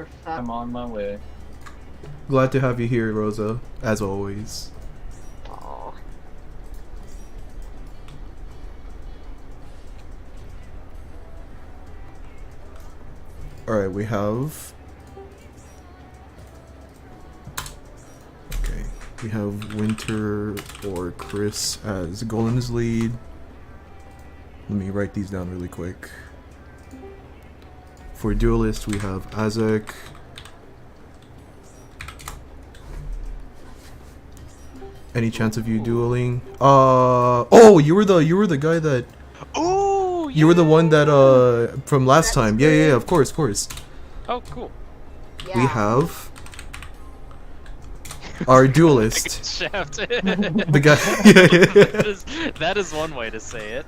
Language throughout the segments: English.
for fuck. I'm on my way. Glad to have you here, Rosa, as always. Oh. Alright, we have... Okay, we have Winter or Chris as Golan's lead. Let me write these down really quick. For Duelist, we have Azek. Any chance of you dueling? Oh, you were the guy that... Ooh, yeah. You were the one that, from last time. Yeah, of course. Oh, cool. Yeah. We have... Our duelist. Shaft. The guy... That is one way to say it.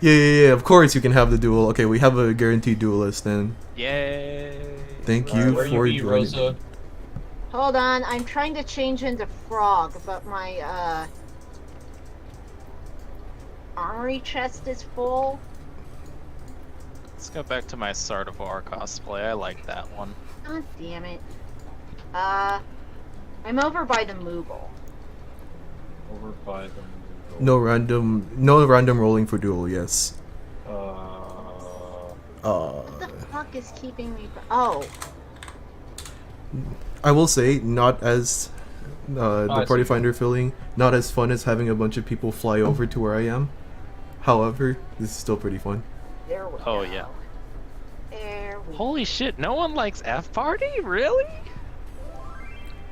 yeah, of course you can have the duel. Okay, we have a guaranteed duelist then. Yay. Thank you Where for you be, joining. Rosa? Hold on, I'm trying to change into frog, but my armory chest is full. Let's go back to my Sardavar cosplay. I like that one. God damn it. I'm over by the Moogle. Over by the... No random rolling for duel, yes. What the fuck is keeping me oh. I will say, not as the I party see. finder filling, not as fun as having a bunch of people fly over to where I am. However, this is still pretty fun. There we Oh, go. yeah. There we Holy shit, no one likes F Party? Really?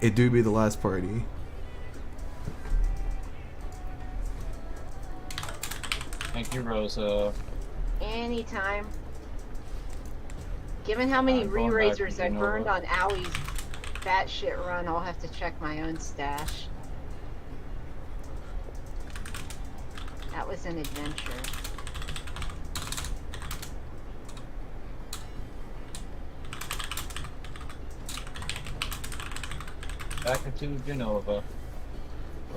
It do be the last party. Thank you, Rosa. Anytime. Given how many I'm going back re-razors to I burned Genova. on Owie's fat shit run, I'll have to check my own stash. That was an adventure. Back into Genova.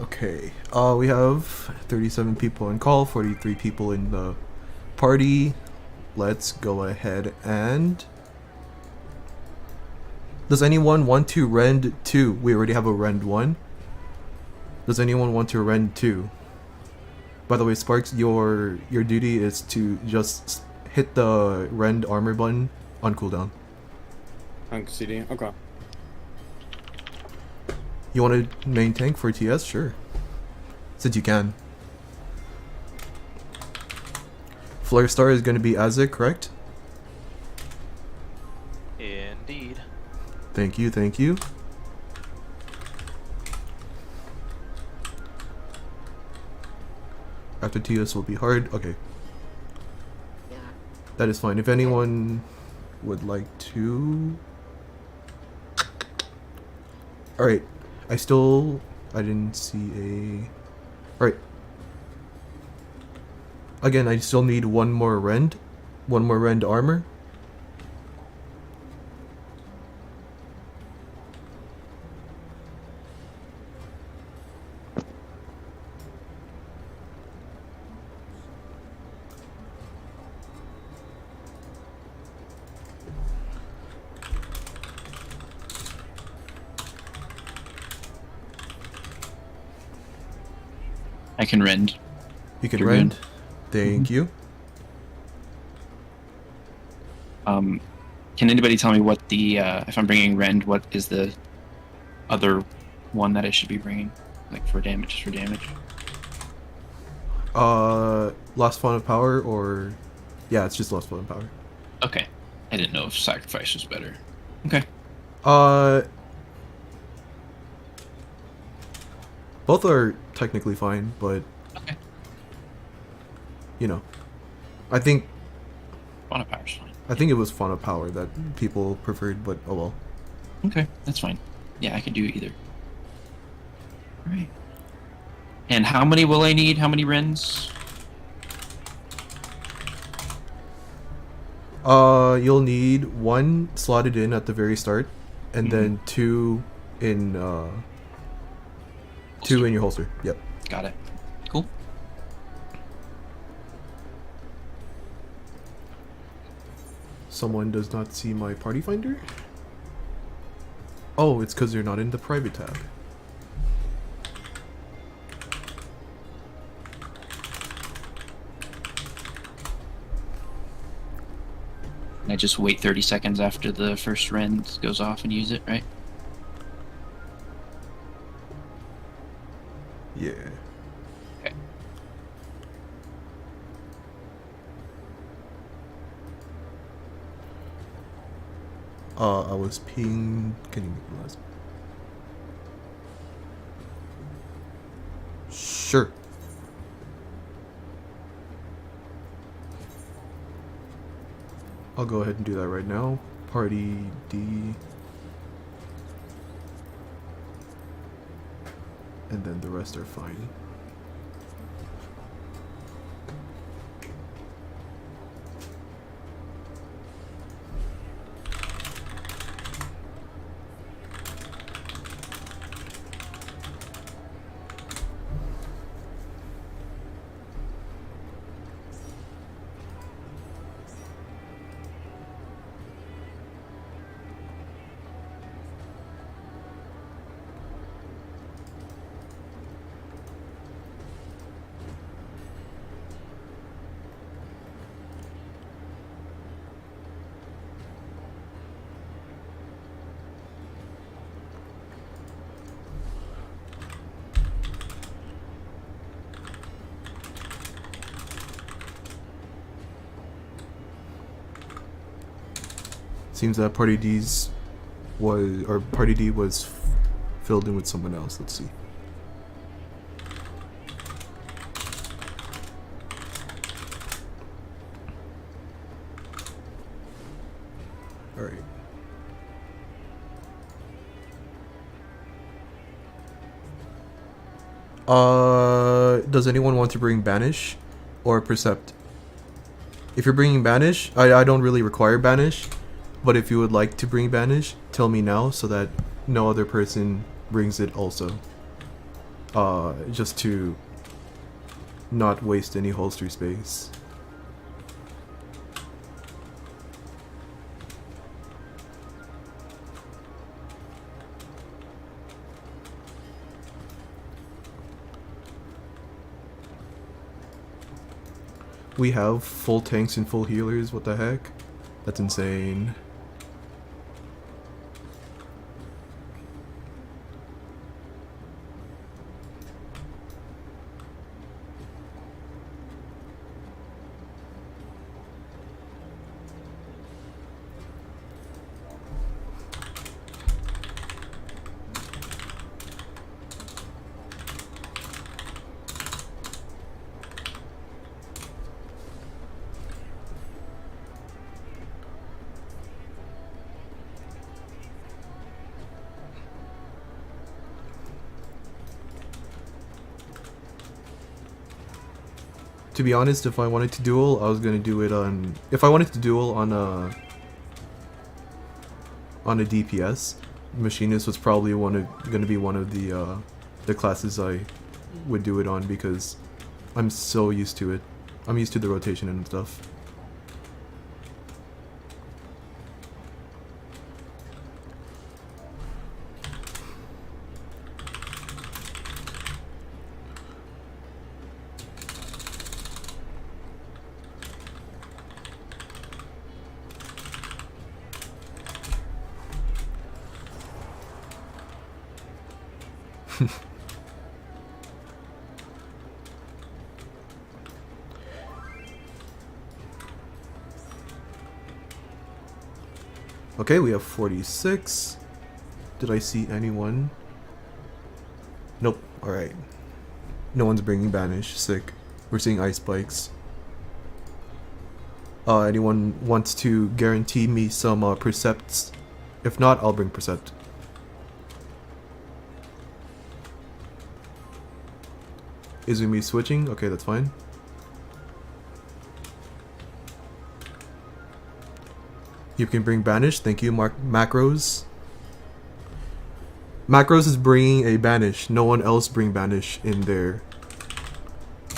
Okay, we have 37 people on call, 43 people in the party. Let's go ahead and... Does anyone want to rend 2? We already have a rend 1. Does anyone want to rend 2? By the way, Sparks, your duty is to just hit the rend armor button on cooldown. On CD? Okay. You want to main tank for TS? Sure. Since you can. Flare Star is going to be Azek, correct? Indeed. Thank you. After TS will be hard. Okay, Yeah. that is fine. If anyone would like to... Alright, I didn't see a... Alright. Again, I still need one more rend. One more rend armor. I can rend. You can You're rend. good. Thank you. Can anybody tell me what the if I'm bringing rend, what is the other one that I should be bringing, like for damage? Just for damage. Lost Font of Power, or... Yeah, it's just Lost Font of Power. Okay, I didn't know if sacrifice was better. Okay. Both are technically fine, but... Okay. You know. I think Font of power's fine. it was Font of Power that people preferred, but oh well. Okay, that's fine. Yeah, I can do either. All right. And how many will I need? How many rends? You'll need 1 slotted in at the very start, and then 2 in, 2 in your holster. Yep. Got it. Cool. someone does not see my party finder? Oh, it's because they're not in the private tab. And I just wait 30 seconds after the first rend goes off and use it, right? Yeah. Okay. I was pinged. Can you make the last? Sure. I'll go ahead and do that right now. Party D. And then the rest are fine. Seems that party D was filled in with someone else. Let's see. All right. Does anyone want to bring Banish or Percept? If you're bringing Banish, I don't really require Banish. But if you would like to bring Banish, tell me now so that no other person brings it also. Just to not waste any holster space. We have full tanks and full healers, what the heck? That's insane. To be honest, if I wanted to duel, I was gonna do it on. If I wanted to duel on a DPS, Machinist was probably gonna be one of the classes I would do it on because I'm so used to it. I'm used to the rotation and stuff. Okay, we have 46. Did I see anyone? Nope. Alright. No one's bringing Banish. Sick. We're seeing ice spikes. Anyone wants to guarantee me some Percepts? If not, I'll bring Percept. Izumi switching? Okay, that's fine. You can bring Banish. Thank you, Macros. Macros is bringing a Banish. No one else bring Banish in their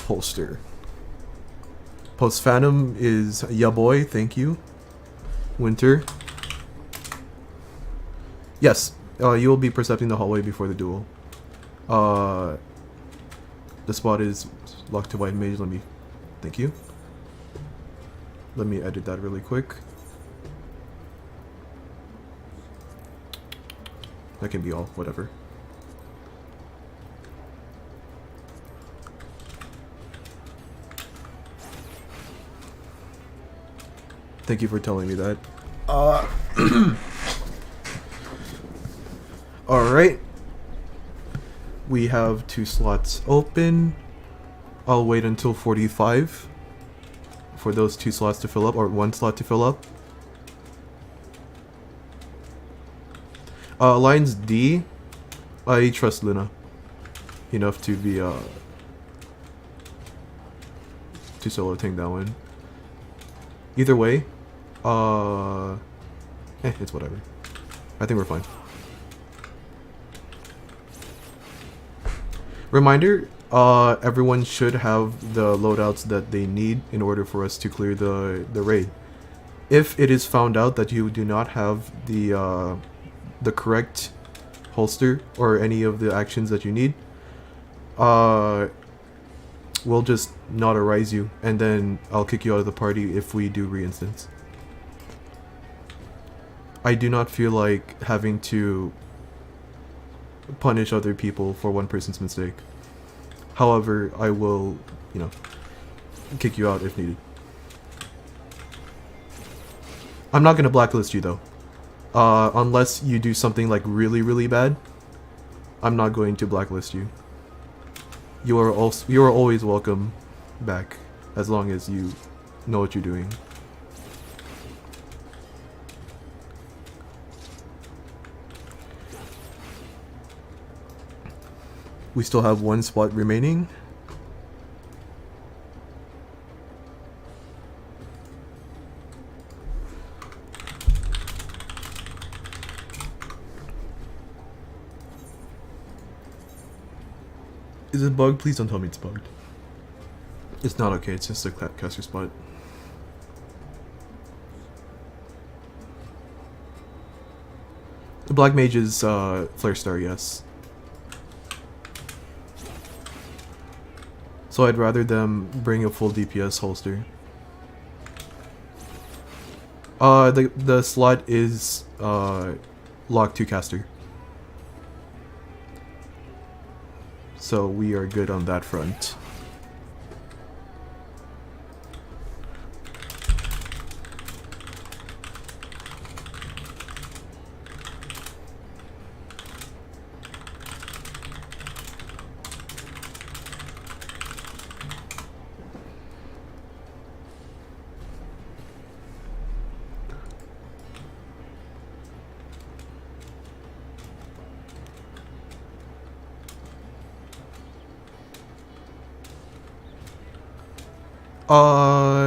holster. Post Phantom is ya boy. Thank you. Winter. Yes, you will be percepting the hallway before the duel. The spot is locked to white mage. Thank you. Let me edit that really quick. That can be all, whatever. Thank you for telling me that. Alright. We have 2 slots open. I'll wait until 45 for those 2 slots to fill up, or 1 slot to fill up. Lines D, I trust Luna enough to be to solo tank that one. Either way, it's whatever. I think we're fine. Reminder, everyone should have the loadouts that they need in order for us to clear the raid. If it is found out that you do not have the correct holster or any of the actions that you need, we'll just not arise you, and then I'll kick you out of the party if we do re-instance. I do not feel like having to punish other people for one person's mistake. However, I will, kick you out if needed. I'm not gonna blacklist you though. Unless you do something like really, really bad, I'm not going to blacklist you. You are always welcome back, as long as you know what you're doing. We still have 1 spot remaining. Is it bugged? Please don't tell me it's bugged. It's not okay, it's just a caster spot. The Black Mage is Flare Star, yes. So I'd rather them bring a full DPS holster. The slot is locked to caster. So we are good on that front.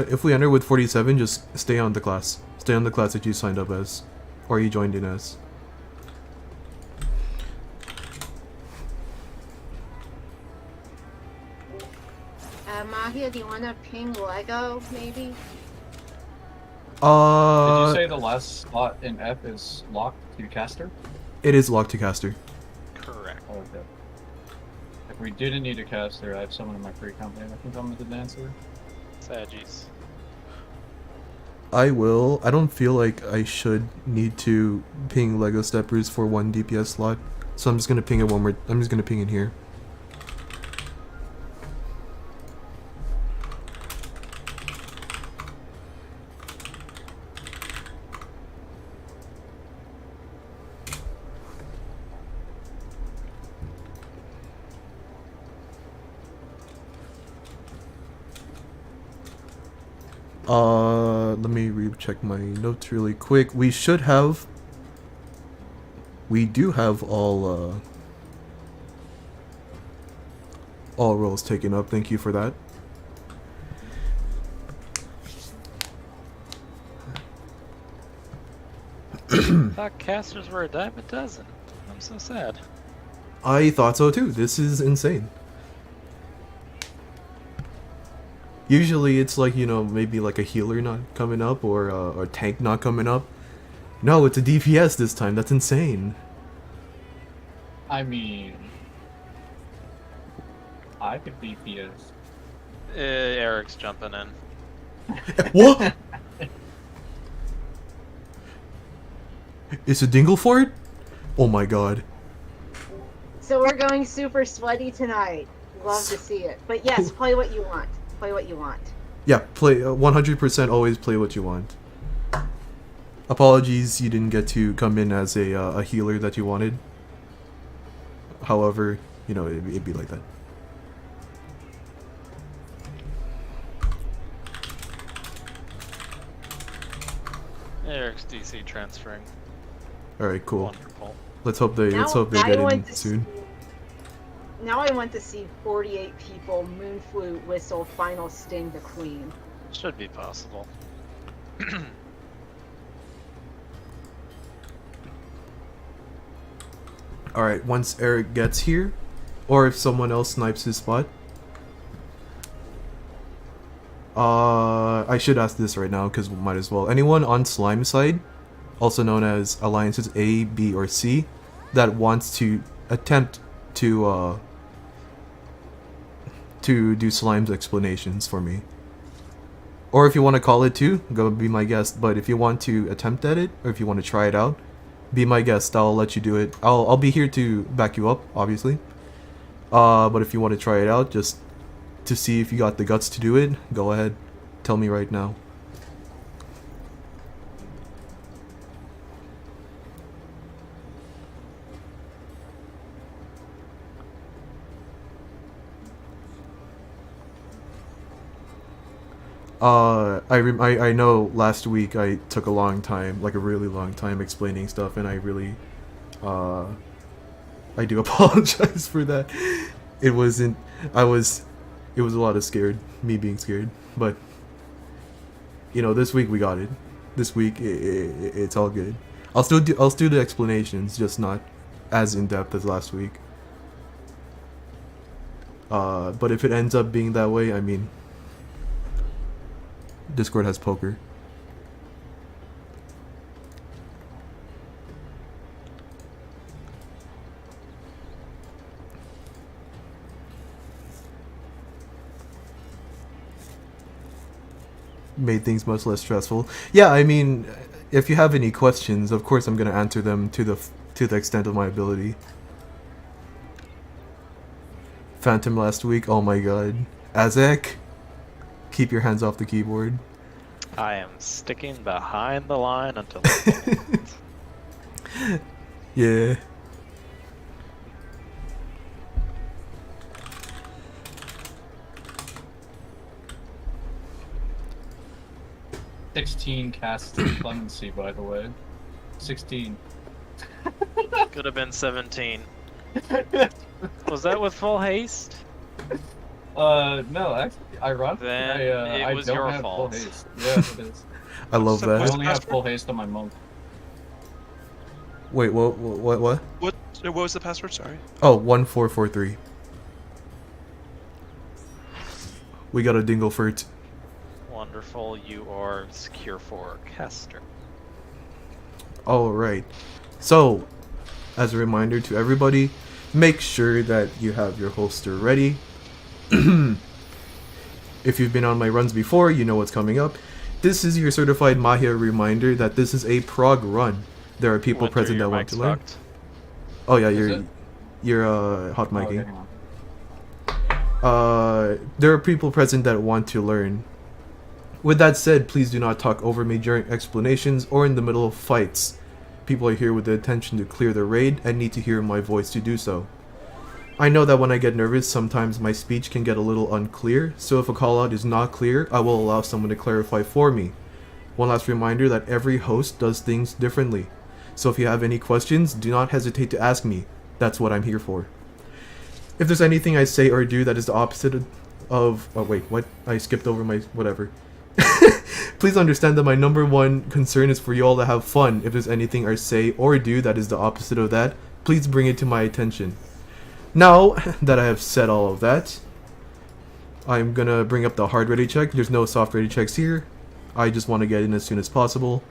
If we enter with 47, just stay on the class. Stay on the class that you signed up as, or you joined in as. Mahia, do you want to ping Lego, maybe? Did you say the last slot in F is locked to caster? It is locked to caster. Correct. Oh, okay. If we didn't need a caster, I have someone in my free company that can come with the dancer. Saggies. I will. I don't feel like I should need to ping Lego Steppers for 1 DPS slot, so I'm just gonna ping it one more. I'm just gonna ping it here. Let me recheck my notes really quick. We do have all roles taken up. Thank you for that. Thought casters were a dime a dozen. I'm so sad. I thought so too. This is insane. Usually it's like, maybe like a healer not coming up or a tank not coming up. No, it's a DPS this time. That's insane. I mean, I could DPS. Eric's jumping in. What? It's a Dinglefort? Oh my god. So we're going super sweaty tonight. Love to see it. But yes, play what you want. Play what you want. Yeah, play 100% always play what you want. Apologies you didn't get to come in as a healer that you wanted. However, it'd be like that. Eric's DC transferring. Alright, cool. Wonderful. Let's hope they get in soon. Now I want to see 48 people moon flute whistle final sting the queen. Should be possible. Alright, once Eric gets here, or if someone else snipes his spot. I should ask this right now, because we might as well. Anyone on Slime side, also known as Alliances A, B, or C, that wants to attempt to do Slime's explanations for me. Or if you want to call it too, go be my guest. But if you want to attempt at it, or if you want to try it out, be my guest. I'll let you do it. I'll be here to back you up, obviously. But if you want to try it out, just to see if you got the guts to do it, go ahead. Tell me right now. I know last week I took a long time, like a really long time explaining stuff, and I really, I do apologize for that. It was a lot of scared, me being scared, but, this week we got it. This week, it's all good. I'll still do the explanations, just not as in-depth as last week. But if it ends up being that way, I mean, Discord has poker. Made things much less stressful. Yeah, I mean, if you have any questions, of course I'm gonna answer them to the extent of my ability. Phantom last week, oh my god. Azek, keep your hands off the keyboard. I am sticking behind the line until the end. Yeah. Cast clemency, by the way. 16. Could have been 17. Was that with full haste? No, actually, ironically, Then I it was don't your have fault. full haste. Yeah, it is. I love I that. only have full haste on my monk. Wait, what? What was the password? Sorry. Oh, 1443. We got a Dinglefort. Wonderful, you are secure for caster. Alright. So, as a reminder to everybody, make sure that you have your holster ready. If you've been on my runs before, you know what's coming up. This is your certified Mahia reminder that this is a prog run. There are people present that want to learn. Fucked. Oh yeah, Is you're hot Oh, micing. hang on. There are people present that want to learn. With that said, please do not talk over me during explanations or in the middle of fights. People are here with the intention to clear the raid and need to hear my voice to do so. I know that when I get nervous, sometimes my speech can get a little unclear, so if a callout is not clear, I will allow someone to clarify for me. One last reminder that every host does things differently, so if you have any questions, do not hesitate to ask me. That's what I'm here for. If there's anything I say or do that is the opposite of... Oh wait, what? I skipped over my... whatever. Please understand that my number one concern is for you all to have fun. If there's anything I say or do that is the opposite of that, please bring it to my attention. Now that I have said all of that, I'm gonna bring up the hard ready check. There's no soft ready checks here. I just want to get in as soon as possible.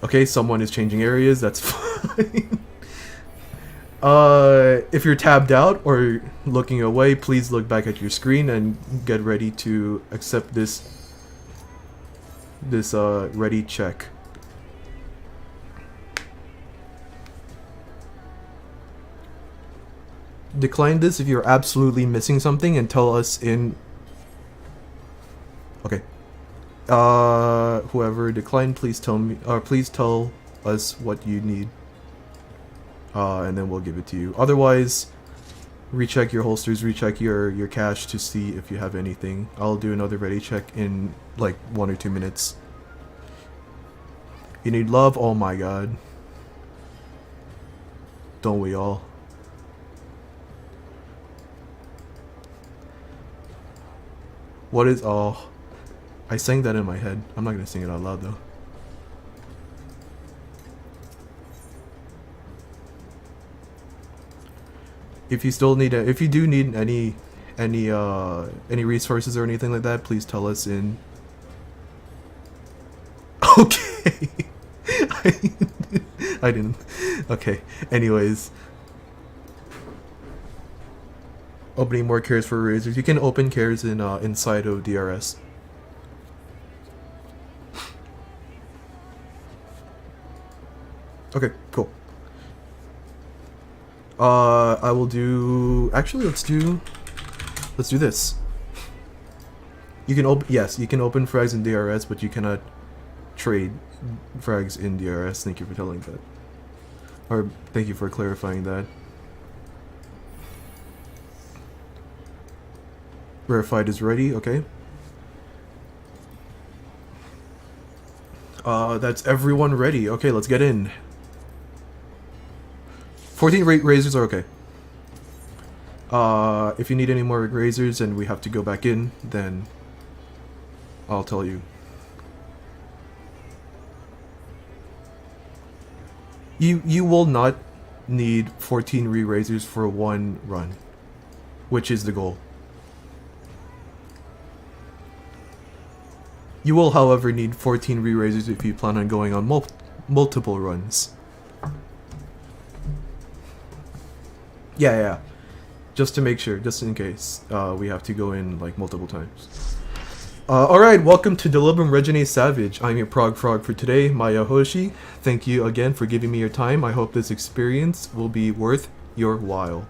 Okay, someone is changing areas. That's fine. If you're tabbed out or looking away, please look back at your screen and get ready to accept this ready check. Decline this if you're absolutely missing something and tell us in... Okay. Whoever declined, please tell me, please tell us what you need. And then we'll give it to you. Otherwise, recheck your holsters, recheck your cache to see if you have anything. I'll do another ready check in like 1 or 2 minutes. You need love? Oh my god. Don't we all? What is... Oh... I sang that in my head. I'm not gonna sing it out loud though. If you still need if you do need any resources or anything like that, please tell us in... Okay. I didn't. Okay. Anyways. Opening more cares for razors. You can open cares in inside of DRS. Okay, cool. I will do... Actually, let's do this. You can open... Yes, you can open frags in DRS, but you cannot trade frags in DRS. Thank you for telling that. Or, thank you for clarifying that. Verified is ready, okay. That's everyone ready. Okay, let's get in. 14 razors are okay. If you need any more razors and we have to go back in, then I'll tell you. You will not need 14 razors for one run, which is the goal. You will, however, need 14 razors if you plan on going on multiple runs. Yeah. Just to make sure, just in case we have to go in like multiple times. Alright, welcome to Delibum Regine Savage. I'm your Prog Frog for today, Maya Hoshi. Thank you again for giving me your time. I hope this experience will be worth your while.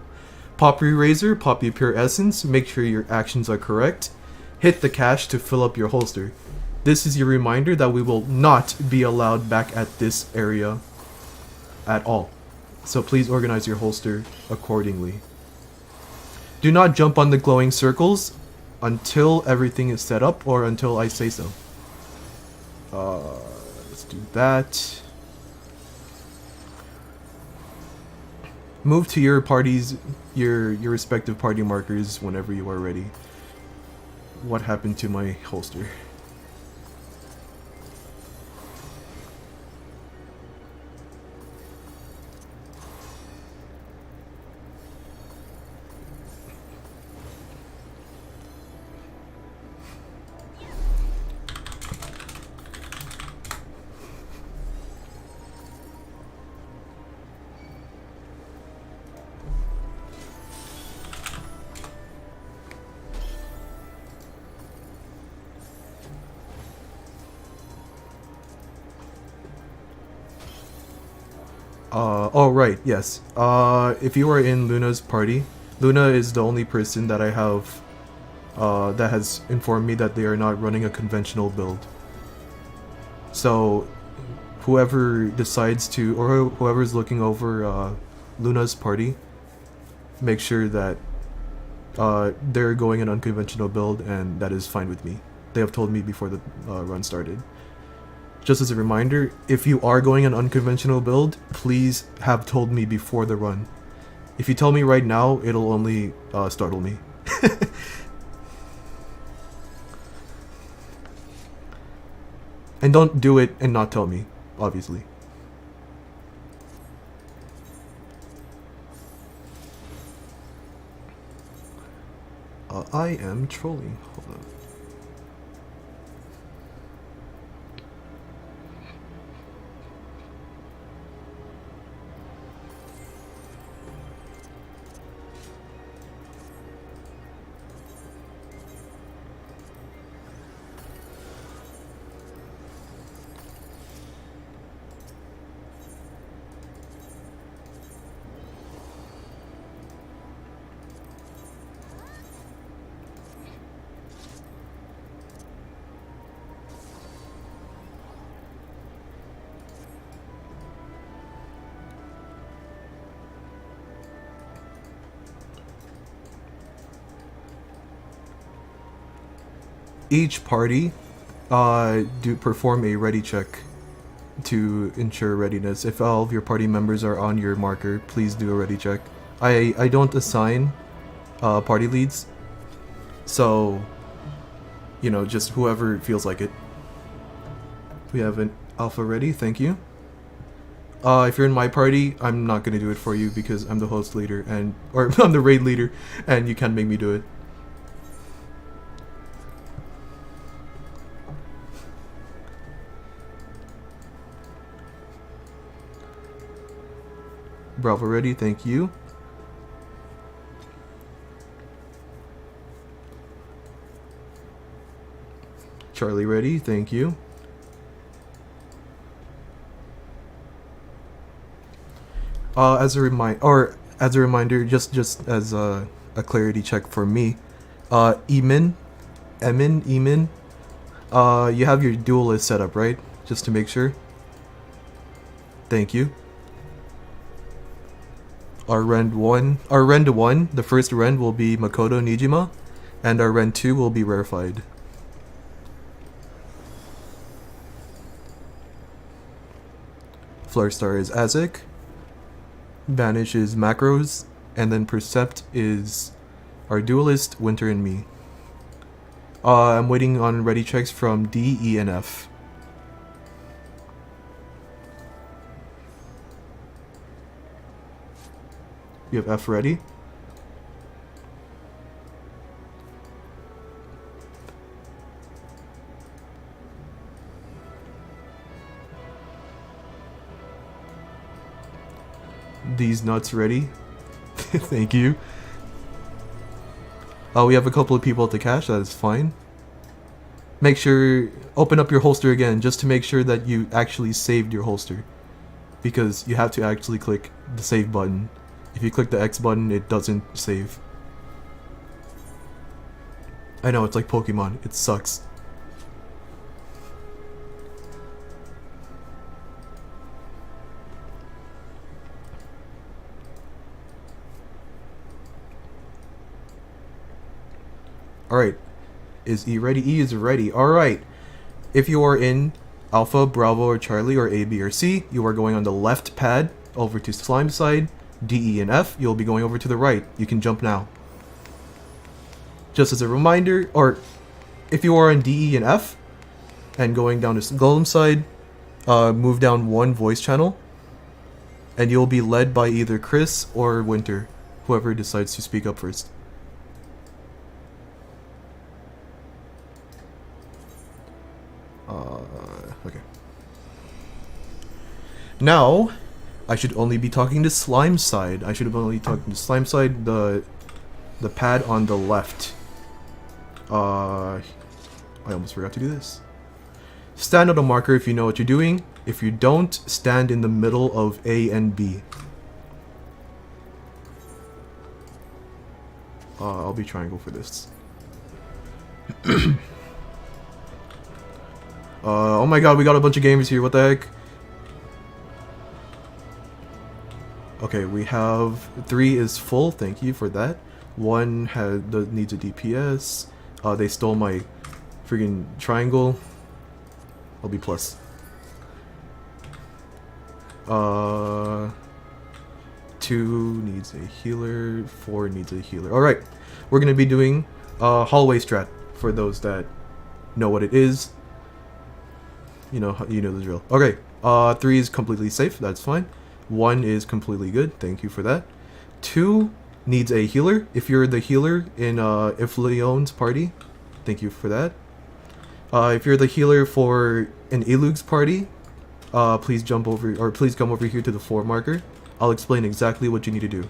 Pop your razor, pop your pure essence, make sure your actions are correct. Hit the cache to fill up your holster. This is your reminder that we will not be allowed back at this area at all. So please organize your holster accordingly. Do not jump on the glowing circles until everything is set up or until I say so. Let's do that. Move to your parties, your respective party markers whenever you are ready. What happened to my holster? Oh right, yes. If you are in Luna's party, Luna is the only person that I have that has informed me that they are not running a conventional build. So whoever decides to, or whoever's looking over Luna's party, make sure that they're going an unconventional build, and that is fine with me. They have told me before the run started. Just as a reminder, if you are going an unconventional build, please have told me before the run. If you tell me right now, it'll only startle me. And don't do it and not tell me, obviously. I am trolling. Hold on. Each party do perform a ready check to ensure readiness. If all of your party members are on your marker, please do a ready check. I don't assign party leads, so you know, just whoever feels like it. We have an alpha ready, thank you. If you're in my party, I'm not gonna do it for you because I'm the host leader or I'm the raid leader, and you can't make me do it. Bravo ready, thank you. Charlie ready, thank you. As a reminder, just as a clarity check for me, Emin, you have your duelist set up, right? Just to make sure. Thank you. Our rend 1, the first rend will be Makoto Nijima, and our rend 2 will be rarefied. Flare Star is Azek, Banish is Macros, and then Percept is our duelist, Winter and me. I'm waiting on ready checks from D, E, and F. You have F ready? These nuts ready? Thank you. We have a couple of people to cash, that is fine. Make sure, open up your holster again, just to make sure that you actually saved your holster. Because you have to actually click the save button. If you click the X button, it doesn't save. I know, it's like Pokemon, it sucks. Alright, is E ready? E is ready. Alright, if you are in Alpha, Bravo, or Charlie, or A, B, or C, you are going on the left pad over to Slime side. D, E, and F, you'll be going over to the right. You can jump now. Just as a reminder, or if you are on D, E, and F, and going down to Golem side, move down one voice channel, and you'll be led by either Chris or Winter, whoever decides to speak up first. Okay. Now, I should only be talking to Slime side. I should have only talking to Slime side, the pad on the left. I almost forgot to do this. Stand on the marker if you know what you're doing. If you don't, stand in the middle of A and B. I'll be triangle for this. Oh my god, we got a bunch of gamers here, what the heck? Okay, we have 3 is full, thank you for that. 1 needs a DPS. They stole my freaking triangle. I'll be plus. 2 needs a healer, 4 needs a healer. Alright, we're gonna be doing hallway strat for those that know what it is. You know the drill. Okay, 3 is completely safe, that's fine. 1 is completely good, thank you for that. 2 needs a healer. If you're the healer in Ifleon's party, thank you for that. If you're the healer for an Elug's party, please jump over, or please come over here to the 4 marker. I'll explain exactly what you need to do.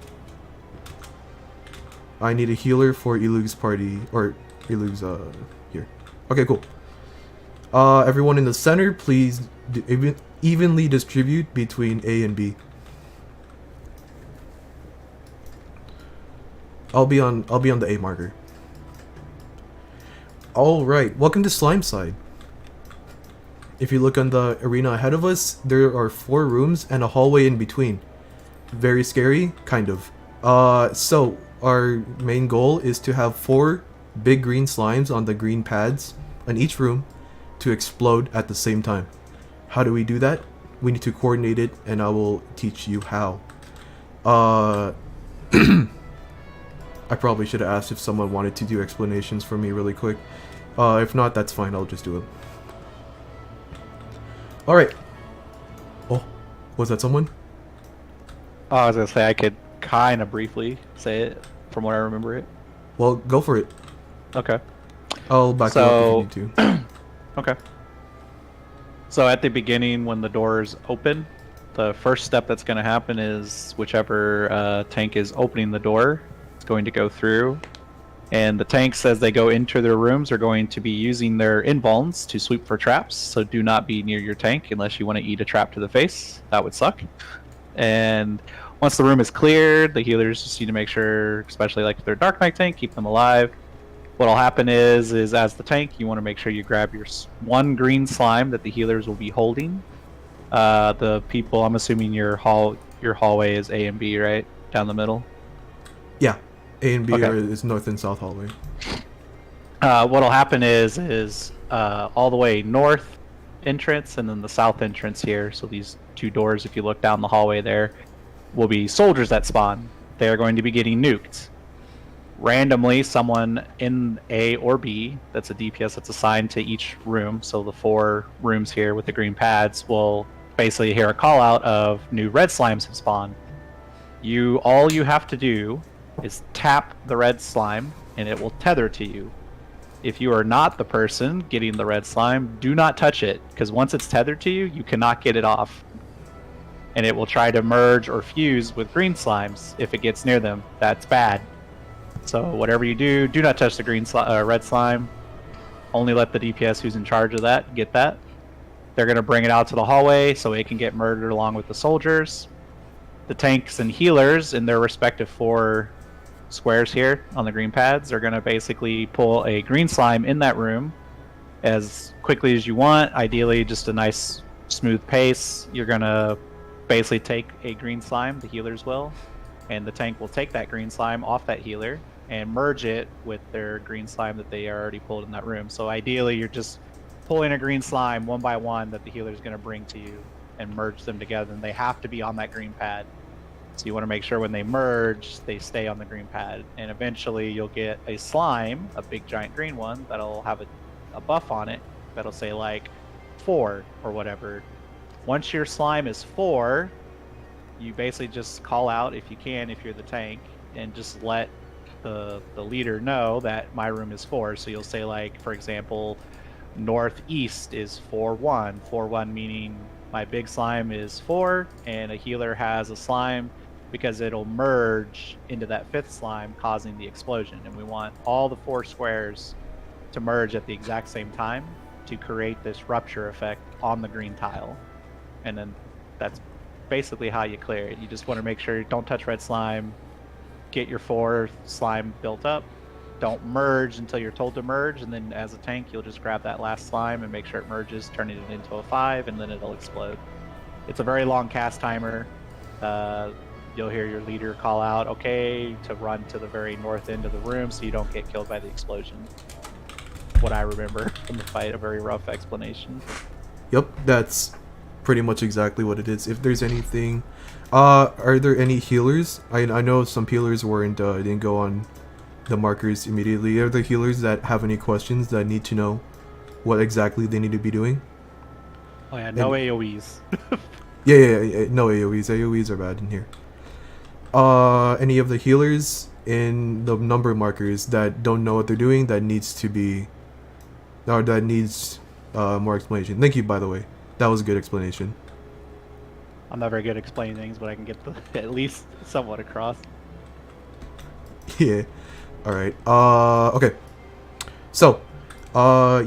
I need a healer for Elug's party, or Elug's here. Okay, cool. Everyone in the center, please evenly distribute between A and B. I'll be on the A marker. All right, welcome to Slime Side. If you look on the arena ahead of us, there are 4 rooms and a hallway in between. Very scary, kind of. So our main goal is to have 4 big green slimes on the green pads in each room to explode at the same time. How do we do that? We need to coordinate it, and I will teach you how. I probably should have asked if someone wanted to do explanations for me really quick. If not, that's fine, I'll just do it. Alright. Oh, was that someone? Oh, I was gonna say I could kind of briefly say it from what I remember it. Well, go for it. Okay. I'll back you up if you need to. Okay. So at the beginning, when the doors open, the first step that's going to happen is whichever tank is opening the door is going to go through. And the tanks, as they go into their rooms, are going to be using their invulns to sweep for traps. So do not be near your tank unless you want to eat a trap to the face. That would suck. And once the room is cleared, the healers just need to make sure, especially like if they're Dark Knight tank, keep them alive. What'll happen is as the tank, you want to make sure you grab your 1 green slime that the healers will be holding. The people, I'm assuming your hallway is A and B, right? Down the middle? Yeah. A and B Okay. is north and south hallway. What'll happen is all the way north entrance and then the south entrance here. So these 2 doors, if you look down the hallway there, will be soldiers that spawn. They are going to be getting nuked. Randomly, someone in A or B, that's a DPS that's assigned to each room, so the 4 rooms here with the green pads will basically hear a call out of new red slimes have spawned. All you have to do is tap the red slime and it will tether to you. If you are not the person getting the red slime, do not touch it, because once it's tethered to you, you cannot get it off. And it will try to merge or fuse with green slimes if it gets near them. That's bad. So whatever you do, do not touch the red slime. Only let the DPS who's in charge of that get that. They're going to bring it out to the hallway so it can get murdered along with the soldiers. The tanks and healers in their respective 4 squares here on the green pads are going to basically pull a green slime in that room as quickly as you want. Ideally, just a nice smooth pace. You're going to basically take a green slime, the healers will, and the tank will take that green slime off that healer and merge it with their green slime that they already pulled in that room. So ideally, you're just pulling a green slime one by one that the healer is going to bring to you and merge them together, and they have to be on that green pad. So you want to make sure when they merge, they stay on the green pad. And eventually, you'll get a slime, a big giant green one, that'll have a buff on it that'll say like 4 or whatever. Once your slime is 4, you basically just call out, if you can, if you're the tank, and just let the leader know that my room is 4. So you'll say, like, for example, northeast is 4-1. 4-1 meaning my big slime is 4, and a healer has a slime because it'll merge into that 5th slime, causing the explosion. And we want all the 4 squares to merge at the exact same time to create this rupture effect on the green tile. And then that's basically how you clear it. You just want to make sure you don't touch red slime, get your 4 slime built up, don't merge until you're told to merge, and then as a tank you'll just grab that last slime and make sure it merges, turning it into a 5, and then it'll explode. It's a very long cast timer. You'll hear your leader call out, okay, to run to the very north end of the room so you don't get killed by the explosion. What I remember from the fight, a very rough explanation. Yep, that's pretty much exactly what it is. If there's anything, are there any healers? I know some healers didn't go on the markers immediately. Are there healers that have any questions that need to know what exactly they need to be doing? Oh yeah, no AoEs. Yeah, no AoEs. AoEs are bad in here. Any of the healers in the number markers that don't know what they're doing that needs to be, or that needs more explanation. Thank you, by the way. That was a good explanation. I'm not very good at explaining things, but I can get the at least somewhat across. Yeah. Alright. Okay. So,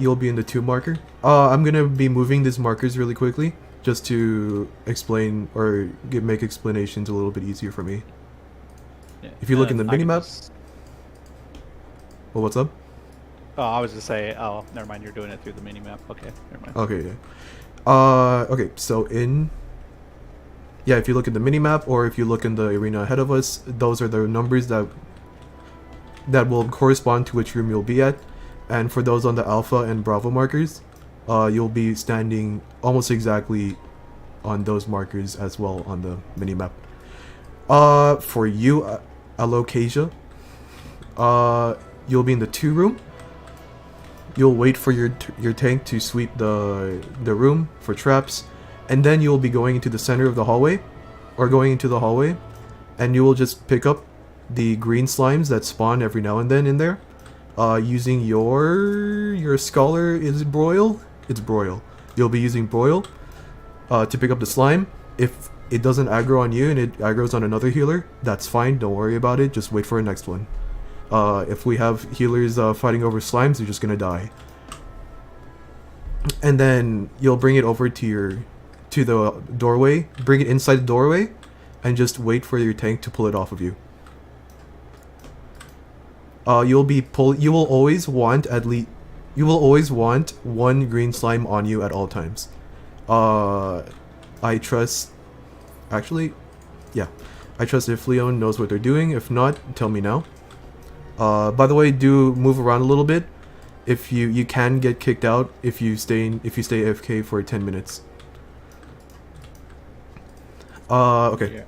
you'll be in the 2 marker. I'm gonna be moving these markers really quickly, just to explain, or make explanations a little bit easier for me. Yeah. If you look in the I can minimap... just- Well, what's up? Oh, I was just say. Oh, never mind. You're doing it through the mini map. Okay, never mind. Okay, yeah. Okay, so yeah, if you look at the minimap, or if you look in the arena ahead of us, those are the numbers that will correspond to which room you'll be at. And for those on the Alpha and Bravo markers, you'll be standing almost exactly on those markers as well on the minimap. For you, Alocasia, you'll be in the 2 room. You'll wait for your tank to sweep the room for traps, and then you'll be going into the center of the hallway, and you will just pick up the green slimes that spawn every now and then in there, using your scholar. Is it Broil? It's Broil. You'll be using Broil to pick up the slime. If it doesn't aggro on you and it aggroes on another healer, that's fine. Don't worry about it. Just wait for the next one. If we have healers fighting over slimes, they're just gonna die. And then you'll bring it over to the doorway. Bring it inside the doorway, and just wait for your tank to pull it off of you. You will always want 1 green slime on you at all times. I trust. Actually, yeah, I trust if Leon knows what they're doing. If not, tell me now. By the way, do move around a little bit. If you can get kicked out if you stay AFK for 10 minutes. Okay. Yeah.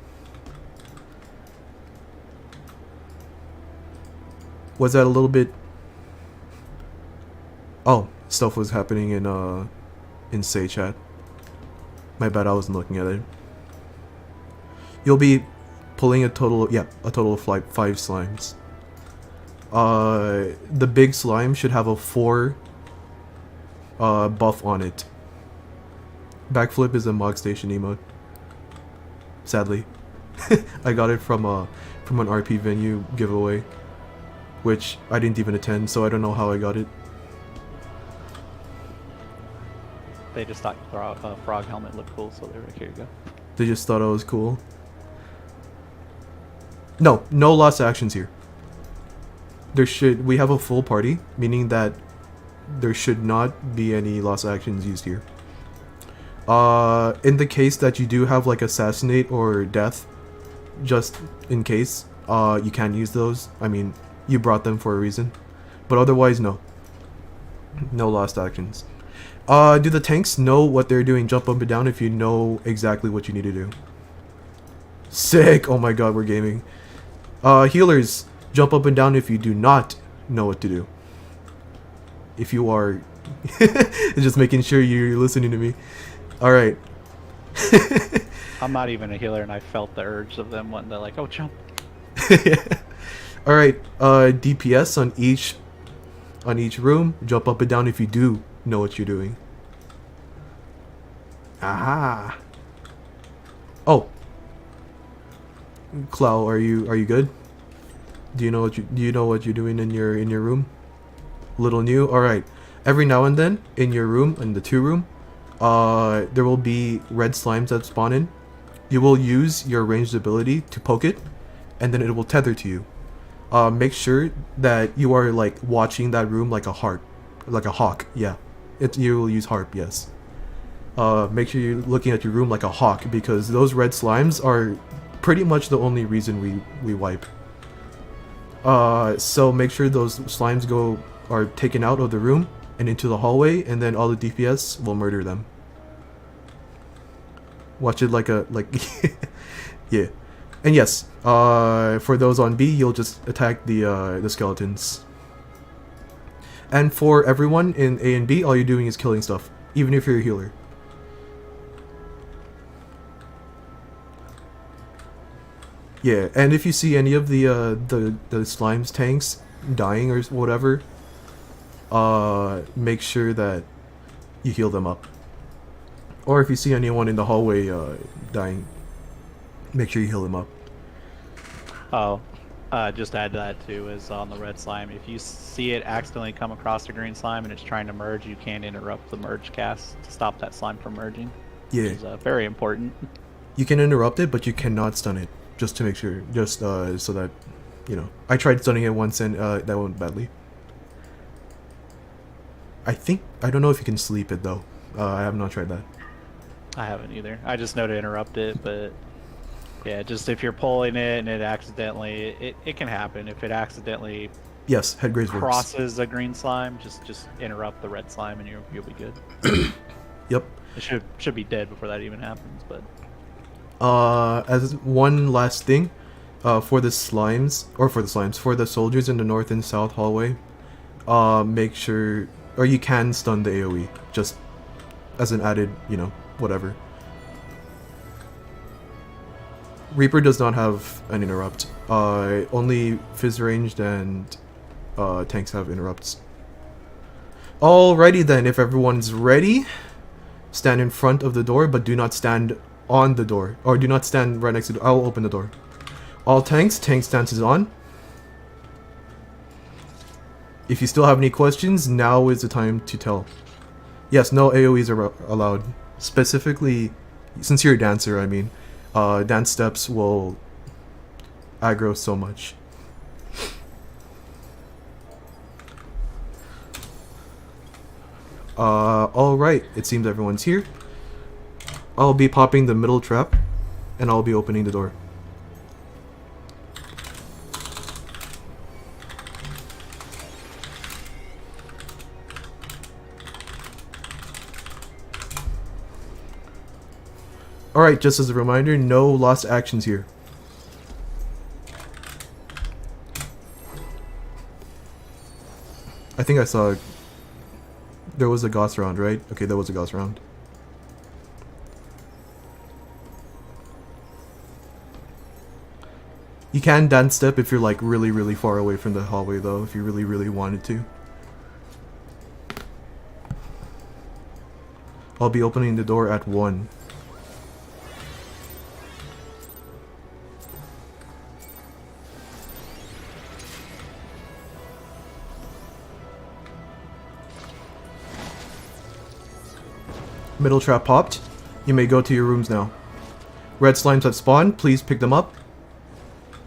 Was that a little bit? Oh, stuff was happening in Say chat. My bad, I wasn't looking at it. You'll be pulling a total of 5 slimes. The big slime should have a 4 buff on it. Backflip is a Mog Station emote. Sadly. I got it from an RP venue giveaway, which I didn't even attend, so I don't know how I got it. They just thought frog helmet looked cool, so they were like, "Here you go." They just thought I was cool. No lost actions here. We have a full party, meaning that there should not be any lost actions used here. In the case that you do have like assassinate or death, just in case, you can use those. I mean, you brought them for a reason, but otherwise, no lost actions. Do the tanks know what they're doing? Jump up and down if you know exactly what you need to do. Sick! Oh my god, we're gaming. Healers, jump up and down if you do not know what to do. If you are... just making sure you're listening to me. Alright. I'm not even a healer, and I felt the urge of them when they're like, "Oh, jump." Alright, DPS on each room. Jump up and down if you do know what you're doing. Aha. Oh. Clow, are you good? Do you know what you're doing in your room? Little new. All right. Every now and then in your room, in the 2 room, there will be red slimes that spawn in. You will use your ranged ability to poke it, and then it will tether to you. Make sure that you are like watching that room like a hawk. Yeah, you will use harp. Yes. Make sure you're looking at your room like a hawk, because those red slimes are pretty much the only reason we wipe. So make sure those slimes are taken out of the room and into the hallway, and then all the DPS will murder them. Watch it like yeah. And yes, for those on B, you'll just attack the skeletons. And for everyone in A and B, all you're doing is killing stuff, even if you're a healer. Yeah, and if you see any of the slimes tanks dying or whatever, make sure that you heal them up. Or if you see anyone in the hallway dying, make sure you heal them up. Oh, just add to that too, is on the red slime, if you see it accidentally come across the green slime and it's trying to merge, you can interrupt the merge cast to stop that slime from merging. Yeah. Which is very important. You can interrupt it, but you cannot stun it. Just to make sure, just so that, you know. I tried stunning it once and that went badly. I don't know if you can sleep it though. I have not tried that. I haven't either. I just know to interrupt it, but yeah, just if you're pulling it and it accidentally, it can happen. If it accidentally Yes, head graze works. crosses a green slime, just interrupt the red slime and you'll be good. Yep. It should be dead before that even happens, but as one last thing, for the soldiers in the north and south hallway, make sure, or you can stun the AoE, just as an added, you know, whatever. Reaper does not have an interrupt. Only Fizz ranged and tanks have interrupts. Alrighty then, if everyone's ready, stand in front of the door, but do not stand on the door, or do not stand right next to the door. I'll open the door. All tank stance is on. If you still have any questions, now is the time to tell. Yes, no AoEs are allowed. Specifically, since you're a dancer, I mean, dance steps will aggro so much. Alright, it seems everyone's here. I'll be popping the middle trap, and I'll be opening the door. Alright, just as a reminder, no lost actions here. I think I saw... There was a Gauss round, right? Okay, that was a Gauss round. You can dance step if you're like really, really far away from the hallway though, if you really, really wanted to. I'll be opening the door at 1. Middle trap popped. You may go to your rooms now. Red slimes have spawned. Please pick them up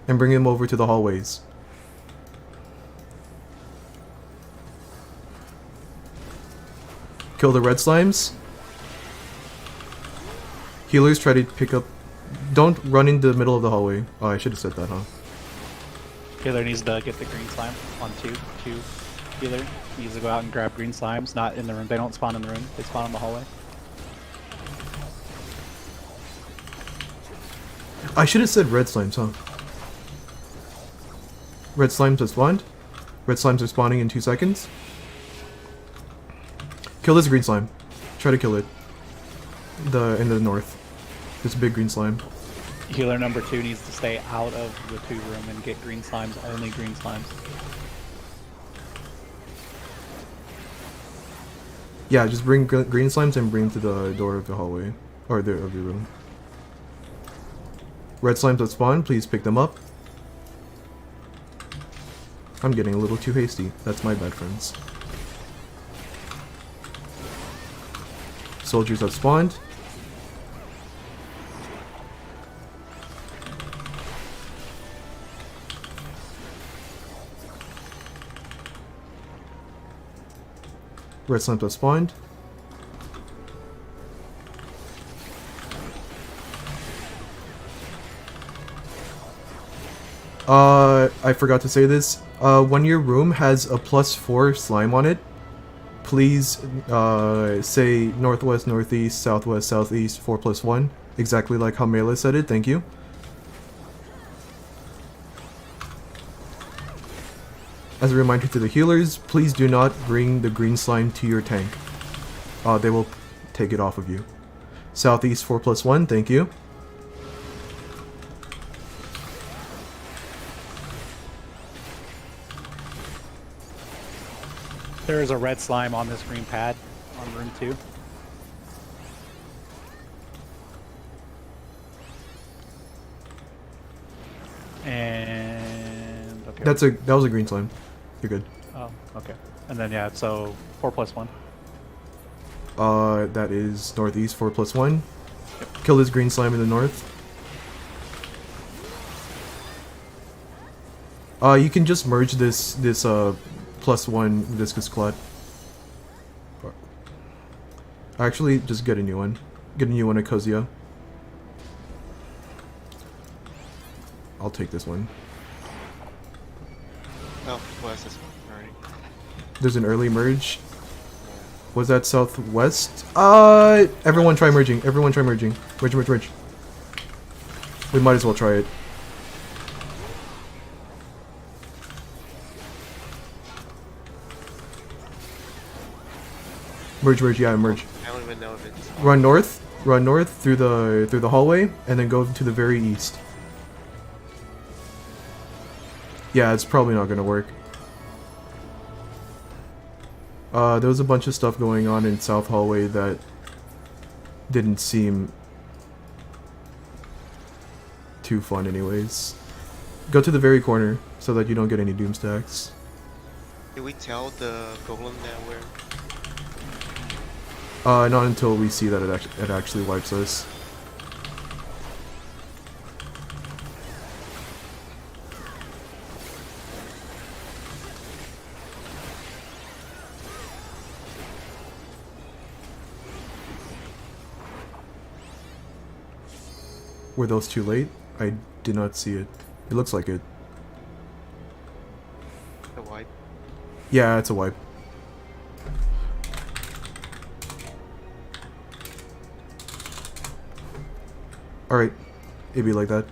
and bring them over to the hallways. Kill the red slimes. Healers try to pick up... Don't run in the middle of the hallway. Oh, I should have said that, huh? healer needs to get the green slime on 2. Healer needs to go out and grab green slimes, not in the room. They don't spawn in the room. They spawn in the hallway. I should have said red slimes, huh? Red slimes have spawned. Red slimes are spawning in 2 seconds. Kill this green slime. Try to kill it. In the north. This big green slime. Healer number 2 needs to stay out of the 2 room and get green slimes, only green slimes. Yeah, just bring green slimes and bring them to the door of the hallway. Or of your room. Red slimes that spawn, please pick them up. I'm getting a little too hasty. That's my bad, friends. Soldiers have spawned. Red slimes have spawned. I forgot to say this. When your room has a +4 slime on it, please say northwest, northeast, southwest, southeast, 4+1. Exactly like how Mela said it, thank you. As a reminder to the healers, please do not bring the green slime to your tank. They will take it off of you. Southeast 4+1, thank you. There is a red slime on this green pad on room 2. And okay. That was a green slime. You're good. Oh, okay. And then yeah, so 4+1. That is northeast 4+1. Kill this green slime in the north. You can just merge this +1 viscous clot. Actually, just get a new one. Get a new one at Kozia. I'll take this one. Oh, where's this one already? There's an early merge. Was that southwest? Everyone try merging. Everyone try merging. Merge. We might as well try it. Merge, yeah, merge. I don't even know if it's... Run north through the hallway, and then go to the very east. Yeah, it's probably not gonna work. There was a bunch of stuff going on in South Hallway that didn't seem too fun anyways. Go to the very corner so that you don't get any doom stacks. Did we tell the golem that we're... Not until we see that it actually wipes us. Were those too late? I did not see it. It looks like it. The wipe? Yeah, it's a wipe. Alright. It'd be like that.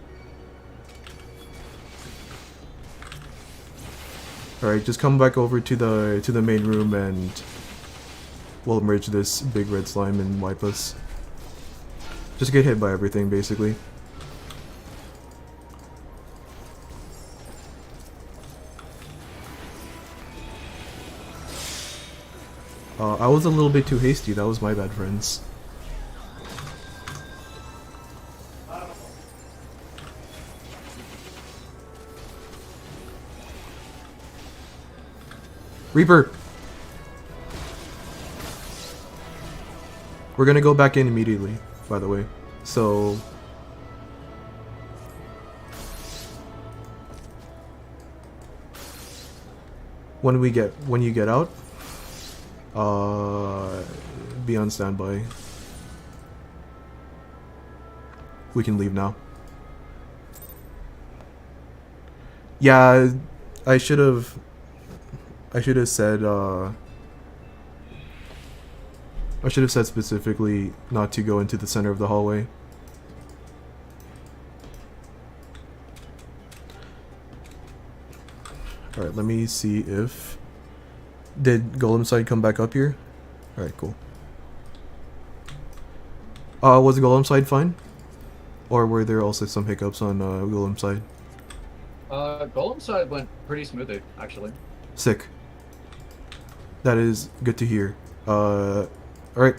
Alright, just come back over to the main room and we'll merge this big red slime and wipe us. Just get hit by everything, basically. I was a little bit too hasty, that was my bad, friends. Reaper! We're gonna go back in immediately, by the way. So... when you get out, be on standby. We can leave now. Yeah, I should have said I should have said specifically not to go into the center of the hallway. Alright, let me see if... Did Golem side come back up here? Alright, cool. Was Golem side fine? Or were there also some hiccups on Golem side? Golem side went pretty smoothly, actually. Sick. That is good to hear. Alright.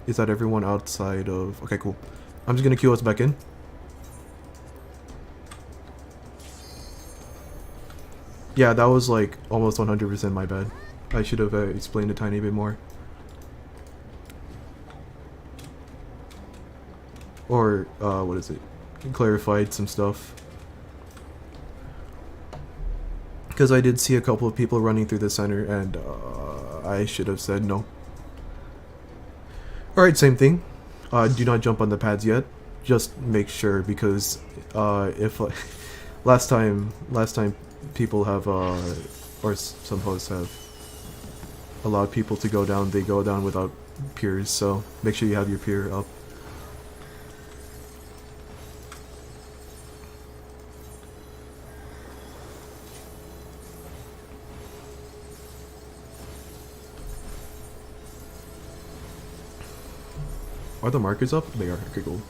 Is that everyone outside of... Okay, cool. I'm just gonna queue us back in. Yeah, that was like almost 100% my bad. I should have explained a tiny bit more. Or, what is it? Clarified some stuff. Because I did see a couple of people running through the center and I should have said no. Alright, same thing. Do not jump on the pads yet. Just make sure, because if last time people have or some hosts have allowed people to go down, they go down without peers, so make sure you have your peer up. Are the markers up? They are. Okay, cool.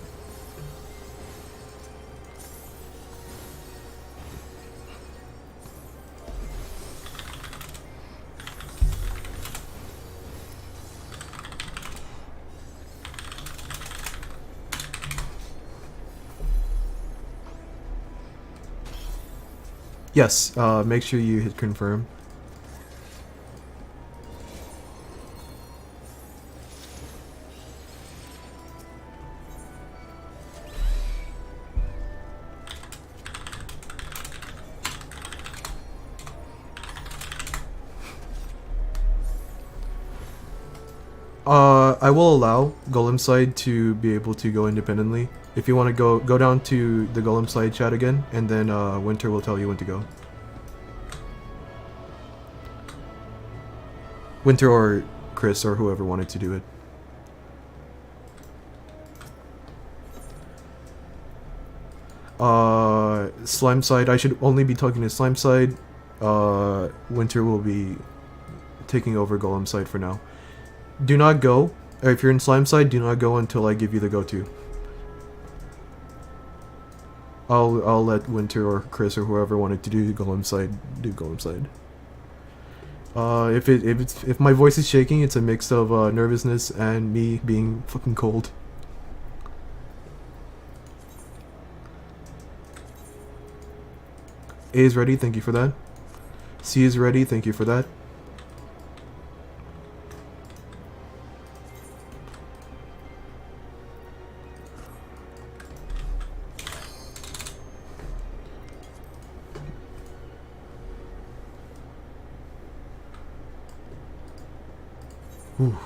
Yes, make sure you hit confirm. I will allow Golem side to be able to go independently. If you want to go down to the Golem side chat again, and then Winter will tell you when to go. Winter or Chris or whoever wanted to do it. Slime side, I should only be talking to Slime side. Winter will be taking over Golem side for now. Do not go, or if you're in Slime side, do not go until I give you the go-to. I'll let Winter or Chris or whoever wanted to do Golem side do Golem side. If my voice is shaking, it's a mix of nervousness and me being fucking cold. A is ready, thank you for that. C is ready, thank you for that. Whew.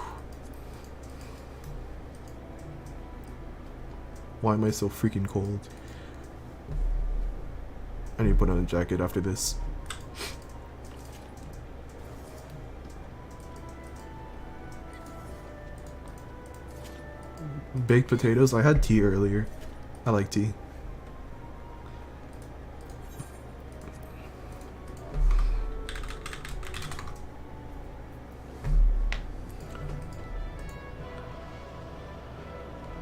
Why am I so freaking cold? I need to put on a jacket after this. Baked potatoes? I had tea earlier. I like tea.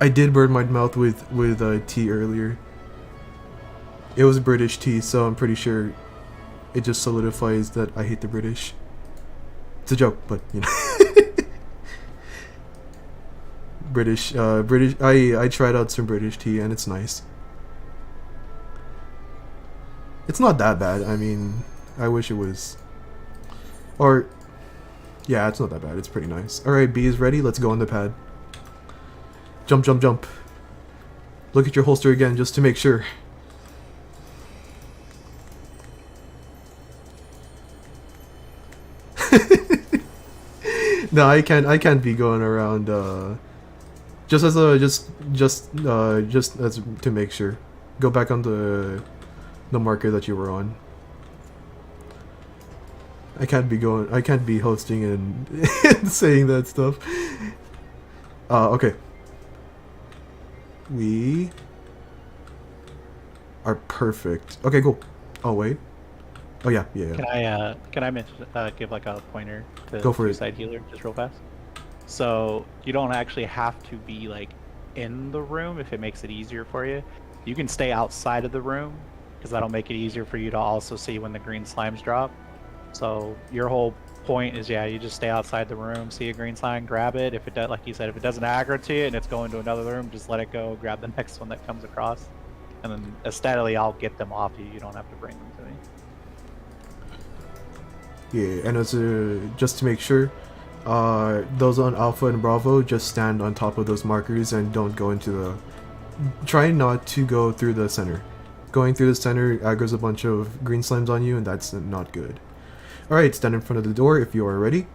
I did burn my mouth with tea earlier. It was British tea, so I'm pretty sure it just solidifies that I hate the British. It's a joke, but you know. British. I tried out some British tea and it's nice. It's not that bad. I mean, I wish it was. Or, yeah, it's not that bad. It's pretty nice. All right, B is ready. Let's go on the pad. Jump, jump, jump. Look at your holster again just to make sure. No, I can't be going around just as to make sure. Go back on the marker that you were on. I can't be hosting and, and saying that stuff. Okay. We are perfect. Okay, cool. Oh wait. Oh yeah. Can I mention give like a pointer to Go for it. Suicide Healer just real fast? So you don't actually have to be like in the room if it makes it easier for you. You can stay outside of the room because that'll make it easier for you to also see when the green slimes drop. So your whole point is, yeah, you just stay outside the room, see a green slime, grab it. If it does, like you said, if it doesn't aggro to you and it's going to another room, just let it go, grab the next one that comes across, and then steadily I'll get them off you. You don't have to bring them to me. Yeah, and as just to make sure, those on Alpha and Bravo just stand on top of those markers and don't go into the. Try not to go through the center. Going through the center aggroes a bunch of green slimes on you, and that's not good. Alright, stand in front of the door if you are ready.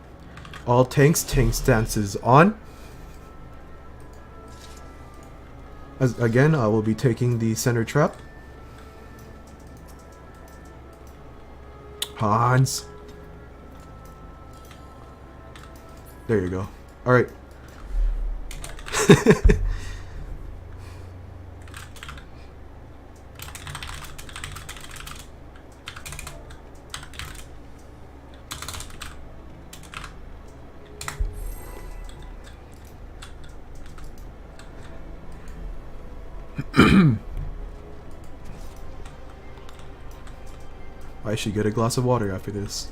All tank stances on. Again, I will be taking the center trap. Hans. There you go. Alright. I should get a glass of water after this.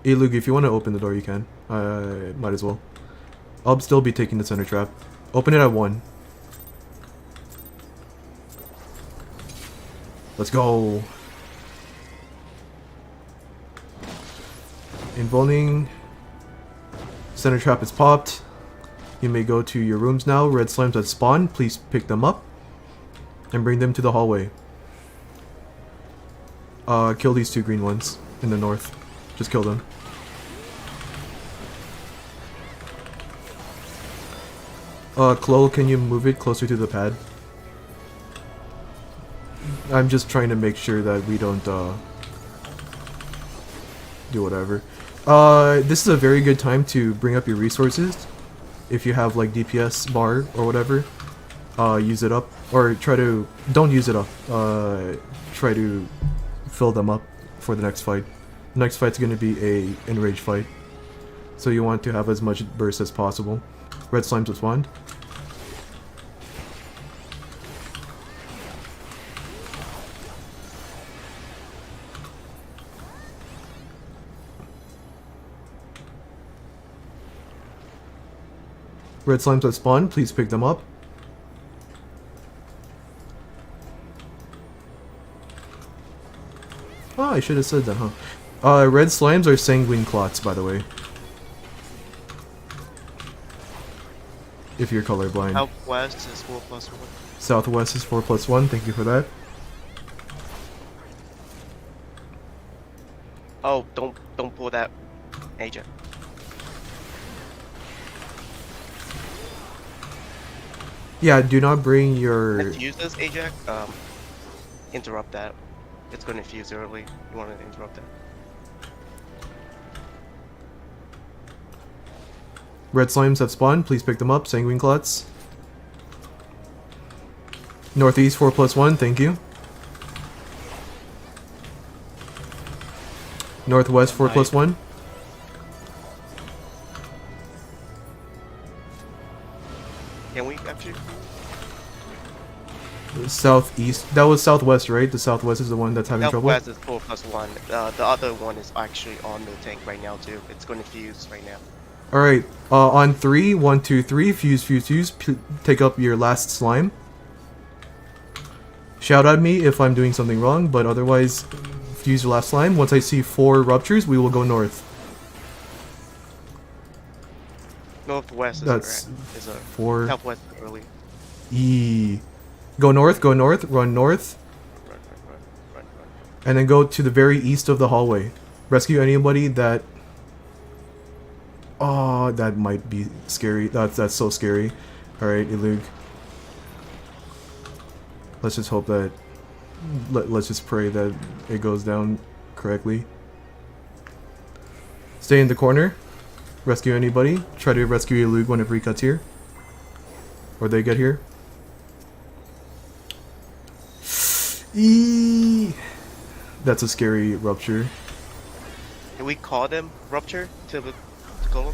Hey Luke, if you want to open the door, you can. Might as well. I'll still be taking the center trap. Open it at 1. Let's go. Involving. Center trap is popped. You may go to your rooms now. Red slimes that spawn, please pick them up and bring them to the hallway. Kill these 2 green ones in the north. Just kill them. Chloe, can you move it closer to the pad? I'm just trying to make sure that we don't do whatever. This is a very good time to bring up your resources. If you have like DPS bar or whatever, use it up, or don't use it up. Try to fill them up for the next fight. The next fight's going to be a enrage fight, so you want to have as much burst as possible. Red slimes will spawn. Red slimes that spawn, please pick them up. Oh, I should have said that, huh? Red slimes are sanguine clots, by the way. If you're colorblind. Southwest is 4+1. Southwest is 4+1, thank you for that. Oh, don't pull that agent. Yeah, do not bring your... If you use this Ajax, interrupt that. It's going to fuse early. You want to interrupt that. Red slimes have spawned, please pick them up. Sanguine clots. Northeast 4+1, thank you. Northwest 4+1. Can we actually? Southeast. That was southwest, right? The southwest is the one that's having trouble. Southwest is 4+1. The other one is actually on the tank right now too. It's going to fuse right now. All right. On 3, 1, 2, 3. Fuse, fuse, fuse. Take up your last slime. Shout at me if I'm doing something wrong, but otherwise, fuse your last slime. Once I see 4 ruptures, we will go north. Northwest is That's correct. Is a 4. Southwest is early. Go north, run north, Run. and then go to the very east of the hallway. Rescue anybody that... Oh, that might be scary. That's so scary. Alright, Ilug. Let's just hope that... Let's just pray that it goes down correctly. Stay in the corner. Rescue anybody. Try to rescue Ilug whenever he cuts here. Or they get here. That's a scary rupture. Can we call them rupture to golem?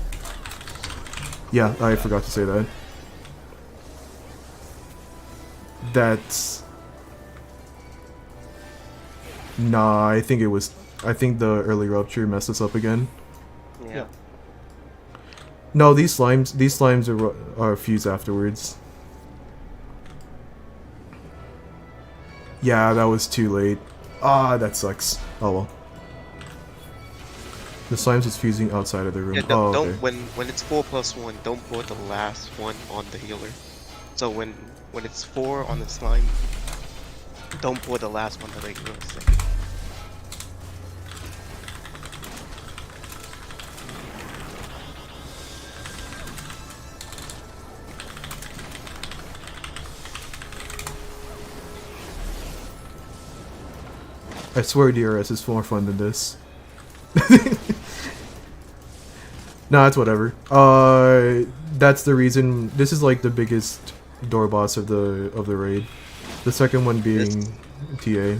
Yeah, I forgot to say that. That's... Nah, I think the early rupture messed us up again. Yeah. No, these slimes are fused afterwards. Yeah, that was too late. Ah, that sucks. Oh well. The slimes is fusing outside of the room. Yeah, Oh, don't okay. when it's 4+1, don't put the last one on the healer. So when it's 4 on the slime, don't put the last one on the healer. I swear DRS is more fun than this. Nah, it's whatever. That's the reason. This is like the biggest door boss of the raid. The second one being TA. Yeah.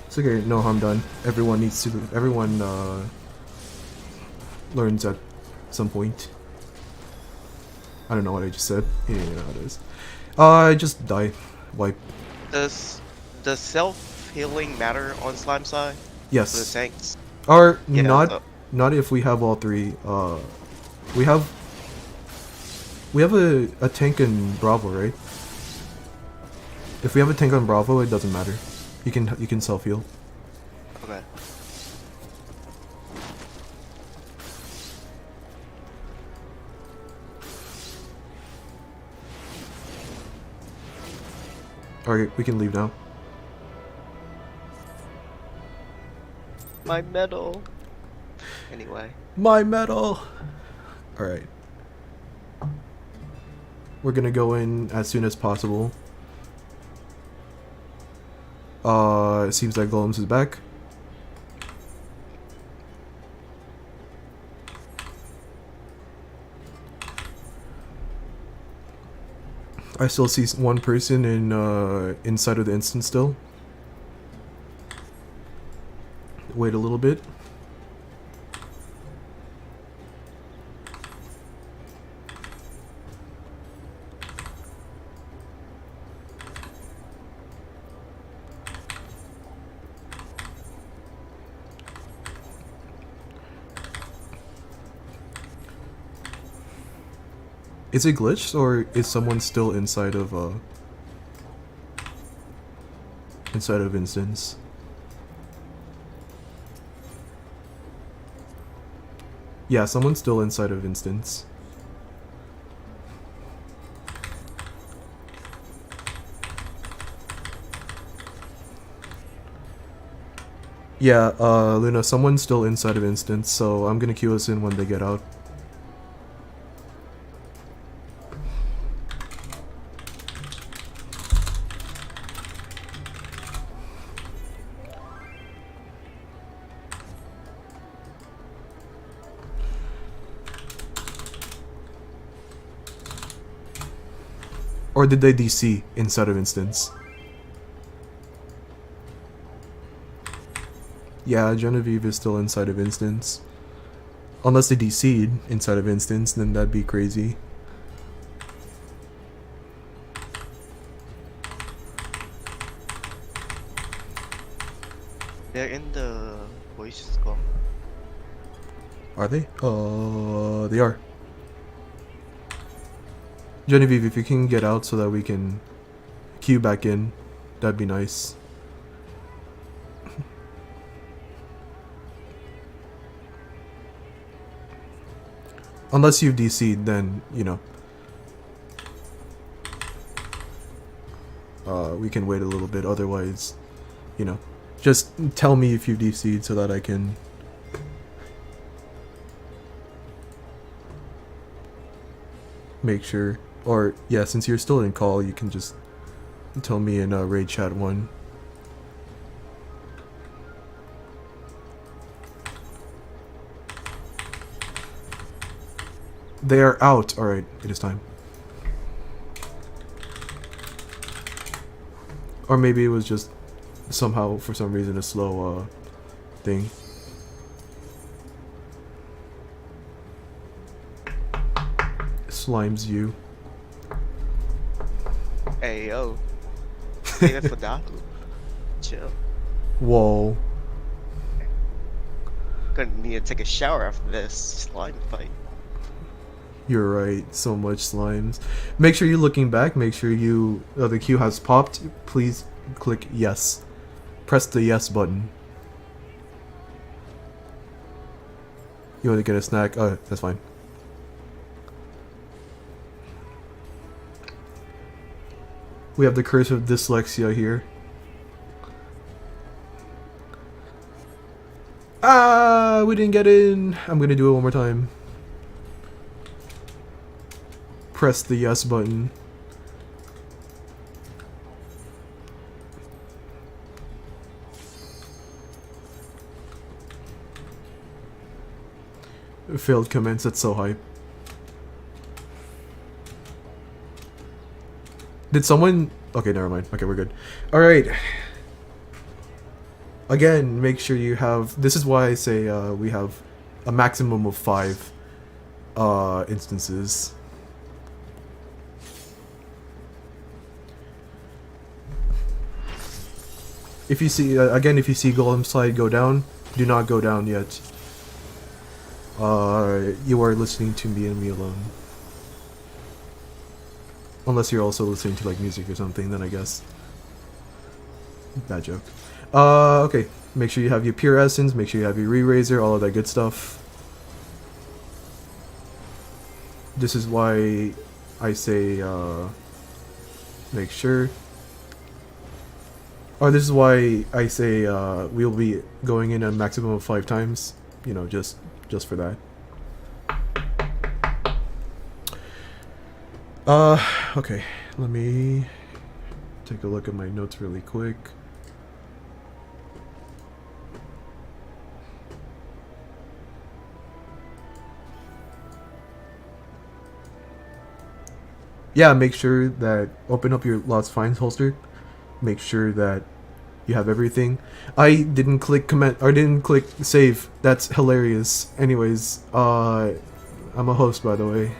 It's okay. No harm done. Everyone needs to. Everyone learns at some point. I don't know what I just said. You know how it is. Just die. Wipe. Does self-healing matter on slime side for the Yes. tanks? Or Yeah, not if we have all three. We have a tank in Bravo, right? If we have a tank on Bravo, it doesn't matter. You can self heal. Okay. Alright, we can leave now. My medal. Anyway. My medal. Alright. We're gonna go in as soon as possible. It seems like Golems is back. I still see one person in inside of the instance still. Wait a little bit. Is it glitched, or is someone still inside of instance? Yeah, someone's still inside of instance. Yeah, Luna, someone's still inside of instance, so I'm gonna queue us in when they get out. Or did they DC inside of instance? Yeah, Genevieve is still inside of instance. Unless they DC'd inside of instance, then that'd be crazy. They're in the voice call. Are they? They are. Genevieve, if you can get out so that we can queue back in, that'd be nice. Unless you've DC'd, then, you know. We can wait a little bit, otherwise, you know. Just tell me if you've DC'd so that I can... make sure. Or, yeah, since you're still in call, you can just tell me in raid chat 1. They are out. Alright, it is time. Or maybe it was just somehow, for some reason, a slow thing. Slimes you. Hey yo. Save it for Dahu. Chill. Whoa. Gonna need to take a shower after this slime fight. You're right, so much slimes. Make sure you're looking back, make sure you the queue has popped. Please click yes. Press the yes button. You want to get a snack? Oh, that's fine. We have the curse of dyslexia here. Ah, we didn't get in. I'm gonna do it one more time. Press the yes button. Failed comments, that's so hype. Did someone... Okay, never mind. Okay, we're good. Alright. Again, make sure you have... This is why I say we have a maximum of 5 instances. If you see, again, if you see Golem Slide go down, do not go down yet. You are listening to me and me alone. Unless you're also listening to like music or something, then I guess. Bad joke. Okay. Make sure you have your Pure Essence, make sure you have your Re-Raiser, all of that good stuff. This is why I say, make sure. Or this is why I say, we'll be going in a maximum of 5 times. You know, just for that. Okay. Let me take a look at my notes really quick. Yeah, make sure that open up your Lost Finds holster. Make sure that you have everything. I didn't click comment or didn't click save. That's hilarious. Anyways, I'm a host, by the way.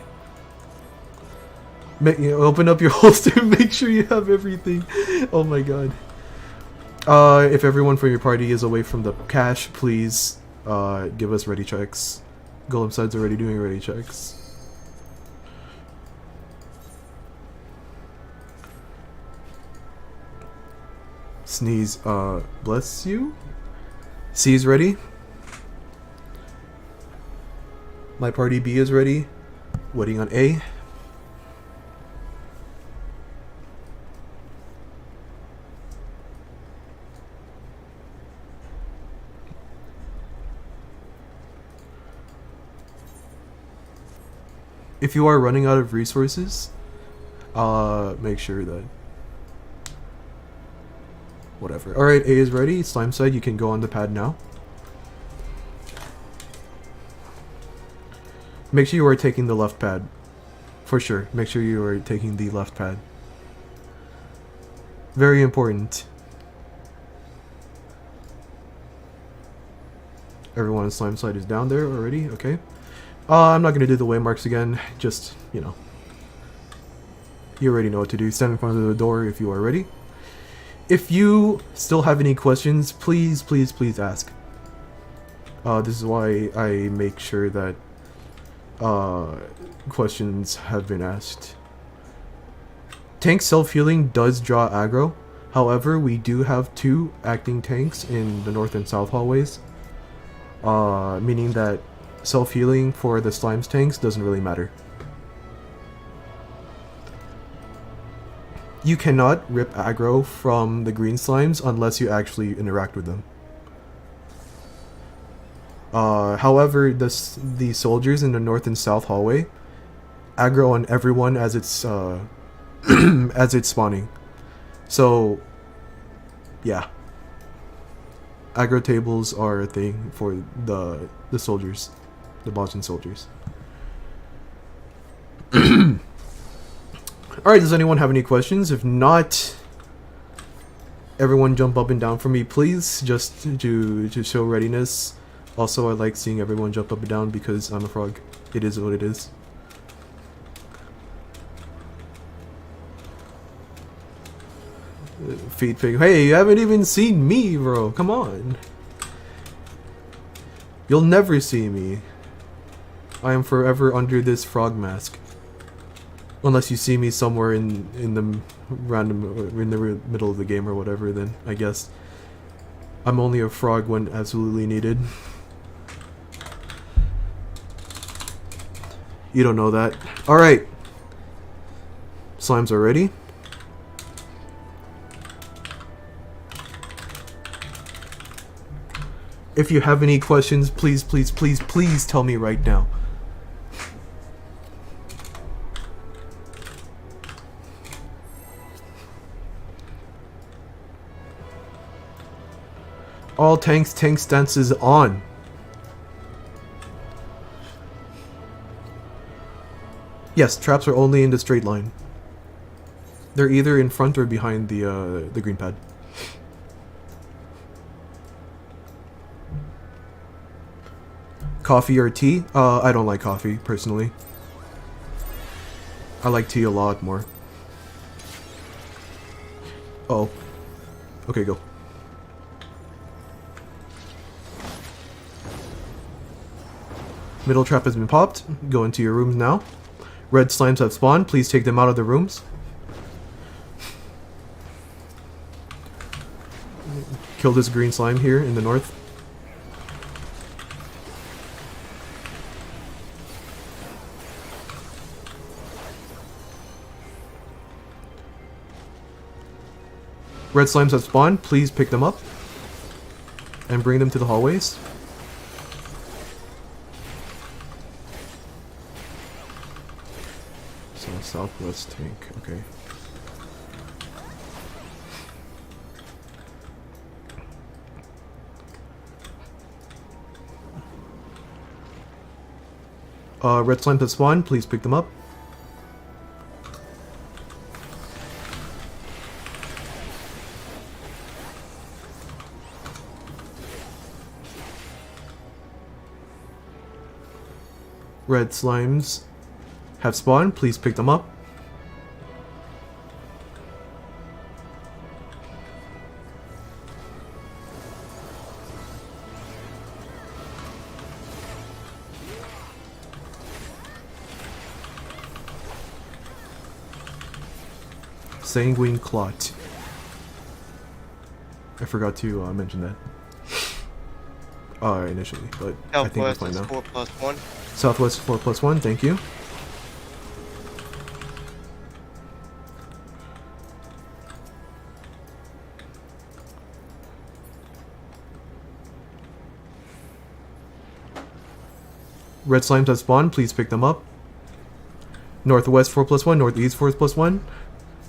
Open up your holster. Make sure you have everything. Oh my god. If everyone from your party is away from the cache, please give us ready checks. Golem Side's already doing ready checks. Sneeze, bless you. C is ready. My party B is ready. Waiting on A. If you are running out of resources, make sure that whatever. Alright, A is ready. Slime Side, you can go on the pad now. Make sure you are taking the left pad. For sure. Make sure you are taking the left pad. Very important. Everyone on Slime Side is down there already. Okay. I'm not going to do the waymarks again. Just, you know. You already know what to do. Stand in front of the door if you are ready. If you still have any questions, please ask. This is why I make sure that questions have been asked. Tank self-healing does draw aggro. However, we do have 2 acting tanks in the north and south hallways. Meaning that self-healing for the slimes tanks doesn't really matter. You cannot rip aggro from the green slimes unless you actually interact with them. However, the soldiers in the north and south hallway aggro on everyone as it's as it's spawning. So, yeah, aggro tables are a thing for the soldiers, the Bozjan soldiers. Alright, does anyone have any questions? If not, everyone jump up and down for me, please, just to show readiness. Also, I like seeing everyone jump up and down because I'm a frog. It is what it is. Feed pig. Hey, you haven't even seen me, bro. Come on. You'll never see me. I am forever under this frog mask. Unless you see me somewhere in the random in the middle of the game or whatever, then I guess I'm only a frog when absolutely needed. You don't know that. All right. Slimes are ready. If you have any questions, please tell me right now. All tank stances on. Yes, traps are only in the straight line. They're either in front or behind the green pad. Coffee or tea? I don't like coffee, personally. I like tea a lot more. Oh. Okay, go. Middle trap has been popped. Go into your rooms now. Red slimes have spawned. Please take them out of the rooms. Kill this green slime here in the north. Red slimes have spawned. Please pick them up and bring them to the hallways. So southwest tank, okay. Red slimes have spawned. Please pick them up. Red slimes have spawned. Please pick them up. Sanguine clot. I forgot to mention that. Initially, but I think we're fine now. 4+1. Southwest 4+1, thank you. Red slimes have spawned, please pick them up. Northwest 4+1, northeast 4+1.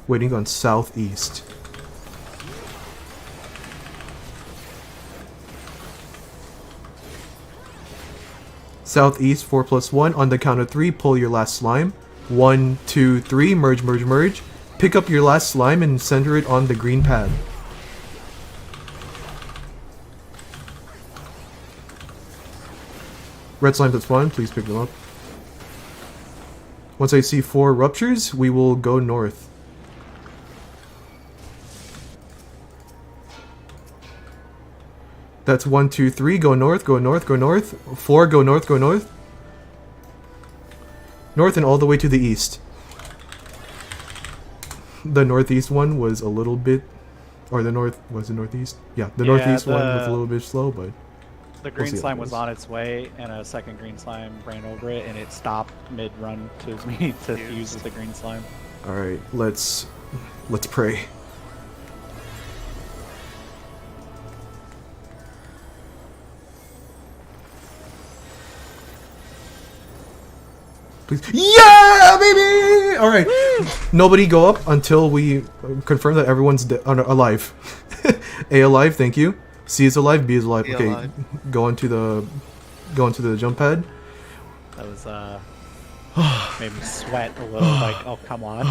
Waiting on southeast. Southeast 4+1. On the count of 3, pull your last slime. 1, 2, 3. Merge, merge, merge. Pick up your last slime and center it on the green pad. Red slimes that spawn, please pick them up. Once I see 4 ruptures, we will go north. That's 1, 2, 3. Go north, go north, go north. 4, go north, go north. North and all the way to the east. The northeast one was a little bit... Or the north... Was it northeast? Yeah, the northeast one was a little bit slow, but... The green slime was on its way, and a second green slime ran over it, and it stopped mid-run to me to fuse with the green slime. Alright, let's pray. Please. Yeah, baby! Alright. Nobody go up until we confirm that everyone's alive. A alive, thank you. C is alive, B is alive. B okay, alive. Go into the jump pad. That was made me sweat a little. Like, oh come on.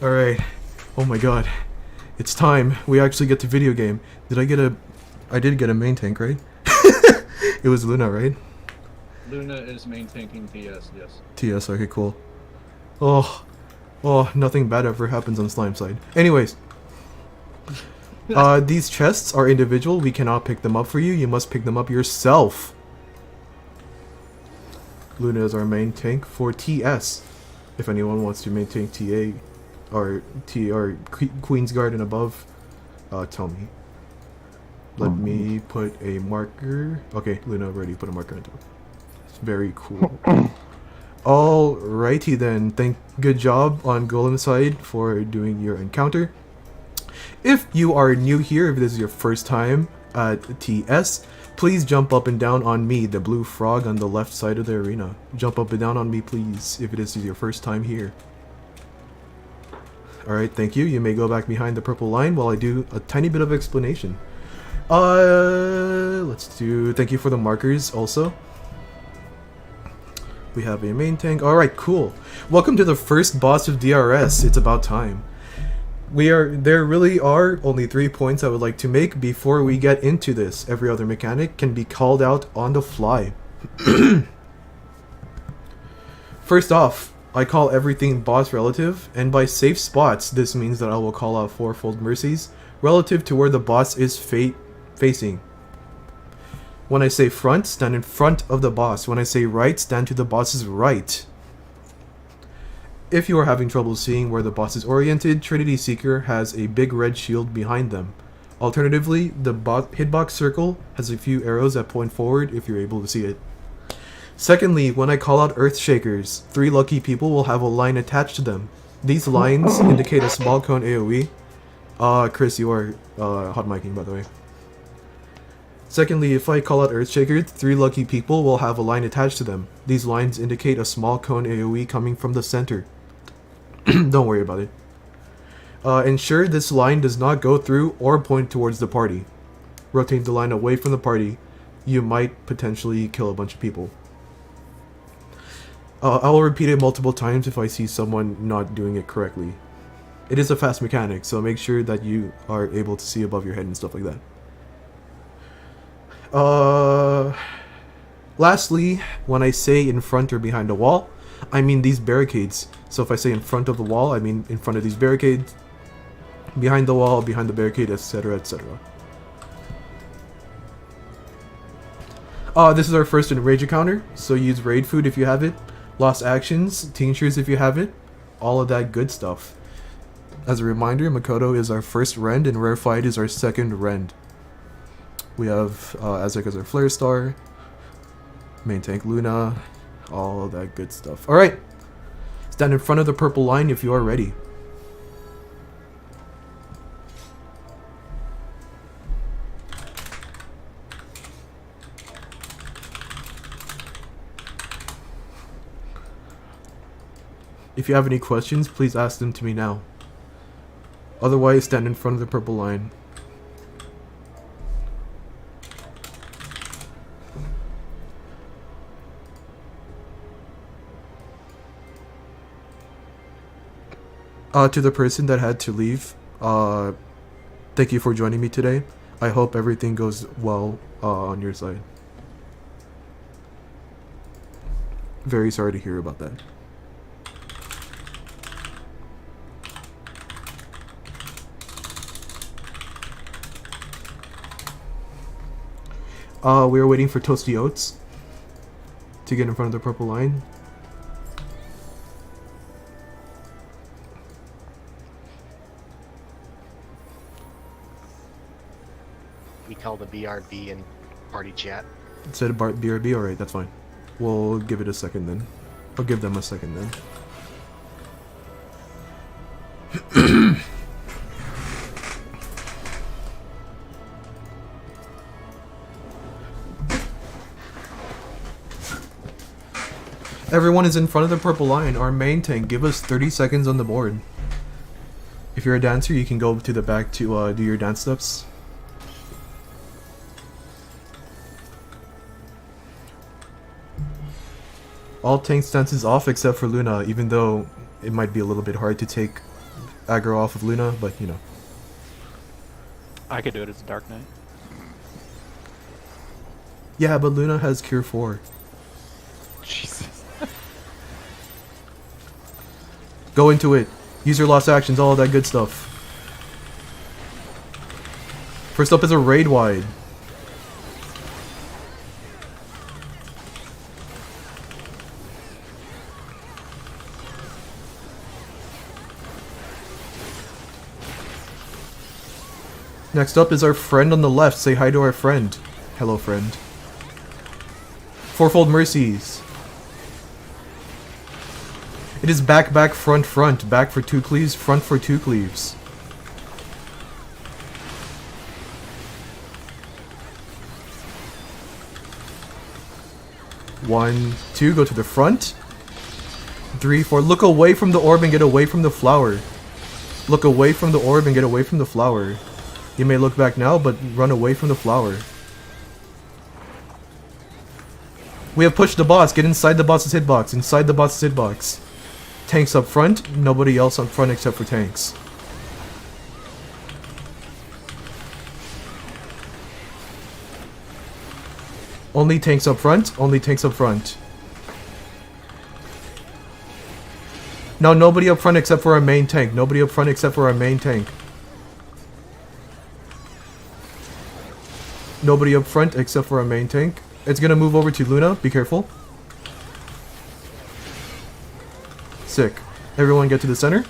All right. Oh my God, it's time. We actually get to video game. Did I get a? I did get a main tank, right? It was Luna, right? Luna is main tanking TS, yes. TS. Okay, cool. Oh, nothing bad ever happens on Slime side. Anyways. These chests are individual. We cannot pick them up for you. You must pick them up yourself. Luna is our main tank for TS. If anyone wants to main tank TA or Queen's Guard and above, tell me. Let me put a marker. Okay, Luna already put a marker on top. It's very cool. Alrighty then. Good job on Golem side for doing your encounter. If you are new here, if this is your first time at TS, please jump up and down on me, the blue frog on the left side of the arena. Jump up and down on me, please, if it is your first time here. Alright, thank you. You may go back behind the purple line while I do a tiny bit of explanation. Thank you for the markers also. We have a main tank. Alright, cool. Welcome to the first boss of DRS. It's about time. There really are only 3 points I would like to make before we get into this. Every other mechanic can be called out on the fly. First off, I call everything boss relative, and by safe spots, this means that I will call out fourfold mercies relative to where the boss is facing. When I say front, stand in front of the boss. When I say right, stand to the boss's right. If you are having trouble seeing where the boss is oriented, Trinity Seeker has a big red shield behind them. Alternatively, the hitbox circle has a few arrows that point forward if you're able to see it. Secondly, when I call out Earthshakers, 3 lucky people will have a line attached to them. These lines indicate a small cone AoE. Chris, you are hot micing, by the way. Secondly, if I call out Earthshakers, 3 lucky people will have a line attached to them. These lines indicate a small cone AoE coming from the center. Don't worry about it. Ensure this line does not go through or point towards the party. Rotate the line away from the party. You might potentially kill a bunch of people. I will repeat it multiple times if I see someone not doing it correctly. It is a fast mechanic, so make sure that you are able to see above your head and stuff like that. Lastly, when I say in front or behind a wall, I mean these barricades. So if I say in front of the wall, I mean in front of these barricades, behind the wall, behind the barricade, etc., etc. This is our first Enrage encounter, so use Raid Food if you have it, Lost Actions, Tinctures if you have it, all of that good stuff. As a reminder, Makoto is our first Rend and Rarefied is our second Rend. We have Azek as our Flare Star, Main Tank Luna, all of that good stuff. Alright, stand in front of the purple line if you are ready. If you have any questions, please ask them to me now. Otherwise, stand in front of the purple line. To the person that had to leave, thank you for joining me today. I hope everything goes well on your side. Very sorry to hear about that. We are waiting for Toasty Oats to get in front of the purple line. We call the BRB in party chat. Instead of BRB, alright, that's fine. We'll give it a second then. I'll give them a second then. Everyone is in front of the purple line. Our main tank, give us 30 seconds on the board. If you're a dancer, you can go to the back to do your dance steps. All tank stances off except for Luna, even though it might be a little bit hard to take aggro off of Luna, but you know. I could do it as a Dark Knight. Yeah, but Luna has Cure 4. Jesus. Go into it. Use your lost actions, all of that good stuff. First up is a raid wide. Next up is our friend on the left. Say hi to our friend. Hello, friend. Fourfold Mercies. It is back, back, front, front. Back for 2 cleaves, front for 2 cleaves. One, 2, go to the front. 3, 4, look away from the orb and get away from the flower. Look away from the orb and get away from the flower. You may look back now, but run away from the flower. We have pushed the boss. Get inside the boss's hitbox. Inside the boss's hitbox. Tanks up front. Nobody else up front except for tanks. Only tanks up front. Only tanks up front. No, nobody up front except for our main tank. Nobody up front except for our main tank. Nobody up front except for our main tank. It's gonna move over to Luna. Be careful. Sick. Everyone get to the center.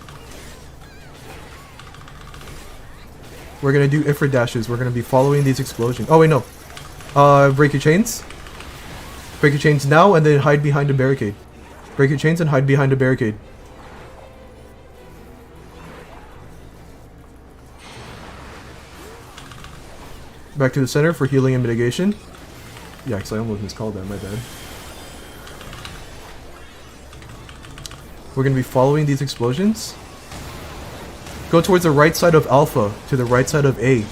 We're gonna do Ifrit dashes. We're gonna be following these explosions. Oh wait, no. Break your chains. Break your chains now and then hide behind a barricade. Break your chains and hide behind a barricade. Back to the center for healing and mitigation. Yeah, because I almost miscalled that, my bad. We're going to be following these explosions. Go towards the right side of Alpha, to the right side of A.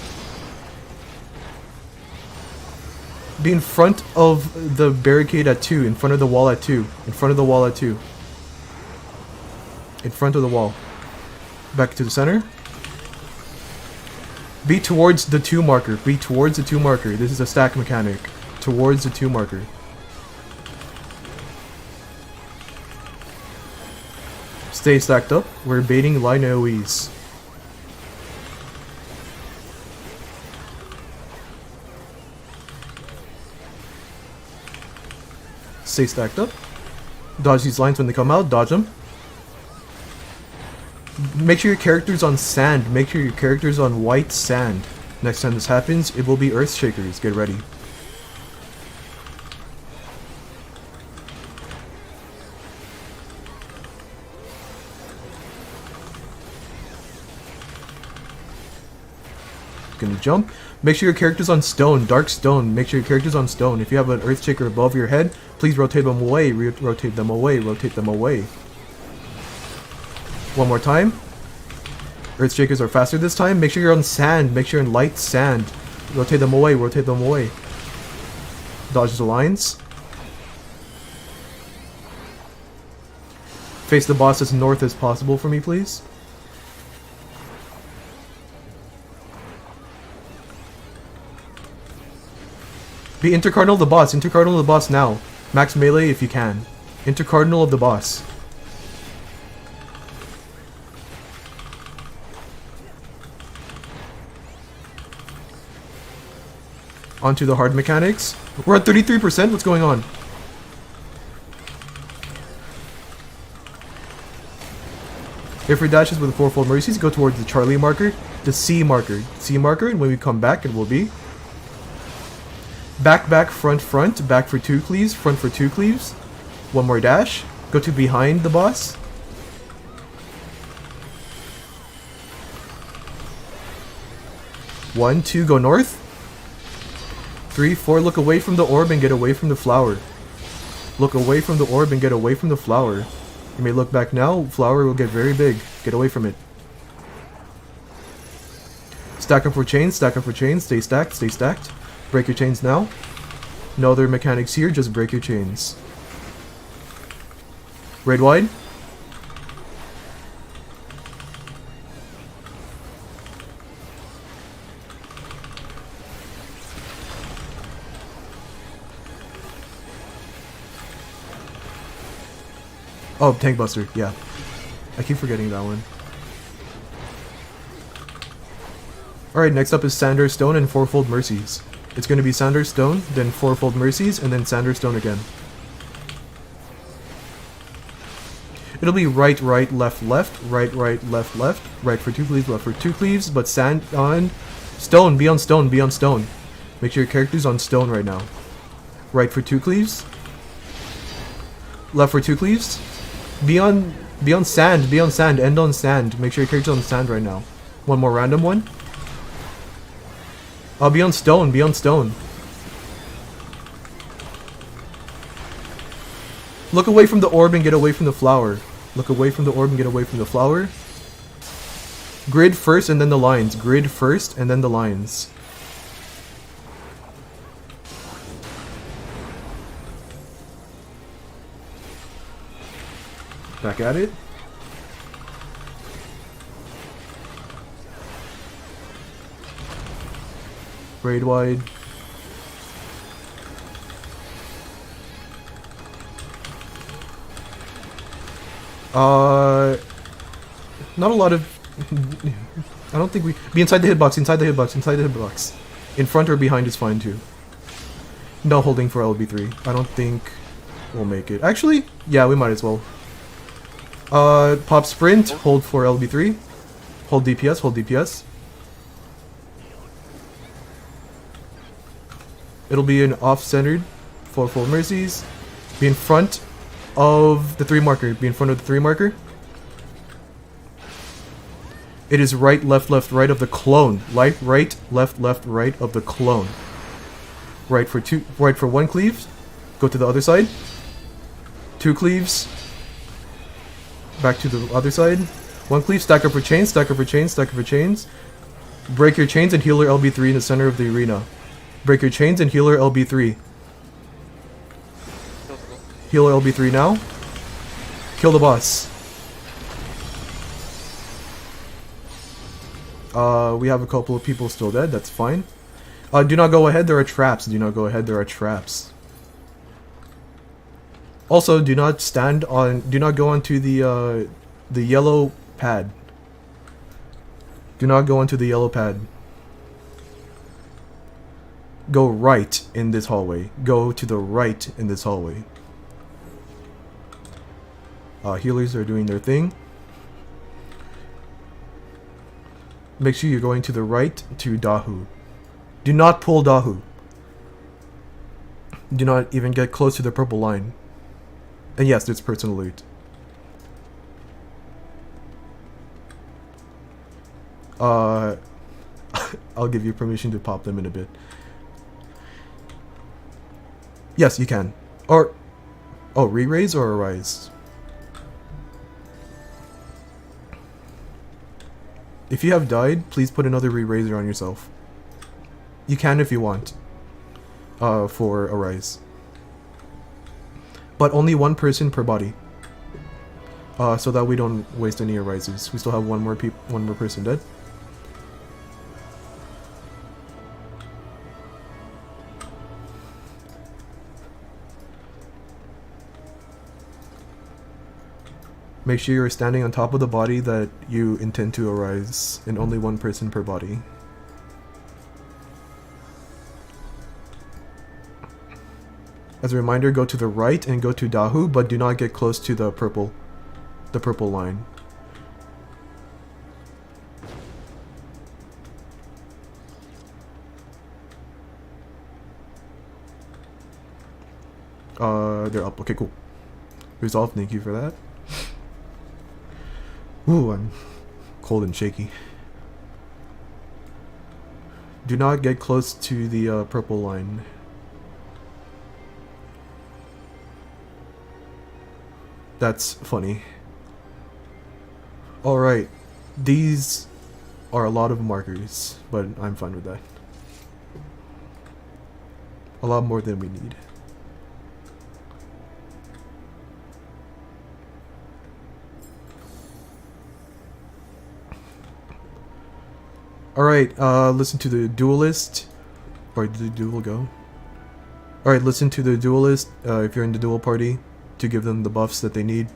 Be in front of the barricade at 2, in front of the wall at 2. In front of the wall at 2. In front of the wall. Back to the center. Be towards the 2 marker. Be towards the 2 marker. This is a stack mechanic. Towards the 2 marker. Stay stacked up. We're baiting line AoEs. Stay stacked up. Dodge these lines when they come out. Dodge them. Make sure your character's on sand. Make sure your character's on white sand. Next time this happens, it will be Earthshakers. Get ready. Gonna jump. Make sure your character's on stone. Dark stone. Make sure your character's on stone. If you have an Earthshaker above your head, please rotate them away. Rotate them away. Rotate them away. One more time. Earthshakers are faster this time. Make sure you're on sand. Make sure you're in light sand. Rotate them away. Rotate them away. Dodge the lines. Face the boss as north as possible for me, please. Be intercardinal of the boss. Intercardinal of the boss now. Max melee if you can. Intercardinal of the boss. Onto the hard mechanics. We're at 33%. What's going on? If your dashes with 4-fold mercies, go towards the Charlie marker, the C marker. C marker, and when we come back, it will be back, back, front, front, back for 2 cleaves, front for 2 cleaves. One more dash. Go to behind the boss. One, two, go north. 3, 4, look away from the orb and get away from the flower. Look away from the orb and get away from the flower. You may look back now, flower will get very big. Get away from it. Stack up for chains, stack up for chains, stay stacked, stay stacked. Break your chains now. No other mechanics here, just break your chains. Raid wide. Oh, Tank Buster, yeah. I keep forgetting that one. Alright, next up is Sander Stone and 4-fold Mercies. It's going to be Sander Stone, then 4-fold Mercies, and then Sander Stone again. It'll be right, right, left, left, right, right, left, left, right for 2 cleaves, left for 2 cleaves, but sand on stone, be on stone, be on stone. Make sure your character's on stone right now. Right for 2 cleaves. Left for 2 cleaves. Be on sand, be on sand, end on sand. Make sure your character's on sand right now. One more random one. I'll be on stone, be on stone. Look away from the orb and get away from the flower. Look away from the orb and get away from the flower. Grid first and then the lines. Grid first and then the lines. Back at it. Raid wide. Not a lot of... I don't think we... Be inside the hitbox, inside the hitbox, inside the hitbox. In front or behind is fine too. No holding for LB3. I don't think we'll make it. Actually, yeah, we might as well. Pop sprint, hold for LB3. Hold DPS, hold DPS. It'll be an off-centered for full mercies. Be in front of the 3 marker. Be in front of the 3 marker. It is right, left, left, right of the clone. Right, left, left, right of the clone. Right for 2. Right for 1 cleave. Go to the other side. 2 cleaves. Back to the other side. 1 cleave. Stack up for chains. Stack up for chains. Stack up for chains. Break your chains and healer LB3 in the center of the arena. Break your chains and healer LB3. Healer LB3 now. Kill the boss. We have a couple of people still dead. That's fine. Do not go ahead. There are traps. Do not go ahead. There are traps. Also, do not stand on. Do not go onto the yellow pad. Do not go onto the yellow pad. Go right in this hallway. Go to the right in this hallway. Healers are doing their thing. Make sure you're going to the right to Dahu. Do not pull Dahu. Do not even get close to the purple line. And yes, there's personal loot. I'll give you permission to pop them in a bit. Yes, you can. Or... Oh, re-raise or arise? If you have died, please put another re-raiser on yourself. You can if you want. For arise. But only 1 person per body. So that we don't waste any arises. We still have one more person dead. Make sure you're standing on top of the body that you intend to arise, and only 1 person per body. As a reminder, go to the right and go to Dahu, but do not get close to the purple line. They're up. Okay, cool. Resolve, thank you for that. Ooh, I'm cold and shaky. Do not get close to the purple line. That's funny. Alright, these are a lot of markers, but I'm fine with that. A lot more than we need. Alright, listen to the duelist. Or did the duel go? Alright, listen to the duelist, if you're in the duel party, to give them the buffs that they need.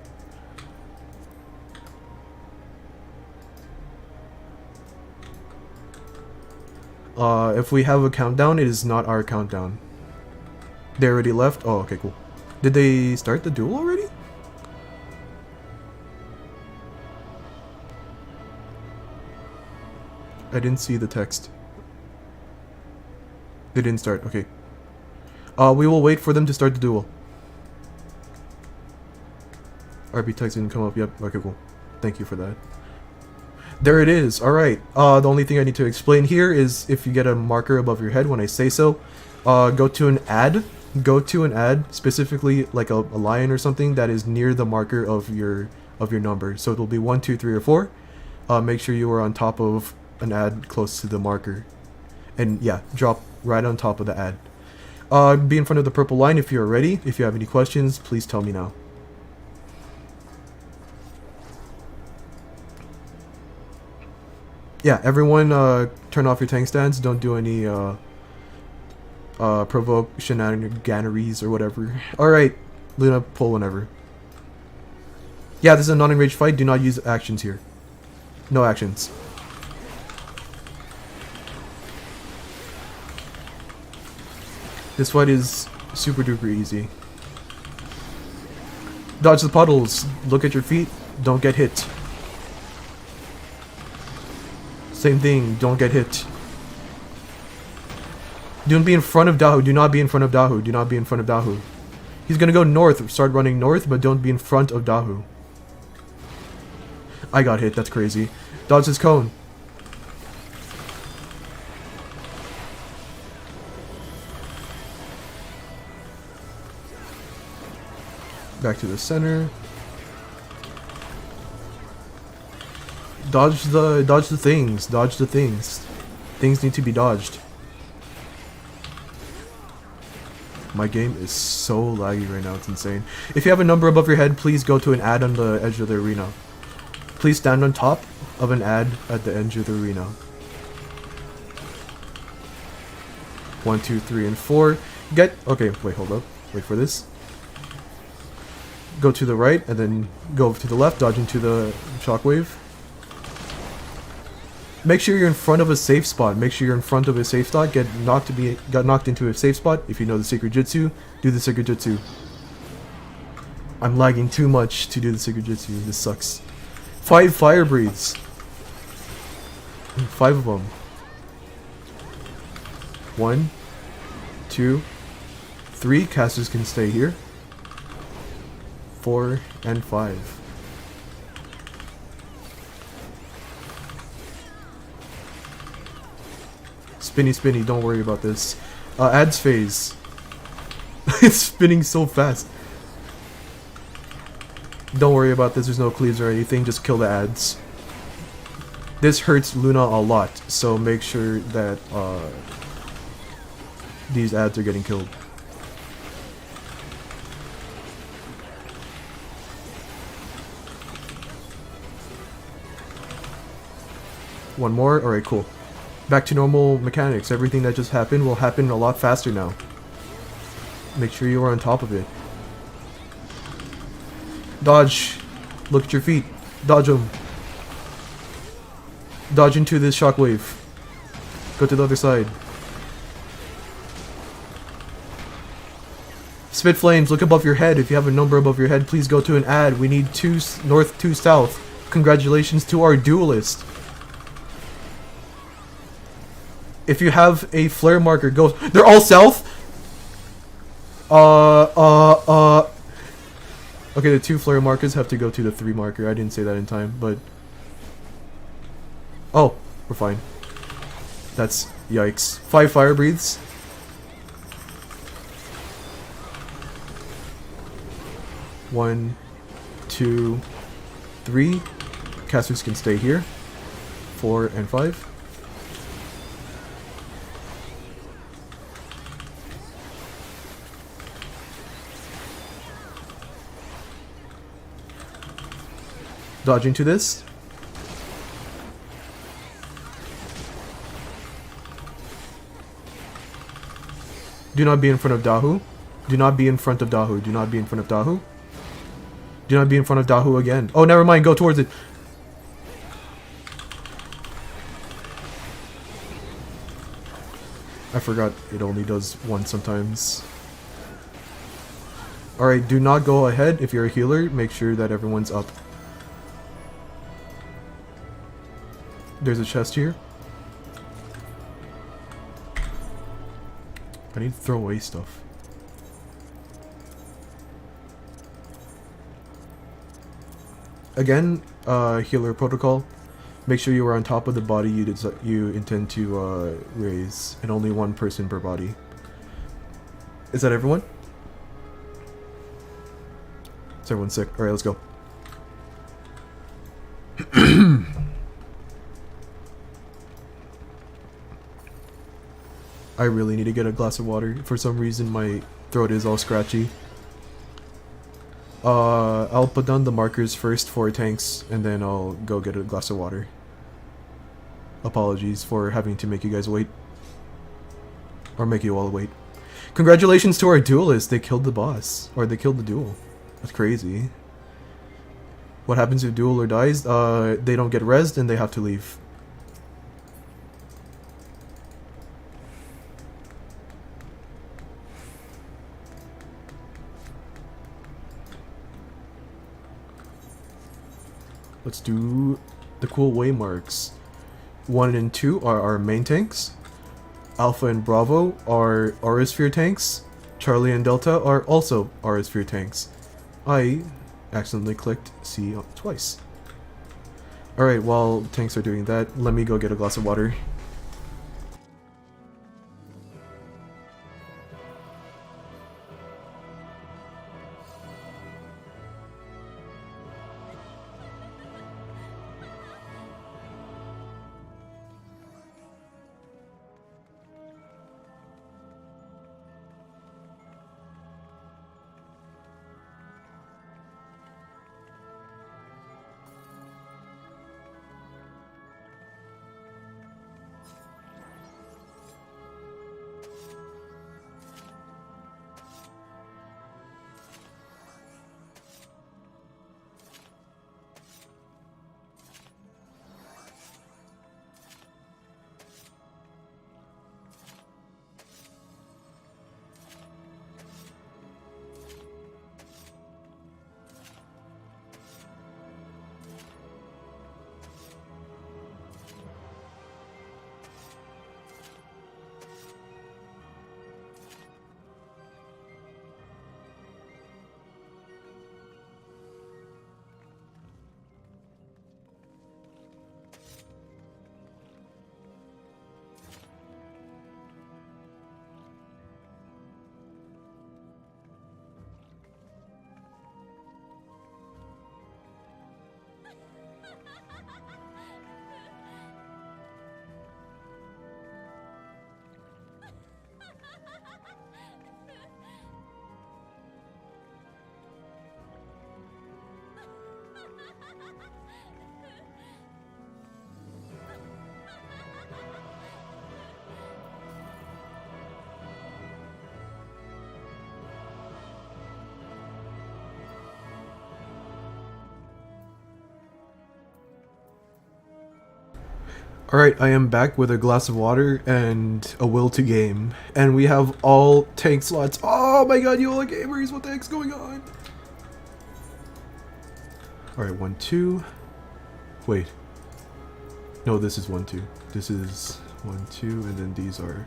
If we have a countdown, it is not our countdown. They already left? Oh, okay, cool. Did they start the duel already? I didn't see the text. They didn't start, okay. We will wait for them to start the duel. RP text didn't come up, yep, okay, cool. Thank you for that. There it is, alright. The only thing I need to explain here is if you get a marker above your head when I say so, go to an ad. Go to an ad, specifically like a lion or something that is near the marker of your number. So it'll be 1, 2, 3, or 4. Make sure you are on top of an ad close to the marker. And yeah, drop right on top of the ad. Be in front of the purple line if you're ready. If you have any questions, please tell me now. Yeah, everyone turn off your tank stands. Don't do any provoke shenaniganeries or whatever. Alright, Luna, pull whenever. Yeah, this is a non-enraged fight. Do not use actions here. No actions. This fight is super duper easy. Dodge the puddles. Look at your feet. Don't get hit. Same thing. Don't get hit. Don't be in front of Dahu. Do not be in front of Dahu. Do not be in front of Dahu. He's gonna go north. Start running north, but don't be in front of Dahu. I got hit. That's crazy. Dodge his cone. Back to the center. Dodge the things. Dodge the things. Things need to be dodged. My game is so laggy right now, it's insane. If you have a number above your head, please go to an ad on the edge of the arena. Please stand on top of an ad at the edge of the arena. 1, 2, 3, and 4. Okay, wait, hold up. Wait for this. Go to the right, and then go to the left, dodge into the shockwave. Make sure you're in front of a safe spot. Make sure you're in front of a safe spot. Got knocked into a safe spot. If you know the secret jutsu, do the secret jutsu. I'm lagging too much to do the secret jutsu. This sucks. 5 fire breathes. 5 of them. 1, 2, 3. Casters can stay here. 4 and 5. Spinny, spinny, don't worry about this. Ads phase. It's spinning so fast. Don't worry about this, there's no cleaves or anything, just kill the ads. This hurts Luna a lot, so make sure that these ads are getting killed. One more? Alright, cool. Back to normal mechanics. Everything that just happened will happen a lot faster now. Make sure you are on top of it. Dodge. Look at your feet. Dodge them. Dodge into this shockwave. Go to the other side. Spit flames. Look above your head. If you have a number above your head, please go to an ad. We need 2 north, 2 south. Congratulations to our duelist. If you have a flare marker, go. They're all south? Okay, the 2 flare markers have to go to the 3 marker. I didn't say that in time, but... Oh, we're fine. That's... Yikes. 5 fire breathes. 1, 2, 3. Casters can stay here. 4 and 5. Dodge into this. Do not be in front of Dahu. Do not be in front of Dahu. Do not be in front of Dahu. Do not be in front of Dahu again. Oh, never mind. Go towards it. I forgot it only does once sometimes. Alright, do not go ahead. If you're a healer, make sure that everyone's up. There's a chest here. I need to throw away stuff. Again, healer protocol. Make sure you are on top of the body you intend to raise, and only 1 person per body. Is that everyone? Is everyone sick? Alright, let's go. I really need to get a glass of water. For some reason, my throat is all scratchy. I'll put down the markers first for tanks, and then I'll go get a glass of water. Apologies for having to make you guys wait. Or make you all wait. Congratulations to our duelist. They killed the boss. Or they killed the duel. That's crazy. What happens if dueler dies? They don't get rezzed and they have to leave. let's do the cool waymarks. 1 and 2 are our main tanks. Alpha and Bravo are Aura-Sphere tanks. Charlie and Delta are also Aura-Sphere tanks. I accidentally clicked C twice. Alright, while tanks are doing that, let me go get a glass of water. Alright, I am back with a glass of water and a will to game. And we have all tank slots. Oh my god, you all are gamers! What the heck's going on? Alright, 1, 2. Wait. No, this is 1, 2. This is 1, 2, and then these are...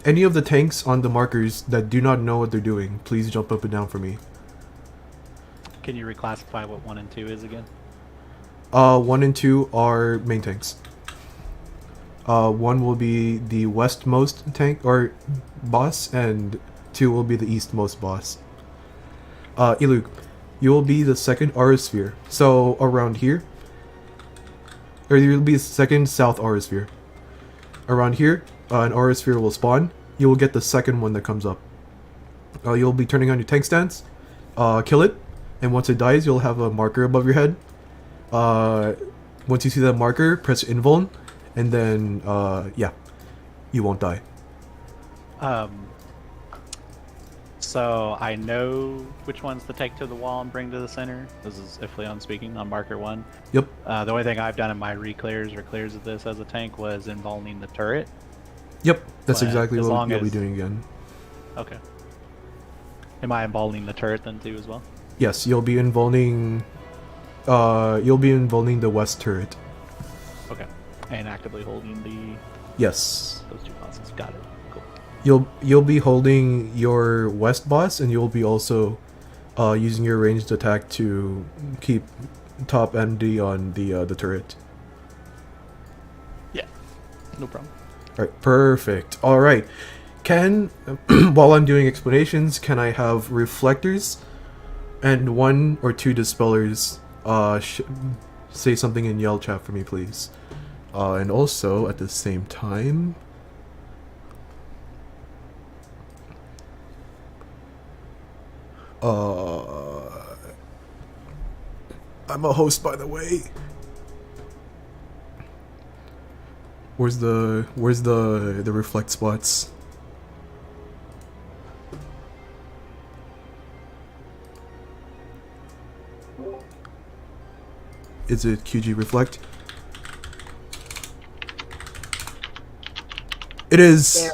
Any of the tanks on the markers that do not know what they're doing, please jump up and down for me. Can you reclassify what 1 and 2 is again? 1 and 2 are main tanks. 1 will be the westmost tank or boss, and 2 will be the eastmost boss. Iluk, you will be the second Aura-Sphere. So around here, or you'll be the second south Aura-Sphere. Around here, an Aura-Sphere will spawn. You will get the second one that comes up. You'll be turning on your tank stance, kill it, and once it dies, you'll have a marker above your head. Once you see that marker, press invuln, and then, yeah, you won't die. So I know which ones to take to the wall and bring to the center. This is Ifleon speaking on marker 1. Yep. The only thing I've done in my re-clears or clears of this as a tank was invulning the turret. Yep, that's But exactly as what long you'll be as- doing again. Okay. Am I invulning the turret then too as well? Yes, you'll be invulning the west turret. Okay. And actively holding the Yes. those 2 bosses. Got it. Cool. You'll be holding your west boss, and you'll be also using your ranged attack to keep top enemy on the turret. Yeah. No problem. Alright, perfect. Alright. Can, while I'm doing explanations, can I have reflectors and 1 or 2 dispellers say something in yell chat for me, please? And also, at the same time... I'm a host, by the way. Where's the reflect spots? Is it QG reflect? It is. There.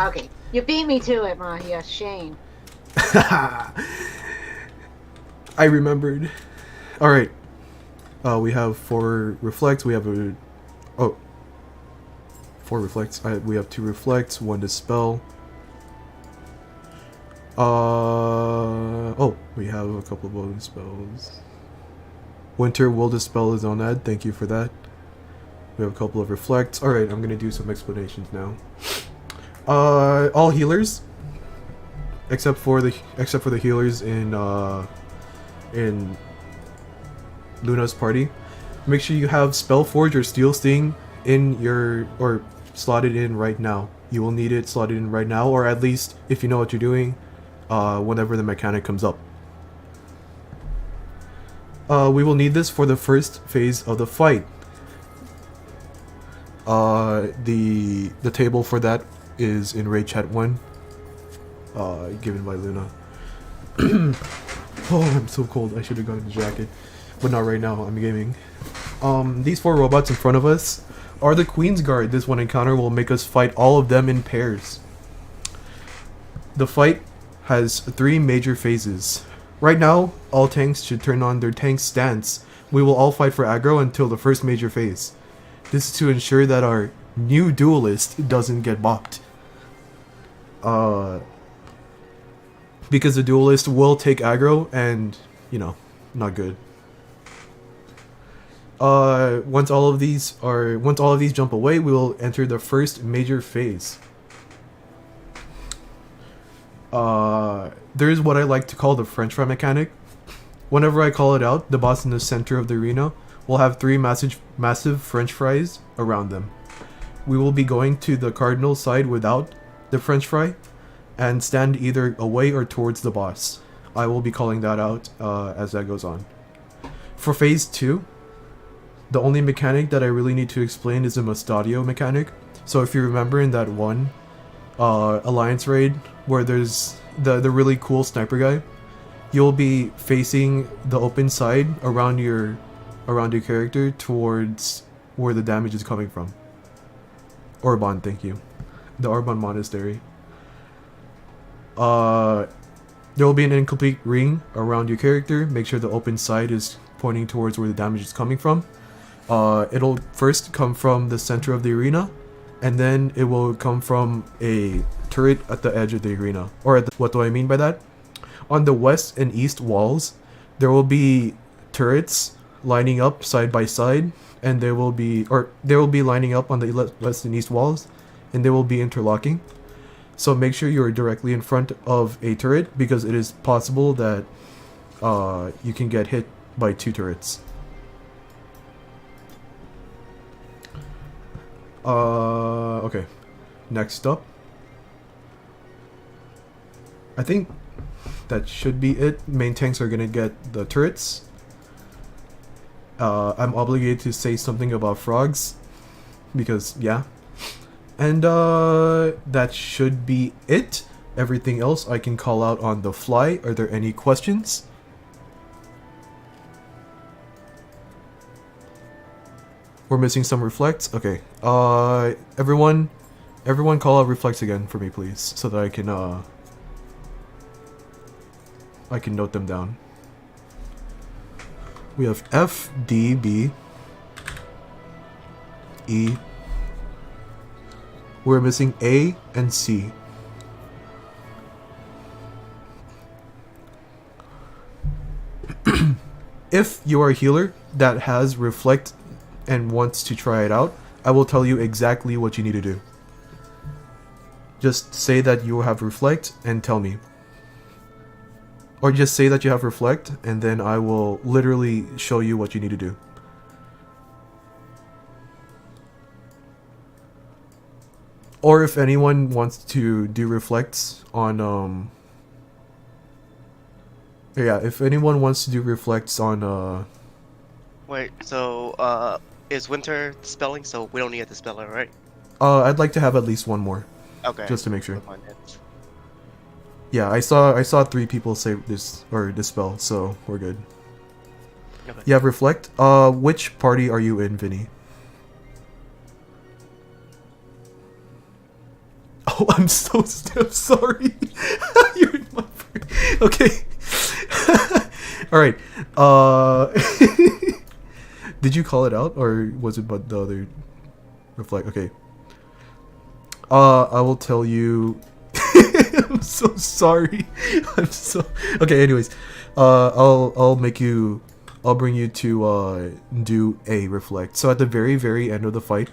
Okay. You beat me to it, Mahia. Shame. I remembered. Alright. We have 4 reflects. We have a 4 reflects. We have 2 reflects, 1 dispel. We have a couple of bonus spells. Winter will dispel is on that. Thank you for that. We have a couple of reflects. All right, I'm gonna do some explanations now. All healers, except for the healers in Luna's party. Make sure you have Spellforge or Steel Sting in your slotted in right now. You will need it slotted in right now, or at least if you know what you're doing, whenever the mechanic comes up. We will need this for the first phase of the fight. The table for that is in Raid Chat 1, given by Luna. Oh, I'm so cold. I should have gotten a jacket, but not right now. I'm gaming. These 4 robots in front of us are the Queen's Guard. This one encounter will make us fight all of them in pairs. The fight has 3 major phases. Right now, all tanks should turn on their tank stance. We will all fight for aggro until the first major phase. This is to ensure that our new duelist doesn't get bopped. Because the duelist will take aggro and, you know, not good. Once all of these jump away, we will enter the first major phase. There is what I like to call the French fry mechanic. Whenever I call it out, the boss in the center of the arena will have 3 massive French fries around them. We will be going to the cardinal side without the French fry and stand either away or towards the boss. I will be calling that out as that goes on. For phase 2, the only mechanic that I really need to explain is the Mustadio mechanic. So if you remember in that one Alliance raid where there's the really cool sniper guy, you'll be facing the open side around your character towards where the damage is coming from. Orban, thank you. The Orban Monastery. There will be an incomplete ring around your character. Make sure the open side is pointing towards where the damage is coming from. It'll first come from the center of the arena, and then it will come from a turret at the edge of the arena. What do I mean by that? On the west and east walls, there will be turrets lining up side by side, and they will be lining up on the west and east walls, and they will be interlocking. So make sure you're directly in front of a turret, because it is possible that you can get hit by 2 turrets. Okay. Next up, I think that should be it. Main tanks are gonna get the turrets. I'm obligated to say something about frogs, because yeah. And that should be it. Everything else I can call out on the fly. Are there any questions? We're missing some reflects. Okay. Everyone call out reflects again for me, please, so that I can note them down. We have F, D, B, E. We're missing A and C. If you are a healer that has reflect and wants to try it out, I will tell you exactly what you need to do. Just say that you have reflect and tell me. Or just say that you have reflect, and then I will literally show you what you need to do. Or if anyone wants to do reflects on if anyone wants to do reflects on Wait, so is Winter dispelling, so we don't need a dispeller, right? I'd like to have at least one more. Okay. Just to make sure. Yeah, I saw 3 people say this or dispel, so we're good. Okay. You have reflect. Which party are you in, Vinny? Oh, I'm sorry. You're in my party. Okay. All right. Did you call it out, or was it but the other reflect? Okay. I will tell you. I'm so sorry. I'm so okay. Anyways, I'll bring you to do a reflect. So at the very end of the fight,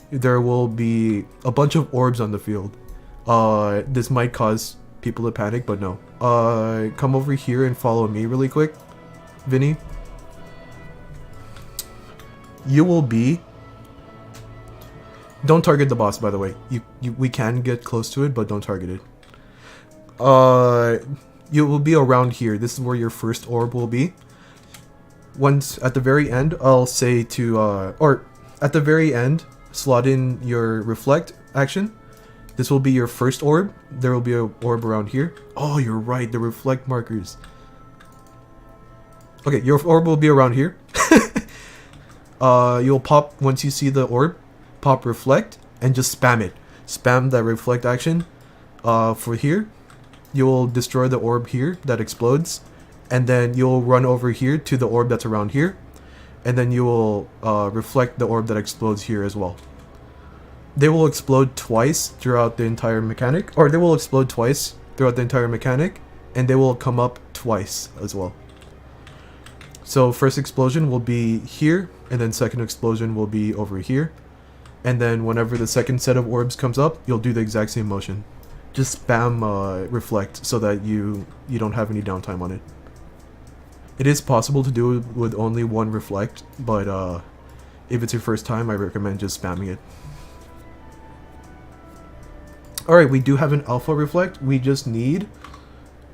there will be a bunch of orbs on the field. This might cause people to panic, but no. Come over here and follow me really quick, Vinny. You will be. Don't target the boss, by the way. We can get close to it, but don't target it. You will be around here. This is where your first orb will be. Once at the very end, I'll say to or at the very end, slot in your reflect action. This will be your first orb. There will be an orb around here. Oh, you're right. The reflect markers. Okay, your orb will be around here. You'll pop once you see the orb. Pop reflect and just spam it. Spam that reflect action for here. You'll destroy the orb here that explodes, and then you'll run over here to the orb that's around here, and then you will reflect the orb that explodes here as well. They will explode twice throughout the entire mechanic, or they will explode twice throughout the entire mechanic, and they will come up twice as well. So first explosion will be here, and then second explosion will be over here. And then whenever the second set of orbs comes up, you'll do the exact same motion. Just spam reflect so that you don't have any downtime on it. It is possible to do it with only one reflect, but if it's your first time, I recommend just spamming it. Alright, we do have an alpha reflect. We just need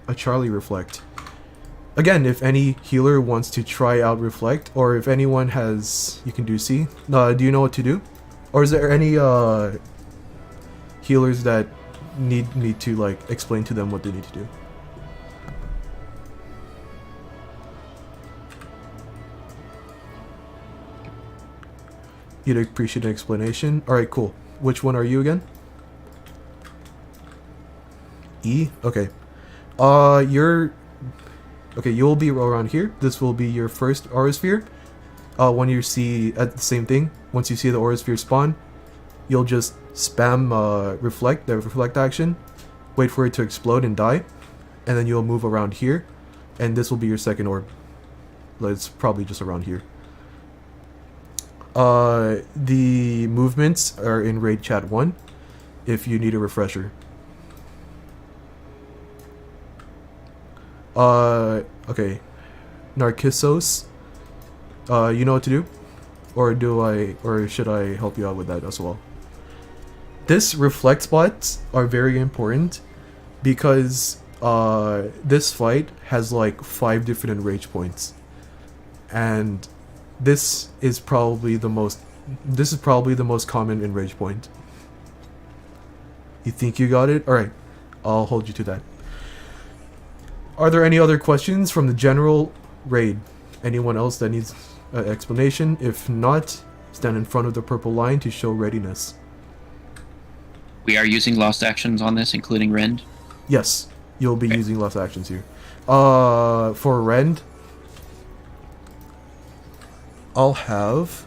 a Charlie reflect. Again, if any healer wants to try out reflect, or if anyone has... You can do C. Do you know what to do? Or is there any healers that need me to like explain to them what they need to do? You'd appreciate an explanation. Alright, cool. Which one are you again? E? Okay. You'll be around here. This will be your first aura sphere. When you see at the same thing, once you see the aura sphere spawn, you'll just spam reflect, the reflect action, wait for it to explode and die, and then you'll move around here, and this will be your second orb. It's probably just around here. The movements are in Raid Chat 1 if you need a refresher. Okay. Narcissus. You know what to do? Or should I help you out with that as well? This reflect spots are very important because this fight has like 5 different enrage points. And this is probably the most common enrage point. You think you got it? Alright. I'll hold you to that. Are there any other questions from the general raid? Anyone else that needs an explanation? If not, stand in front of the purple line to show readiness. We are using lost actions on this, including Rend? Yes, you'll be using lost actions here. For Rend, I'll have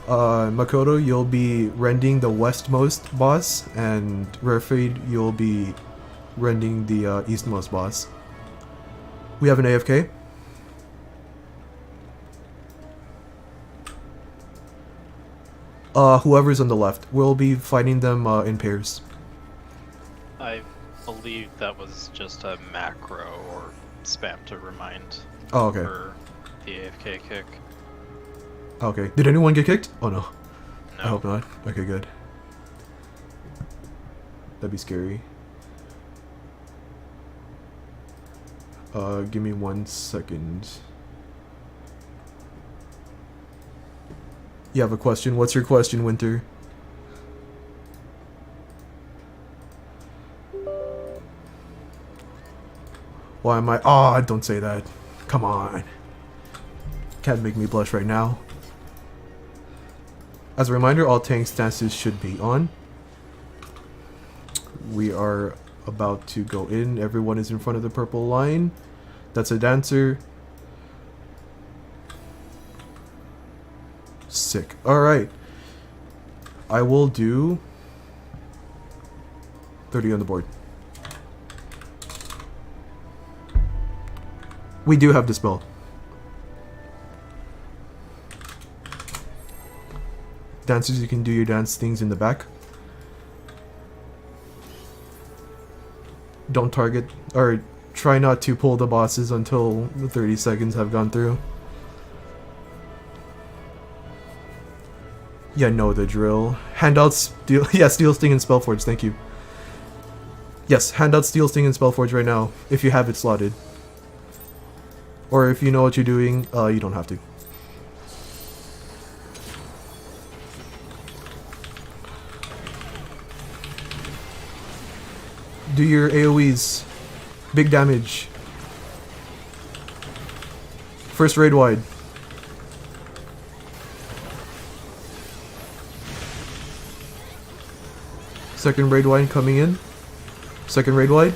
Makoto, you'll be rending the westmost boss, and Rarefade, you'll be rending the eastmost boss. We have an AFK. Whoever's on the left, we'll be fighting them in pairs. I believe that was just a macro or spam to remind for the AFK kick. Okay. Did anyone get kicked? Oh no. No. I hope not. Okay, good. That'd be scary. Give me 1 second. You have a question? What's your question, Winter? Why am I... Oh, don't say that. Come on. Can't make me blush right now. As a reminder, all tank stances should be on. We are about to go in. Everyone is in front of the purple line. That's a dancer. Sick. Alright. I will do 30 on the board. We do have Dispel. Dancers, you can do your dance things in the back. Don't target, or try not to pull the bosses until the 30 seconds have gone through. Yeah, know the drill. Hand out Steel... Yeah, Steel Sting and Spellforge, thank you. Yes, hand out Steel Sting and Spellforge right now, if you have it slotted. Or if you know what you're doing, you don't have to. Do your AoEs. Big damage. First raid wide. Second raid wide coming in. Second raid wide.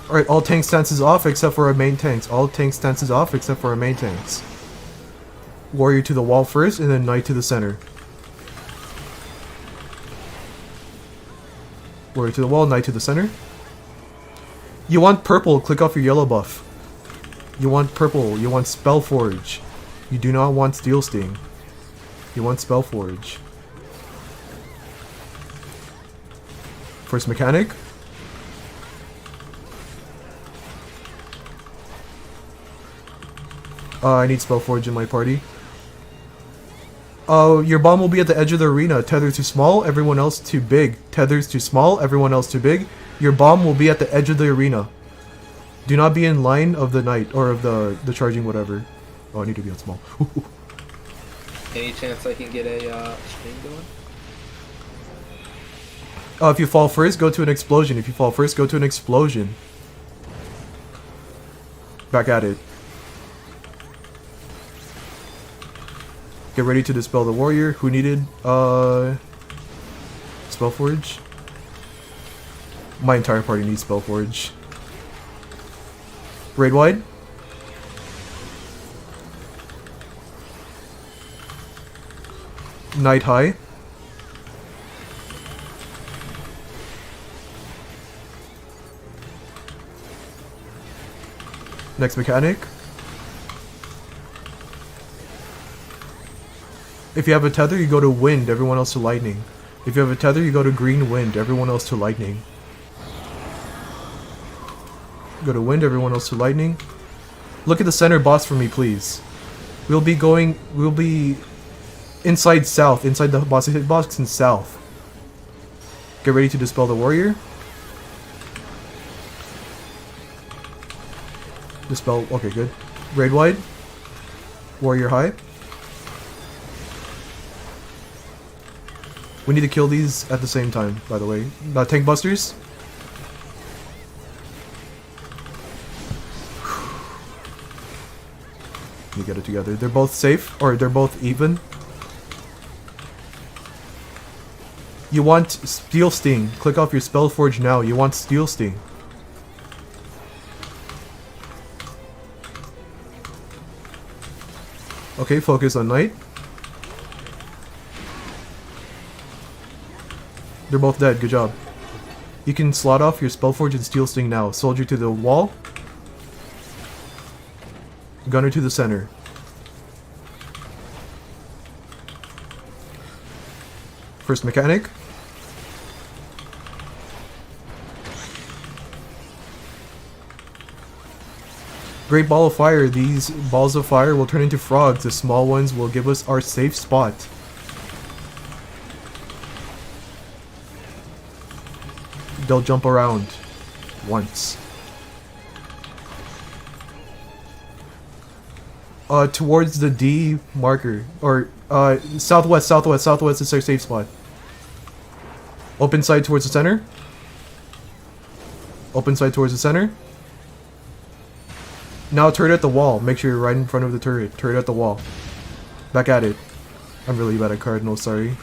Alright, all tank stances off except for our main tanks. All tank stances off except for our main tanks. Warrior to the wall first and then knight to the center. Warrior to the wall, knight to the center. You want purple, click off your yellow buff. You want purple, you want Spellforge. You do not want Steel Sting. You want Spellforge. First mechanic. I need Spellforge in my party. Your bomb will be at the edge of the arena. Tether too small, everyone else too big. Tethers too small, everyone else too big. Your bomb will be at the edge of the arena. Do not be in line of the knight, or of the charging whatever. Oh, I need to be on small. Any chance I can get a stream going? If you fall first, go to an explosion. If you fall first, go to an explosion. Back at it. Get ready to dispel the warrior. Who needed Spellforge? My entire party needs Spellforge. Raid wide. Knight high. Next mechanic. If you have a tether, you go to wind, everyone else to lightning. If you have a tether, you go to green wind, everyone else to lightning. Go to wind, everyone else to lightning. Look at the center boss for me, please. We'll be inside south, inside the boss hitbox in south. Get ready to dispel the warrior. Dispel, okay, good. Raid wide. Warrior high. We need to kill these at the same time, by the way. Tank busters. You get it together. They're both safe, or they're both even. You want Steel Sting. Click off your Spellforge now. You want Steel Sting. Okay, focus on Knight. They're both dead, good job. You can slot off your Spellforge and Steel Sting now. Soldier to the wall. Gunner to the center. First mechanic. Great Ball of Fire. These balls of fire will turn into frogs. The small ones will give us our safe spot. They'll jump around once. Towards the D marker, or southwest is our safe spot. Open side towards the center. Open side towards the center. Now turret at the wall. Make sure you're right in front of the turret. Turret at the wall. Back at it. I'm really bad at Cardinal, sorry.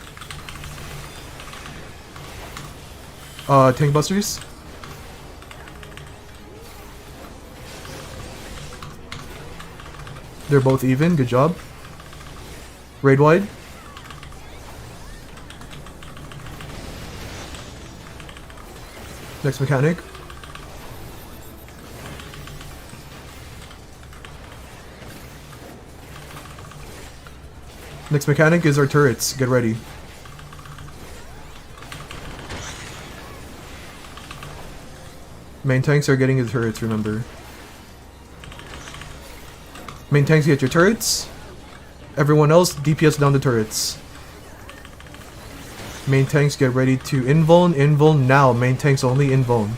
Tank busters. They're both even. Good job. Raid wide. Next mechanic. Next mechanic is our turrets. Get ready. Main tanks are getting the turrets, remember. Main tanks get your turrets. Everyone else, DPS down the turrets. Main tanks get ready to invuln now. Main tanks only invuln.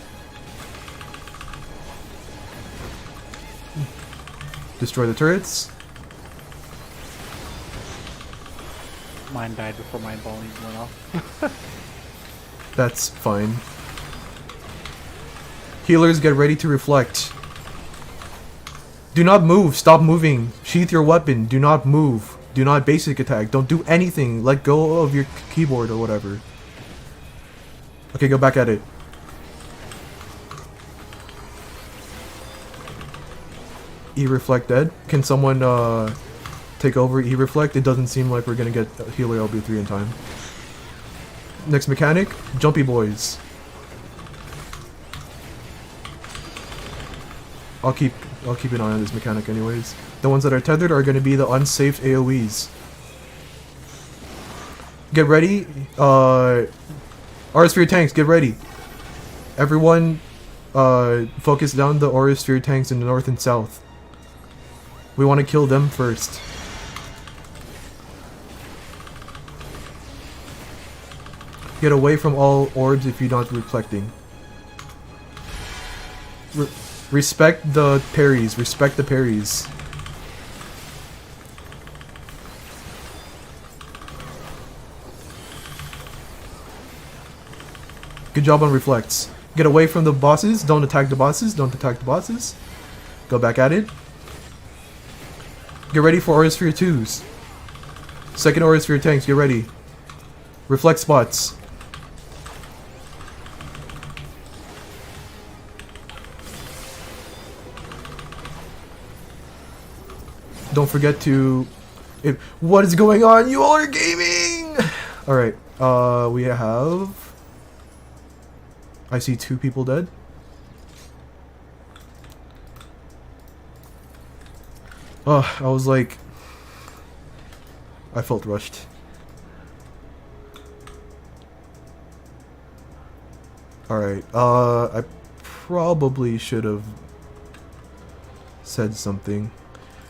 Destroy the turrets. Mine died before my volume went off. That's fine. Healers, get ready to reflect. Do not move. Stop moving. Sheath your weapon. Do not move. Do not basic attack. Don't do anything. Let go of your keyboard or whatever. Okay, go back at it. E-reflect dead. Can someone take over E-reflect? It doesn't seem like we're gonna get healer LB3 in time. Next mechanic, Jumpy Boys. I'll keep an eye on this mechanic anyways. The ones that are tethered are going to be the unsafe AoEs. Get ready. Aura Sphere tanks, get ready. Everyone focus down the Aura Sphere tanks in the north and south. We want to kill them first. Get away from all orbs if you're not reflecting. Respect the parries. Respect the parries. Good job on reflects. Get away from the bosses. Don't attack the bosses. Don't attack the bosses. Go back at it. Get ready for Aura Sphere 2s. Second Aura Sphere tanks. Get ready. Reflect spots. Don't forget to... what is going on? You all are gaming! Alright, we have... I see 2 people dead. Oh, I was like... I felt rushed. Alright, I probably should have said something.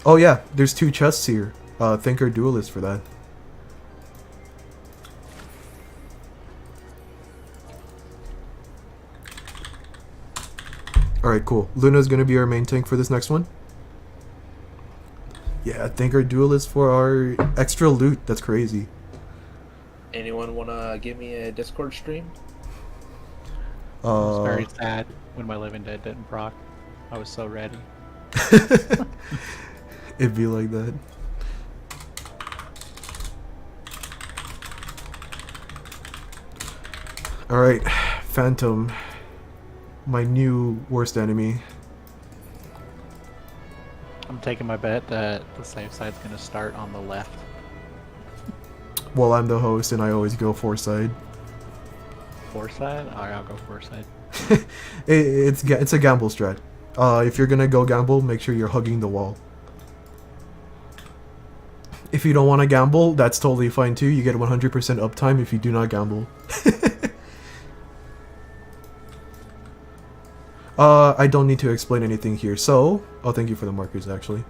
Oh yeah, there's 2 chests here. Thinker Duelist for that. Alright, cool. Luna's gonna be our main tank for this next one. Yeah, Thinker Duelist for our extra loot. That's crazy. Anyone wanna give me a Discord stream? I was very sad when my Living Dead didn't proc. I was so ready. It'd be like that. Alright, Phantom. My new worst enemy. I'm taking my bet that the safe side's gonna start on the left. Well, I'm the host and I always go foreside. Foreside? I'll go foreside. It's a gamble strat. If you're gonna go gamble, make sure you're hugging the wall. If you don't want to gamble, that's totally fine too. You get 100% uptime if you do not gamble. I don't need to explain anything here. So, oh, thank you for the markers actually.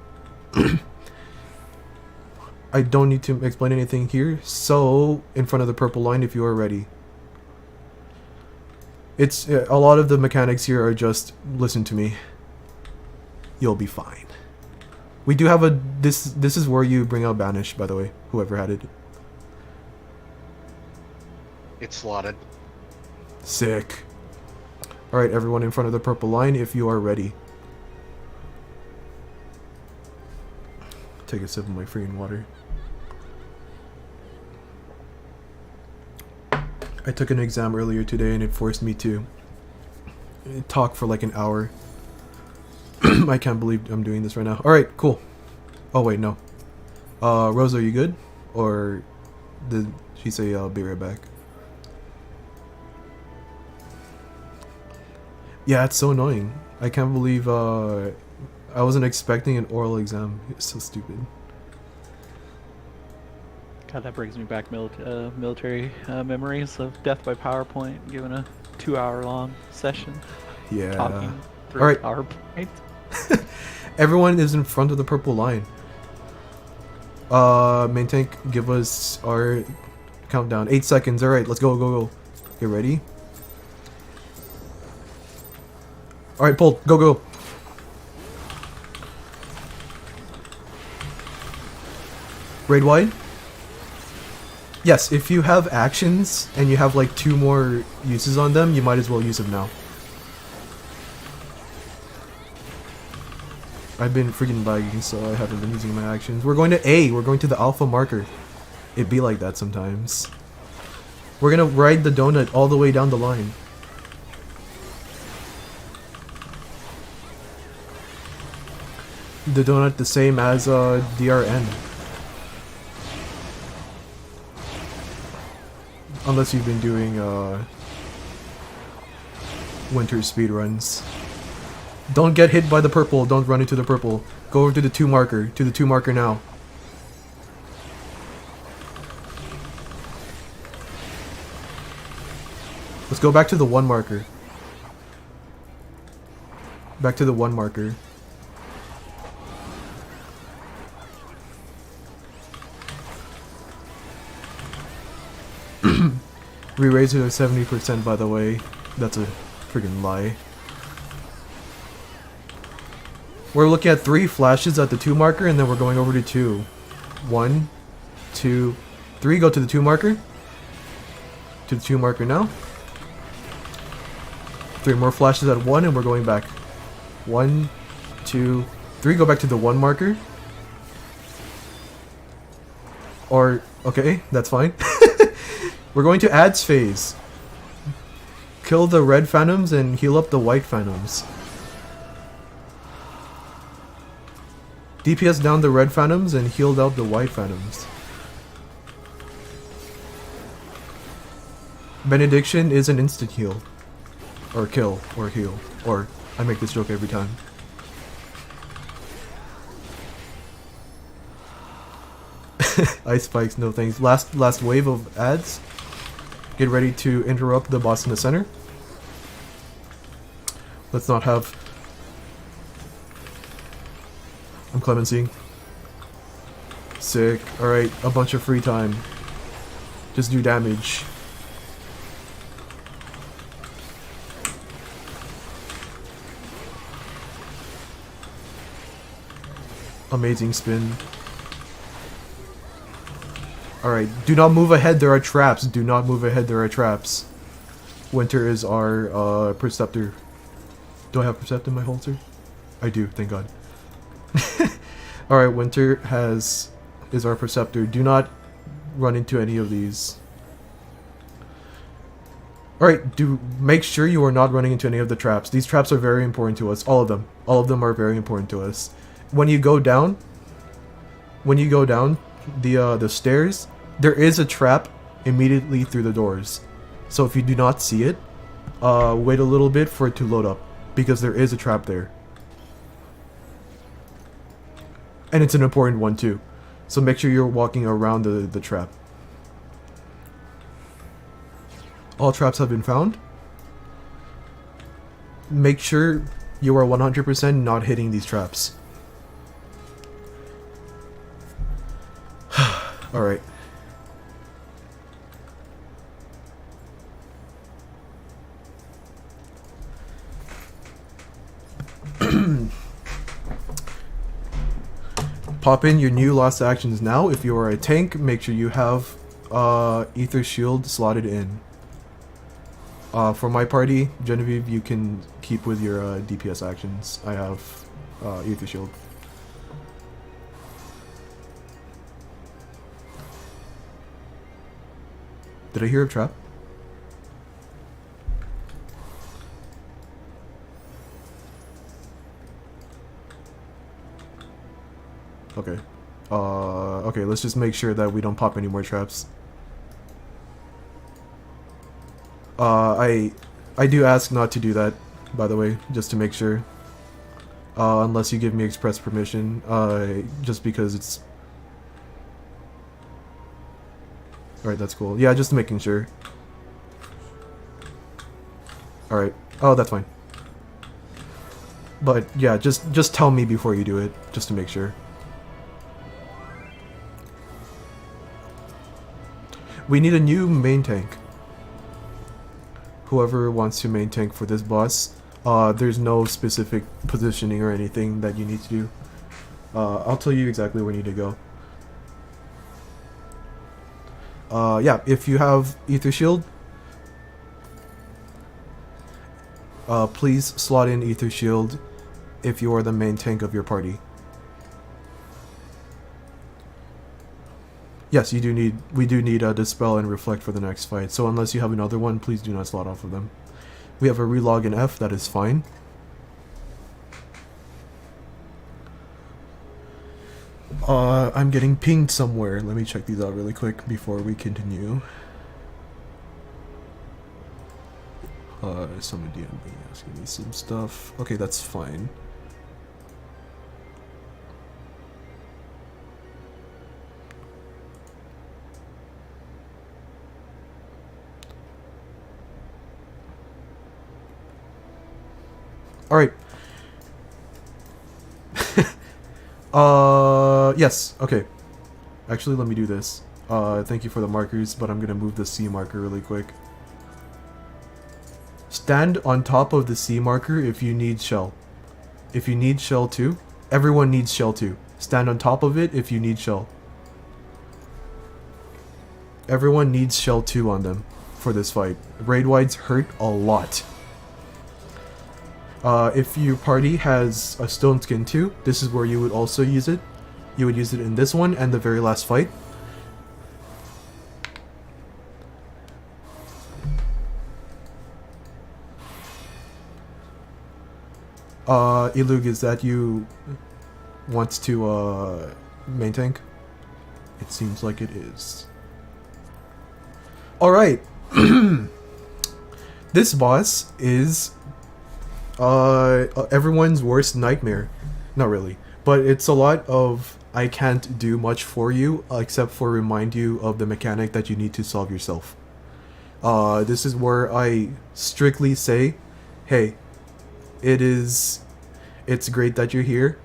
I don't need to explain anything here. So, in front of the purple line if you are ready. It's a lot of the mechanics here are just listen to me. You'll be fine. We do have a this is where you bring out Banish, by the way, whoever had it. It's slotted. Sick. Alright, everyone in front of the purple line if you are ready. Take a sip of my freaking water. I took an exam earlier today and it forced me to talk for like an hour. I can't believe I'm doing this right now. Alright, cool. Oh wait, no. Rose, are you good? Or did she say I'll be right back? Yeah, it's so annoying. I can't believe I wasn't expecting an oral exam. It's so stupid. God, that brings me back military memories of death by PowerPoint, given a 2-hour-long session. Yeah. Talking through All right. PowerPoint. Everyone is in front of the purple line. Main tank, give us our countdown. 8 seconds. All right, let's go, go, go. Get ready. All right, pull. Go, go. Raid wide. Yes, if you have actions and you have like 2 more uses on them, you might as well use them now. I've been freaking lagging, so I haven't been using my actions. We're going to A. We're going to the alpha marker. It be like that sometimes. We're gonna ride the donut all the way down the line. The donut the same as DRN. Unless you've been doing winter speed runs. Don't get hit by the purple. Don't run into the purple. Go over to the 2 marker. To the 2 marker now. Let's go back to the 1 marker. Back to the 1 marker. We raised it to 70%, by the way. That's a freaking lie. We're looking at 3 flashes at the 2 marker, and then we're going over to 2. 1, 2, 3. Go to the 2 marker. To the 2 marker now. 3 more flashes at 1, and we're going back. 1, 2, 3. Go back to the 1 marker. Or, okay, that's fine. We're going to ads phase. Kill the red phantoms and heal up the white phantoms. DPS down the red phantoms and healed out the white phantoms. Benediction is an instant heal. Or kill, or heal. Or, I make this joke every time. Ice spikes, no thanks. Last wave of ads. Get ready to interrupt the boss in the center. Let's not have... I'm clemency. Sick. Alright, a bunch of free time. Just do damage. Amazing spin. Alright, do not move ahead, there are traps. Do not move ahead, there are traps. Winter is our Preceptor. Do I have Percept in my holster? I do, thank god. Alright, Winter is our Preceptor. Do not run into any of these. Alright, make sure you are not running into any of the traps. These traps are very important to us. All of them. All of them are very important to us. When you go down the stairs, there is a trap immediately through the doors. So if you do not see it, wait a little bit for it to load up, because there is a trap there. And it's an important one too. So make sure you're walking around the trap. All traps have been found. Make sure you are 100% not hitting these traps. Alright. Pop in your new lost actions now. If you are a tank, make sure you have Ether Shield slotted in. For my party, Genevieve, you can keep with your DPS actions. I have Ether Shield. Did I hear a trap? Okay. Okay, let's just make sure that we don't pop any more traps. I do ask not to do that, by the way, just to make sure. Unless you give me express permission, just because it's... Alright, that's cool. Yeah, just making sure. Alright. Oh, that's fine. But, yeah, just tell me before you do it, just to make sure. We need a new main tank. Whoever wants to main tank for this boss, there's no specific positioning or anything that you need to do. I'll tell you exactly where you need to go. Yeah, if you have Ether Shield, please slot in Ether Shield if you are the main tank of your party. Yes, we do need a Dispel and Reflect for the next fight, so unless you have another one, please do not slot off of them. We have a relog in F, that is fine. I'm getting pinged somewhere. Let me check these out really quick before we continue. Somebody asking me some stuff. Okay, that's fine. Alright. Yes, okay. Actually, let me do this. Thank you for the markers, but I'm gonna move the C marker really quick. Stand on top of the C marker if you need shell. If you need shell too, everyone needs shell too. Stand on top of it if you need shell. Everyone needs shell 2 on them for this fight. Raid wides hurt a lot. If your party has a Stone Skin 2, this is where you would also use it. You would use it in this one and the very last fight. Ilug, is that you wants to main tank? It seems like it is. Alright. This boss is everyone's worst nightmare. Not really, but it's a lot of I can't do much for you except for remind you of the mechanic that you need to solve yourself. This is where I strictly say, hey, it's great that you're here.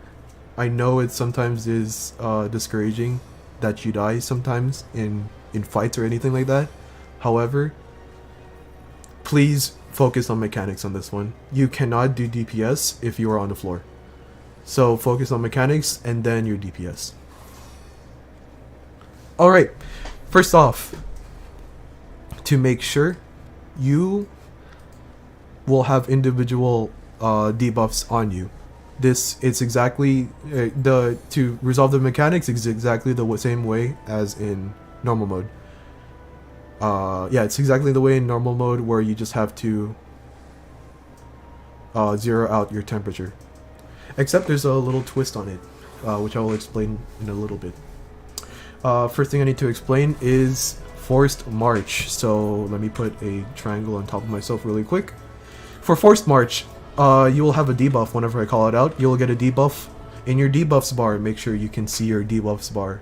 I know it sometimes is discouraging that you die sometimes in fights or anything like that. However, please focus on mechanics on this one. You cannot do DPS if you are on the floor. So focus on mechanics and then your DPS. Alright, first off, to make sure you will have individual debuffs on you. It's exactly to resolve the mechanics is exactly the same way as in normal mode. Yeah, it's exactly the way in normal mode where you just have to zero out your temperature. Except there's a little twist on it, which I will explain in a little bit. First thing I need to explain is Forced March. So let me put a triangle on top of myself really quick. For Forced March, you will have a debuff whenever I call it out. You'll get a debuff. In your debuffs bar, make sure you can see your debuffs bar.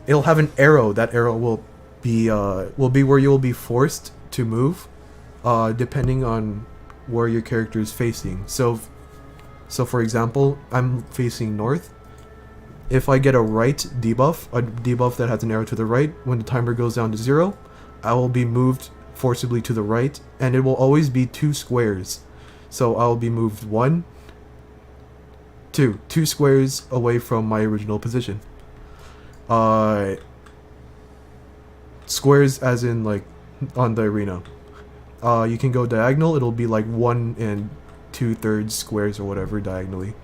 It'll have an arrow. That arrow will be where you will be forced to move, depending on where your character is facing. So for example, I'm facing north. If I get a right debuff, a debuff that has an arrow to the right, when the timer goes down to 0, I will be moved forcibly to the right, and it will always be 2 squares. So I'll be moved 2 squares away from my original position. Squares as in like on the arena. You can go diagonal, it'll be like 1 2/3 squares or whatever diagonally.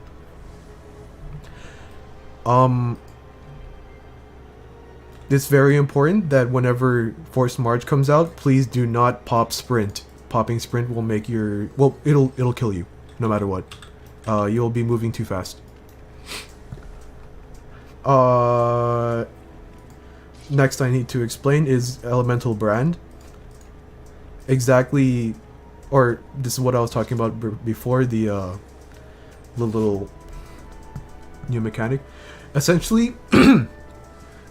It's very important that whenever Forced March comes out, please do not pop Sprint. Popping Sprint will make your... well, it'll kill you, no matter what. You'll be moving too fast. Next I need to explain is elemental brand. Exactly, or this is what I was talking about before, the little new mechanic. Essentially,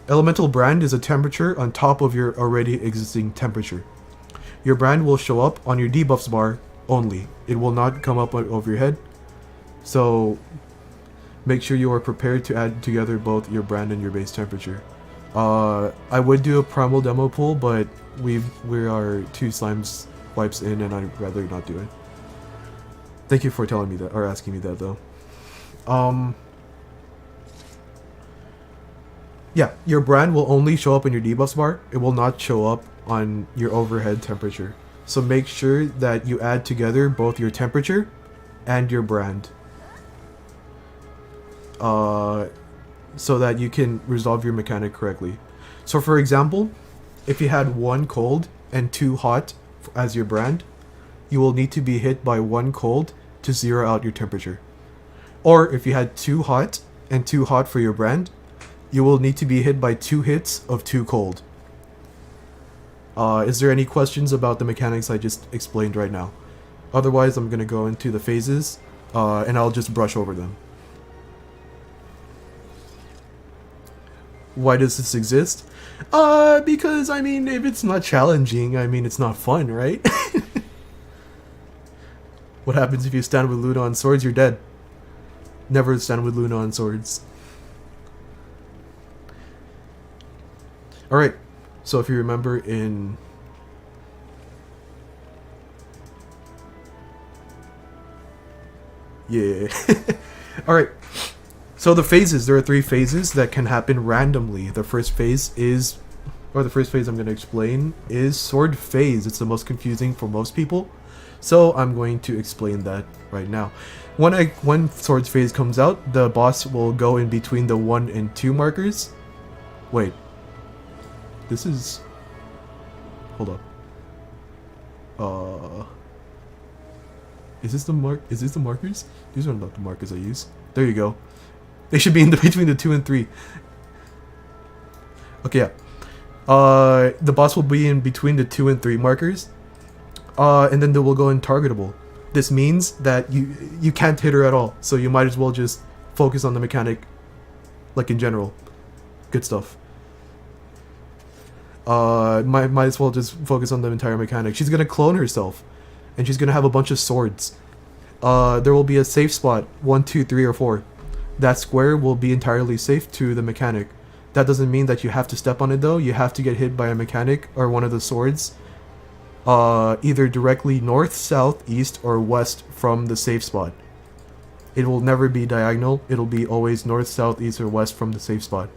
elemental brand is a temperature on top of your already existing temperature. Your brand will show up on your debuffs bar only. It will not come up over your head. So make sure you are prepared to add together both your brand and your base temperature. I would do a primal demo pool, but we are 2 slimes wipes in, and I'd rather not do it. Thank you for telling me that, or asking me that, though. Yeah, your brand will only show up in your debuffs bar. It will not show up on your overhead temperature. So make sure that you add together both your temperature and your brand. So that you can resolve your mechanic correctly. So for example, if you had 1 cold and 2 hot as your brand, you will need to be hit by 1 cold to zero out your temperature. Or if you had 2 hot and 2 hot for your brand, you will need to be hit by 2 hits of 2 cold. Is there any questions about the mechanics I just explained right now? Otherwise, I'm going to go into the phases, and I'll just brush over them. Why does this exist? Because, I mean, if it's not challenging, I mean, it's not fun, right? What happens if you stand with Luna on swords? You're dead. Never stand with Luna on swords. Alright, so if you remember in... Yeah. Alright. So the phases, there are 3 phases that can happen randomly. The first phase is, or the first phase I'm going to explain is sword phase. It's the most confusing for most people. So I'm going to explain that right now. When swords phase comes out, the boss will go in between the 1 and 2 markers. Wait. This is... Hold up. Is this the markers? These are not the markers I use. There you go. They should be in between the 2 and 3. Okay, yeah. The boss will be in between the 2 and 3 markers. And then they will go in targetable. This means that you can't hit her at all. So you might as well just focus on the mechanic, like in general. Good stuff. Might as well just focus on the entire mechanic. She's gonna clone herself, and she's gonna have a bunch of swords. There will be a safe spot, 1, 2, 3, or 4. That square will be entirely safe to the mechanic. That doesn't mean that you have to step on it though. You have to get hit by a mechanic or one of the swords, either directly north, south, east, or west from the safe spot. It will never be diagonal. It'll be always north, south, east, or west from the safe spot.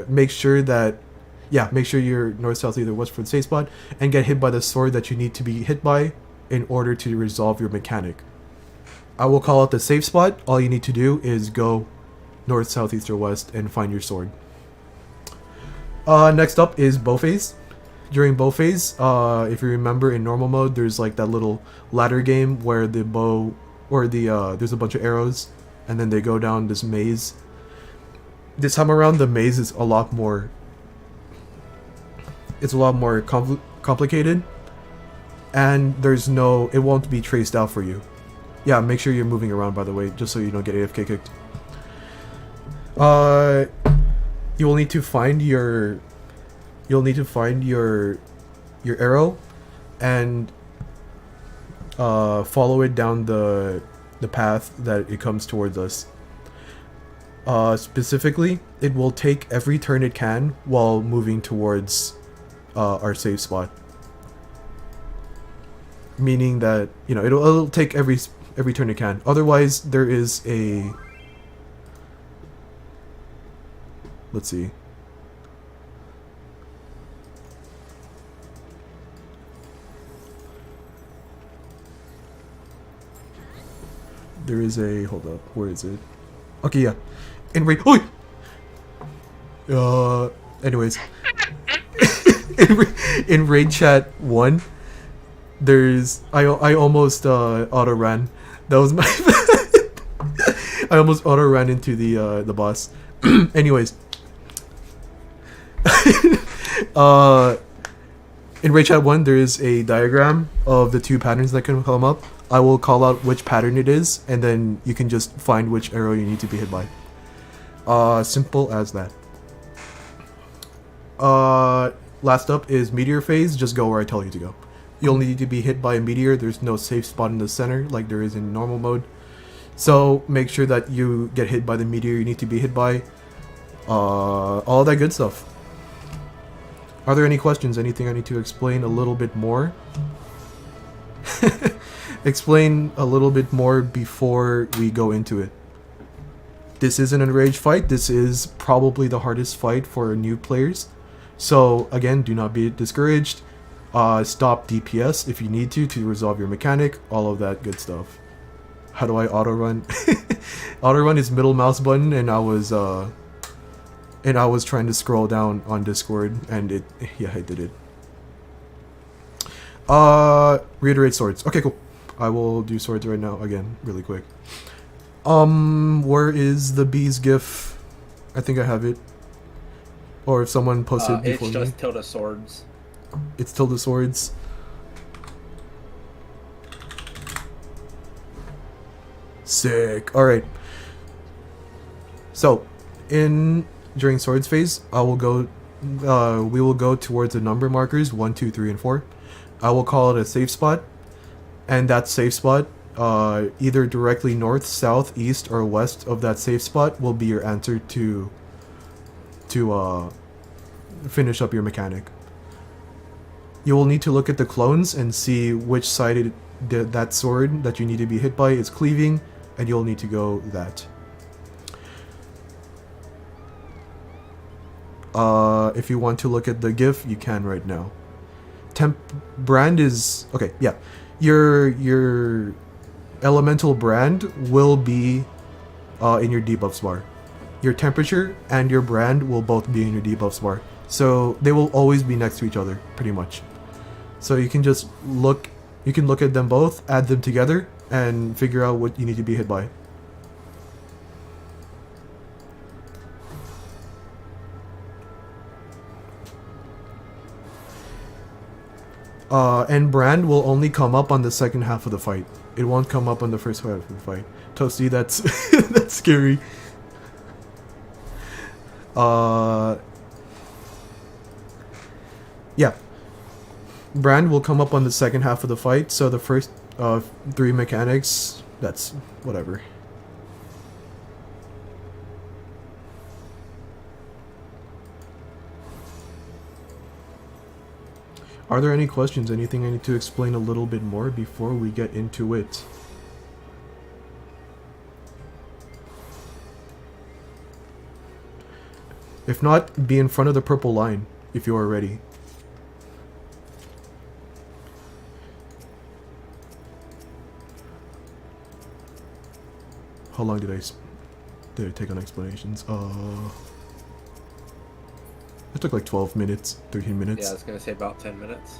Make sure you're north, south, either west from the safe spot, and get hit by the sword that you need to be hit by in order to resolve your mechanic. I will call out the safe spot. All you need to do is go north, south, east, or west and find your sword. Next up is bow phase. During bow phase, if you remember in normal mode, there's like that little ladder game where the bow, or there's a bunch of arrows, and then they go down this maze. This time around, the maze is a lot more... It's a lot more complicated, and it won't be traced out for you. Yeah, make sure you're moving around, by the way, just so you don't get AFK kicked. You will need to find your arrow and follow it down the path that it comes towards us. Specifically, it will take every turn it can while moving towards our safe spot. Meaning that, it'll take every turn it can. Otherwise, there is a... Let's see. There is a... Hold up. Where is it? Okay, yeah. In raid... Oh! Anyways. in raid chat 1, there's... I almost auto-ran. That was my... I almost auto ran into the boss. Anyways. In Raid Chat 1, there is a diagram of the 2 patterns that can come up. I will call out which pattern it is, and then you can just find which arrow you need to be hit by. Simple as that. Last up is Meteor Phase. Just go where I tell you to go. You'll need to be hit by a meteor. There's no safe spot in the center like there is in normal mode. So make sure that you get hit by the meteor you need to be hit by. All that good stuff. Are there any questions? Anything I need to explain a little bit more? Explain a little bit more before we go into it. This isn't a rage fight. This is probably the hardest fight for new players. So again, do not be discouraged. Stop DPS if you need to resolve your mechanic. All of that good stuff. How do I auto run? Auto run is middle mouse button, and I was trying to scroll down on Discord, and I did it. Reiterate swords. Okay, cool. I will do swords right now again, really quick. Where is the bees gif? I think I have it. Or if someone posted before it's me. just tilde swords. It's tilde swords. Sick. Alright. So, during swords phase, we will go towards the number markers 1, 2, 3, and 4. I will call it a safe spot, and that safe spot, either directly north, south, east, or west of that safe spot will be your answer to finish up your mechanic. You will need to look at the clones and see which side that sword that you need to be hit by is cleaving, and you'll need to go that. If you want to look at the GIF, you can right now. Temp brand is okay. Yeah, your elemental brand will be in your debuffs bar. Your temperature and your brand will both be in your debuffs bar. So they will always be next to each other, pretty much. So you can just look. You can look at them both, add them together, and figure out what you need to be hit by. And brand will only come up on the second half of the fight. It won't come up on the first half of the fight. Toasty, that's that's scary. Yeah. Brand will come up on the second half of the fight, so the first 3 mechanics, that's whatever. Are there any questions? Anything I need to explain a little bit more before we get into it? If not, be in front of the purple line if you are ready. How long did I take on explanations? It took like 12 minutes, 13 minutes. Yeah, I was gonna say about 10 minutes.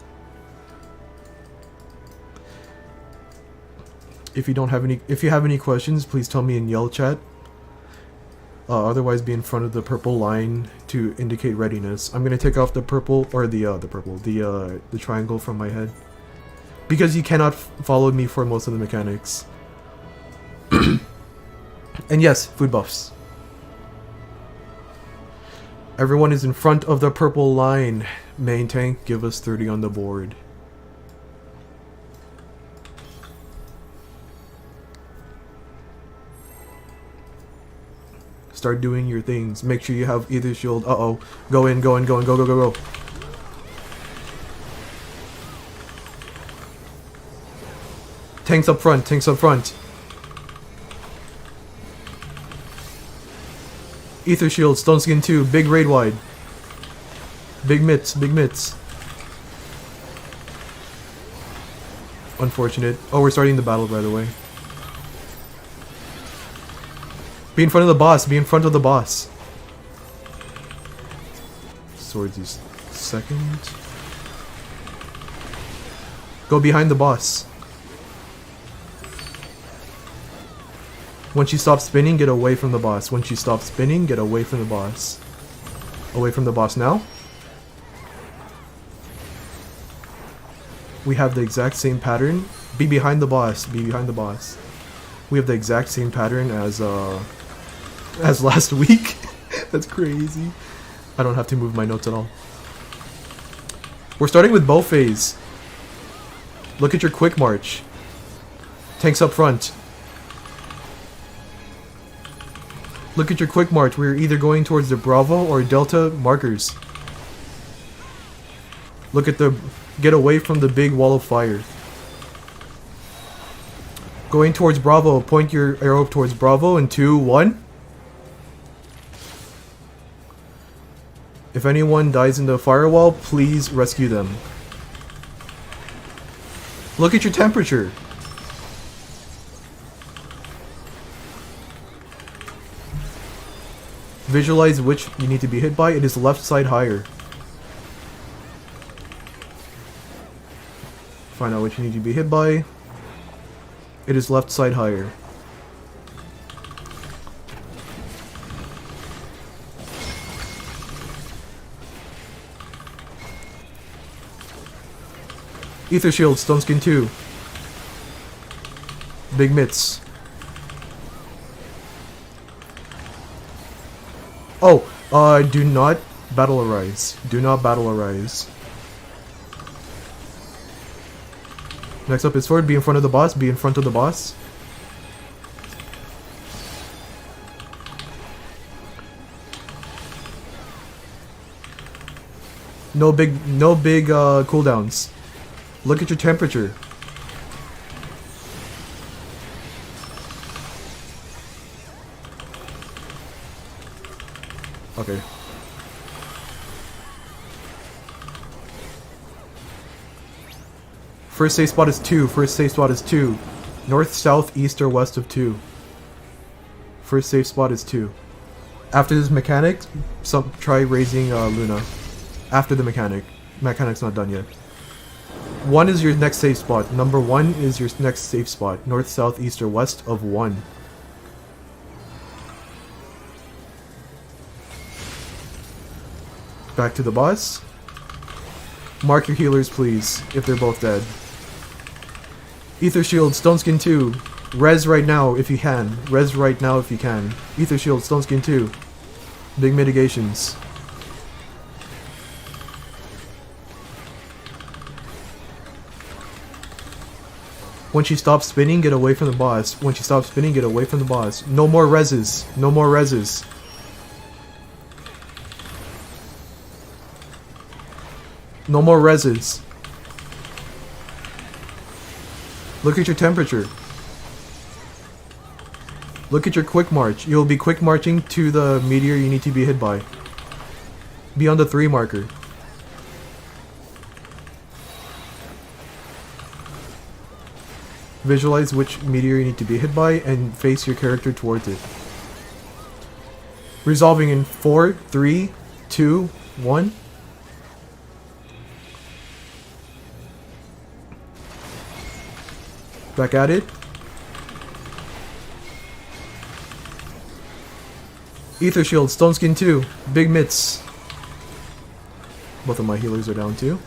If you have any questions, please tell me in yell chat. Otherwise, be in front of the purple line to indicate readiness. I'm gonna take off the purple or the triangle from my head because you cannot follow me for most of the mechanics. And yes, food buffs. Everyone is in front of the purple line. Main tank, give us 30 on the board. Start doing your things. Make sure you have either shield. Uh-oh. Go in, go in, go in, go, go, go, go. Tanks up front, tanks up front. Ether Shield, Stone Skin 2, big raid wide. Big mitts, big mitts. Unfortunate. Oh, we're starting the battle, by the way. Be in front of the boss, be in front of the boss. Swords is second. Go behind the boss. When she stops spinning, get away from the boss. When she stops spinning, get away from the boss. Away from the boss now. We have the exact same pattern. Be behind the boss. Be behind the boss. We have the exact same pattern as last week. That's crazy. I don't have to move my notes at all. We're starting with bow phase. Look at your quick march. Tanks up front. Look at your quick march. We're either going towards the Bravo or Delta markers. Look at the... Get away from the big wall of fire. Going towards Bravo. Point your arrow towards Bravo in 2, 1. If anyone dies in the firewall, please rescue them. Look at your temperature. Visualize which you need to be hit by. It is left side higher. Find out which you need to be hit by. It is left side higher. Ether Shield, Stone Skin 2. Big Mitts. Oh, do not battle arise. Do not battle arise. Next up is Sword. Be in front of the boss. Be in front of the boss. No big cooldowns. Look at your temperature. Okay. First safe spot is 2. First safe spot is 2. North, south, east, or west of 2. First safe spot is 2. After this mechanic, try raising Luna. After the mechanic. Mechanic's not done yet. 1 is your next safe spot. Number 1 is your next safe spot. North, south, east, or west of 1. Back to the boss. Mark your healers, please, if they're both dead. Ether Shield, Stone Skin 2. Res right now if you can. Res right now if you can. Ether Shield, Stone Skin 2. Big mitigations. When she stops spinning, get away from the boss. When she stops spinning, get away from the boss. No more reses. No more reses. No more reses. Look at your temperature. Look at your quick march. You'll be quick marching to the meteor you need to be hit by. Be on the 3 marker. Visualize which meteor you need to be hit by and face your character towards it. Resolving in 4, 3, 2, 1. Back at it. Ether Shield, Stone Skin 2, Big Mitts. Both of my healers are down too.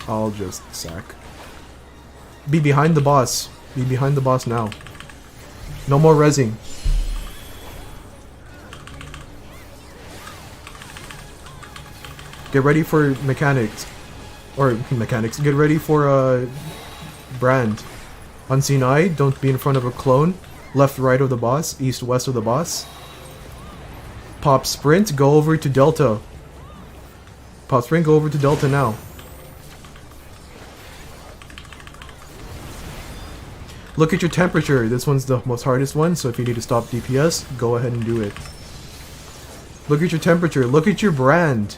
I'll just sack. Be behind the boss. Be behind the boss now. No more resing. Get ready for mechanics. Or mechanics. Get ready for brand. Unseen Eye. Don't be in front of a clone. Left, right of the boss. East, west of the boss. Pop Sprint. Go over to Delta. Pop Sprint. Go over to Delta now. Look at your temperature. This one's the most hardest one, so if you need to stop DPS, go ahead and do it. Look at your temperature. Look at your brand.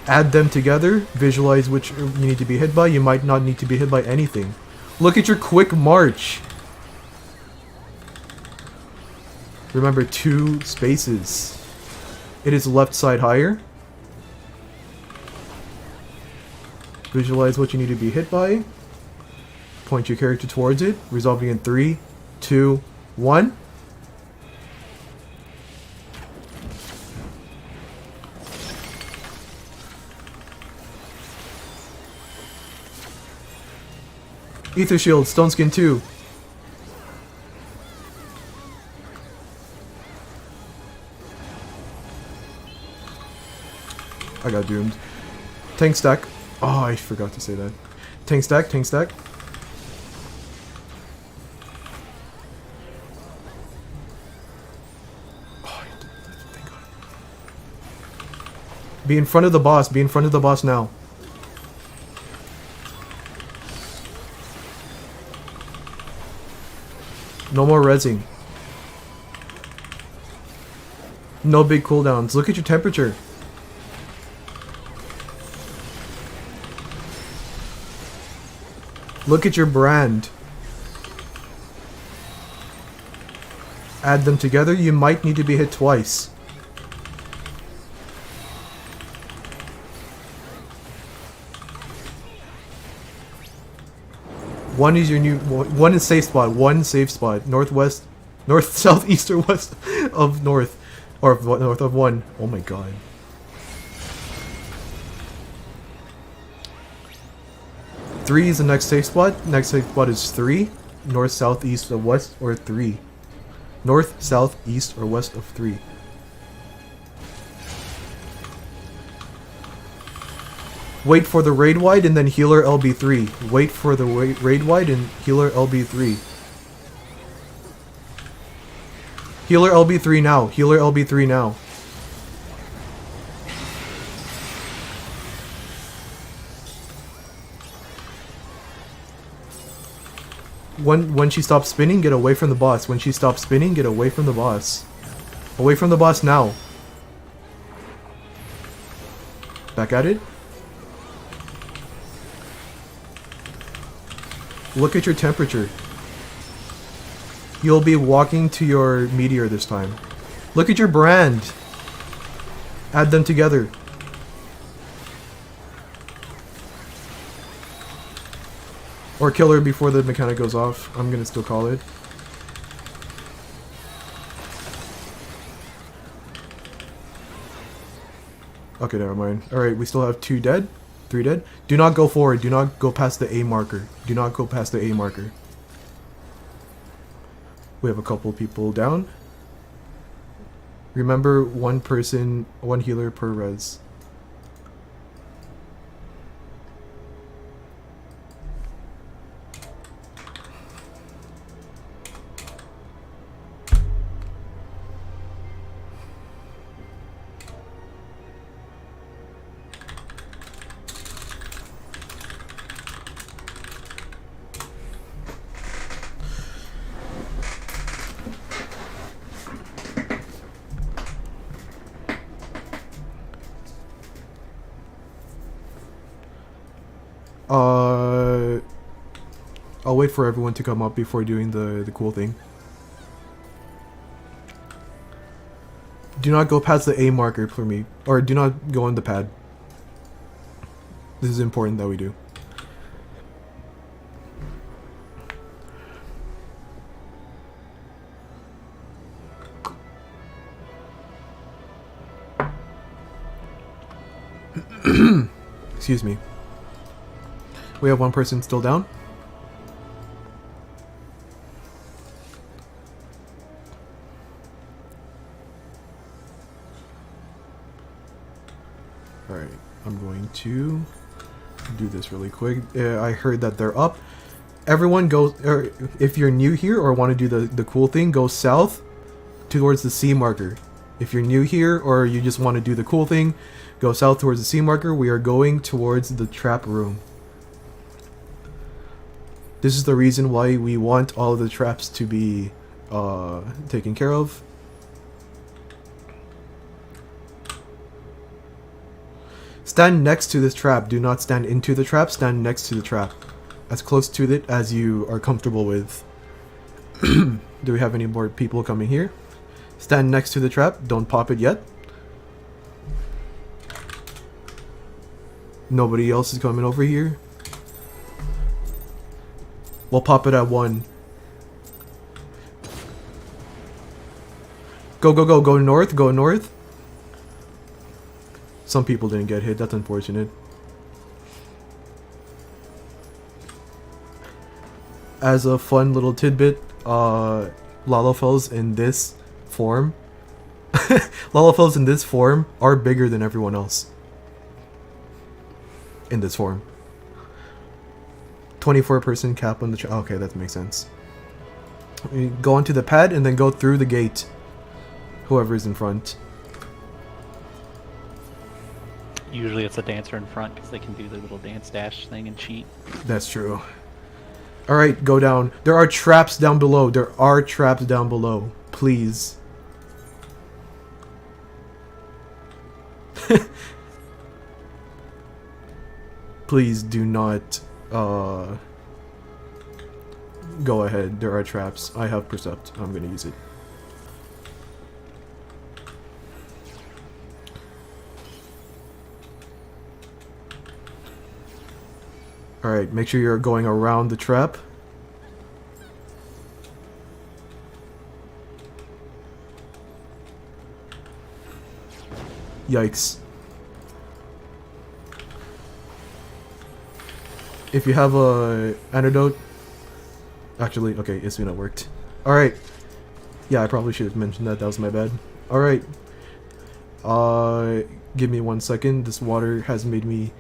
Add them together. Visualize which you need to be hit by. You might not need to be hit by anything. Look at your quick march. Remember, 2 spaces. It is left side higher. Visualize what you need to be hit by. Point your character towards it. Resolving in 3, 2, 1. Ether Shield, Stone Skin 2. I got doomed. Tank stack. Oh, I forgot to say that. Tank stack, tank stack. Oh, thank God. Be in front of the boss. Be in front of the boss now. No more rezzing. No big cooldowns. Look at your temperature. Look at your brand. Add them together. You might need to be hit twice. One is your new. One is safe spot. One safe spot. Northwest, north, south, east, or west of north, or north of 1. Oh my God. Three is the next safe spot. Next safe spot is 3. North, south, east, or west, or 3. North, south, east, or west of 3. Wait for the raid wide and then healer LB3. Wait for the raid wide and healer LB3. Healer LB3 now. Healer LB3 now. When she stops spinning, get away from the boss. When she stops spinning, get away from the boss. Away from the boss now. Back at it. Look at your temperature. You'll be walking to your meteor this time. Look at your brand. Add them together. Or kill her before the mechanic goes off. I'm gonna still call it. Okay, never mind. Alright, we still have 2 dead. 3 dead. Do not go forward. Do not go past the A marker. Do not go past the A marker. We have a couple people down. Remember, 1 person, 1 healer per res. I'll wait for everyone to come up before doing the cool thing. Do not go past the A marker for me. Or do not go on the pad. This is important that we do. Excuse me. We have 1 person still down. Alright, I'm going to do this really quick. I heard that they're up. Everyone go, or if you're new here or want to do the cool thing, go south towards the C marker. If you're new here or you just want to do the cool thing, go south towards the C marker. We are going towards the trap room. This is the reason why we want all of the traps to be taken care of. Stand next to this trap. Do not stand into the trap. Stand next to the trap. As close to it as you are comfortable with. Do we have any more people coming here? Stand next to the trap. Don't pop it yet. Nobody else is coming over here. We'll pop it at 1. Go, go, go. Go north. Go north. Some people didn't get hit. That's unfortunate. As a fun little tidbit, Lalafels in this form Lalafels in this form are bigger than everyone else. In this form. 24% cap on the okay, that makes sense. You go onto the pad and then go through the gate. Whoever is in front. Usually it's a dancer in front because they can do the little dance dash thing and cheat. That's true. Alright, go down. There are traps down below. There are traps down below. Please. Please do not go ahead. There are traps. I have Percept. I'm gonna use it. Alright, make sure you're going around the trap. Yikes. If you have a antidote... Actually, okay, it's not worked. Alright. Yeah, I probably should have mentioned that. That was my bad. Alright. Give me 1 second. This water has made me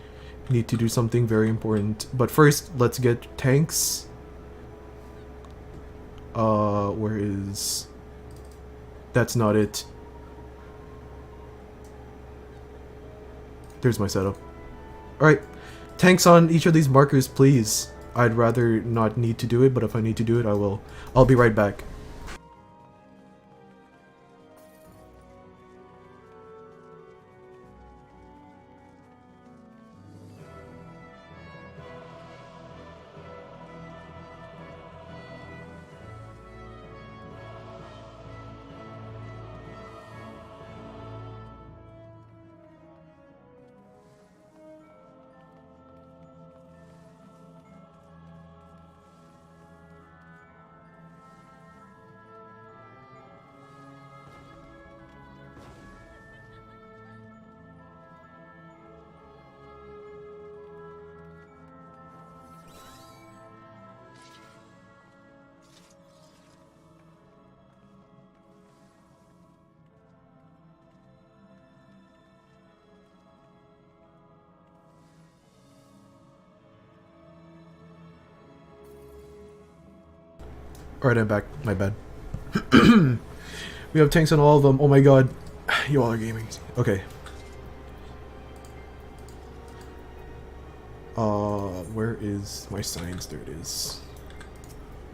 need to do something very important. But first, let's get tanks. Where is... That's not it. There's my setup. Alright. Tanks on each of these markers, please. I'd rather not need to do it, but if I need to do it, I will. I'll be right back. Alright, I'm back. My bad. We have tanks on all of them. Oh my god. You all are gaming. Okay. Where is my signs? There it is.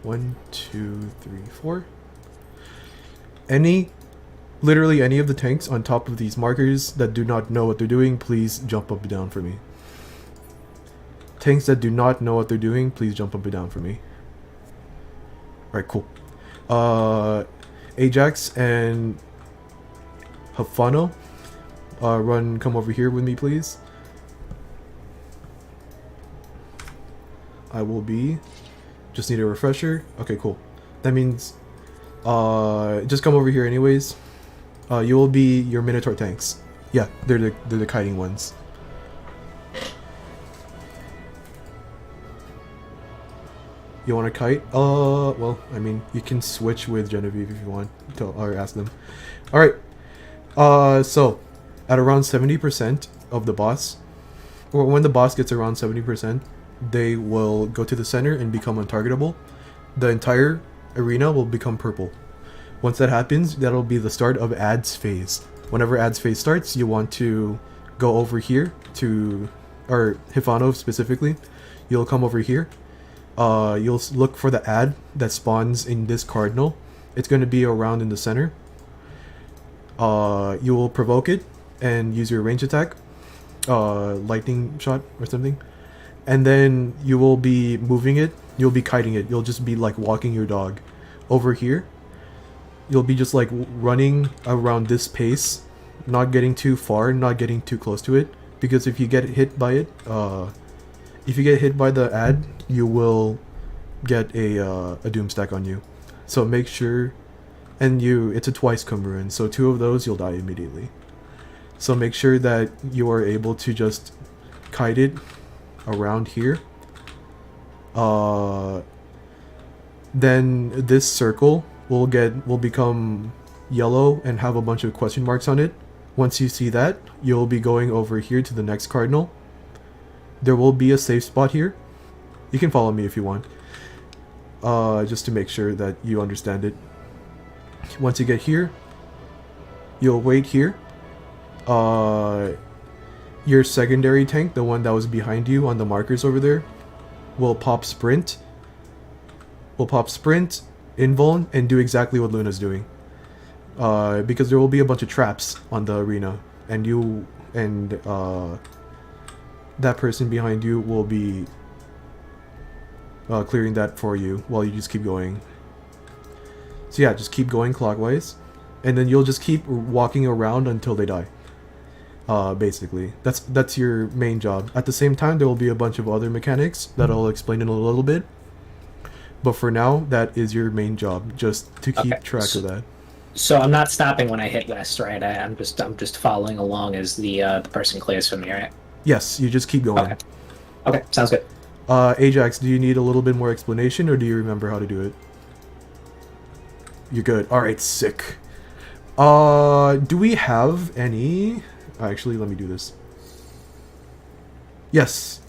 1, 2, 3, 4. Literally any of the tanks on top of these markers that do not know what they're doing, please jump up and down for me. Tanks that do not know what they're doing, please jump up and down for me. Alright, cool. Ajax and Hafano, come over here with me, please. I will be. Just need a refresher. Okay, cool. That means, just come over here anyways. You will be your Minotaur tanks. Yeah, they're the kiting ones. You want to kite? Well, I mean, you can switch with Genevieve if you want, or ask them. Alright, so, at around 70% of the boss, or when the boss gets around 70%, they will go to the center and become untargetable. The entire arena will become purple. Once that happens, that'll be the start of ads phase. Whenever ads phase starts, you want to go over here to, or Hifano specifically, you'll come over here. You'll look for the ad that spawns in this cardinal. It's going to be around in the center. You will provoke it and use your range attack, lightning shot or something, and then you will be moving it. You'll be kiting it. You'll just be like walking your dog over here. You'll be just like running around this pace, not getting too far, not getting too close to it, because if you get hit by it, if you get hit by the ad, you will get a doom stack on you. So make sure, and it's a twice Cumberan, so 2 of those you'll die immediately. So make sure that you are able to just kite it around here. Then this circle will become yellow and have a bunch of question marks on it. Once you see that, you'll be going over here to the next cardinal. There will be a safe spot here. You can follow me if you want. Just to make sure that you understand it. Once you get here, you'll wait here. Your secondary tank, the one that was behind you on the markers over there, will pop sprint. Invuln, and do exactly what Luna's doing. Because there will be a bunch of traps on the arena, and that person behind you will be clearing that for you while you just keep going. So yeah, just keep going clockwise, and then you'll just keep walking around until they die. Basically, that's your main job. At the same time, there will be a bunch of other mechanics that I'll explain in a little bit. But for now, that is your main job, just to keep track of that. So I'm not stopping when I hit west, right? I'm just following along as the person clears from me, right? Yes, you just keep going. Okay, sounds good. Ajax, do you need a little bit more explanation, or do you remember how to do it? You're good. Alright, sick. Do we have any... Actually, let me do this. Yes.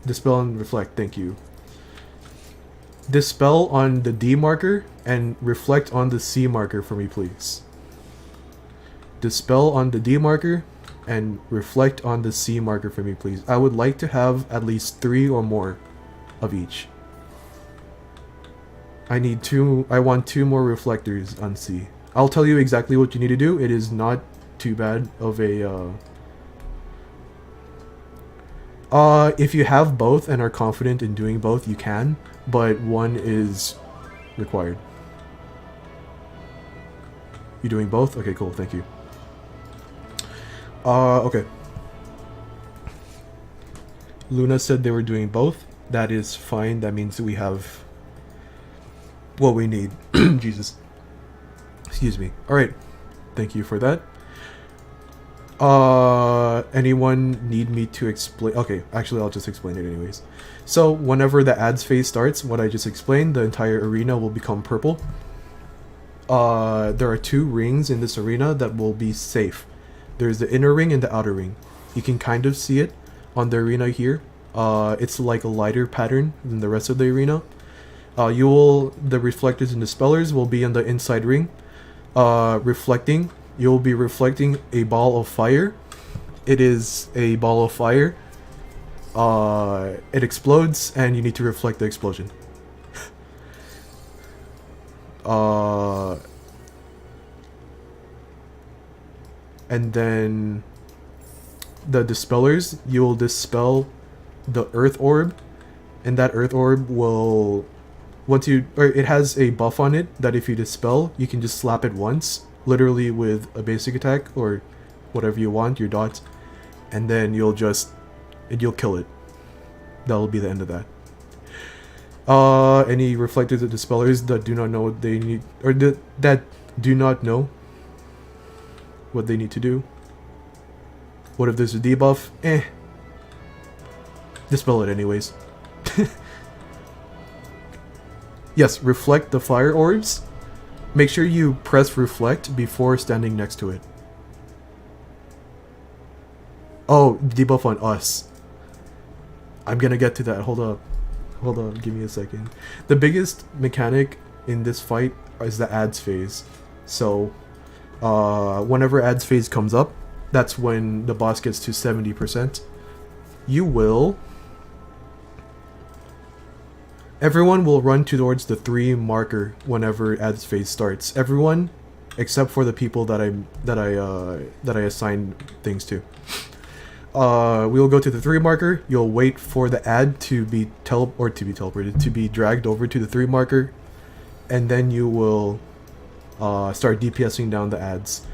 Dispel and reflect, thank you. Dispel on the D marker and reflect on the C marker for me, please. Dispel on the D marker and reflect on the C marker for me, please. I would like to have at least 3 or more of each. I want 2 more reflectors on C. I'll tell you exactly what you need to do. It is not too bad of a... if you have both and are confident in doing both, you can, but one is required. You doing both? Okay, cool, thank you. Okay. Luna said they were doing both. That is fine. That means we have what we need. Jesus. Excuse me. Alright. Thank you for that. Anyone need me to explain? Okay, actually I'll just explain it anyways. So whenever the ads phase starts, what I just explained, the entire arena will become purple. There are 2 rings in this arena that will be safe. There's the inner ring and the outer ring. You can kind of see it on the arena here. It's like a lighter pattern than the rest of the arena. The reflectors and dispellers will be in the inside ring. Reflecting, you'll be reflecting a ball of fire. It is a ball of fire. It explodes, and you need to reflect the explosion. And then the dispellers, you will dispel the earth orb, and that earth orb will, it has a buff on it that if you dispel, you can just slap it once, literally with a basic attack or whatever you want, your dots, and then you'll kill it. That'll be the end of that. Any reflectors or dispellers that do not know what they need, or that do not know what they need to do. What if there's a debuff? Dispel it anyways. Yes, reflect the fire orbs. Make sure you press reflect before standing next to it. Oh, debuff on us. I'm gonna get to that. Hold up. Hold on, give me a second. The biggest mechanic in this fight is the ads phase. So, whenever ads phase comes up, that's when the boss gets to 70%. Everyone will run towards the 3 marker whenever ads phase starts. Everyone, except for the people that I assigned things to. We'll go to the 3 marker. You'll wait for the ad to be teleported, to be dragged over to the 3 marker, and then you will start DPSing down the ads.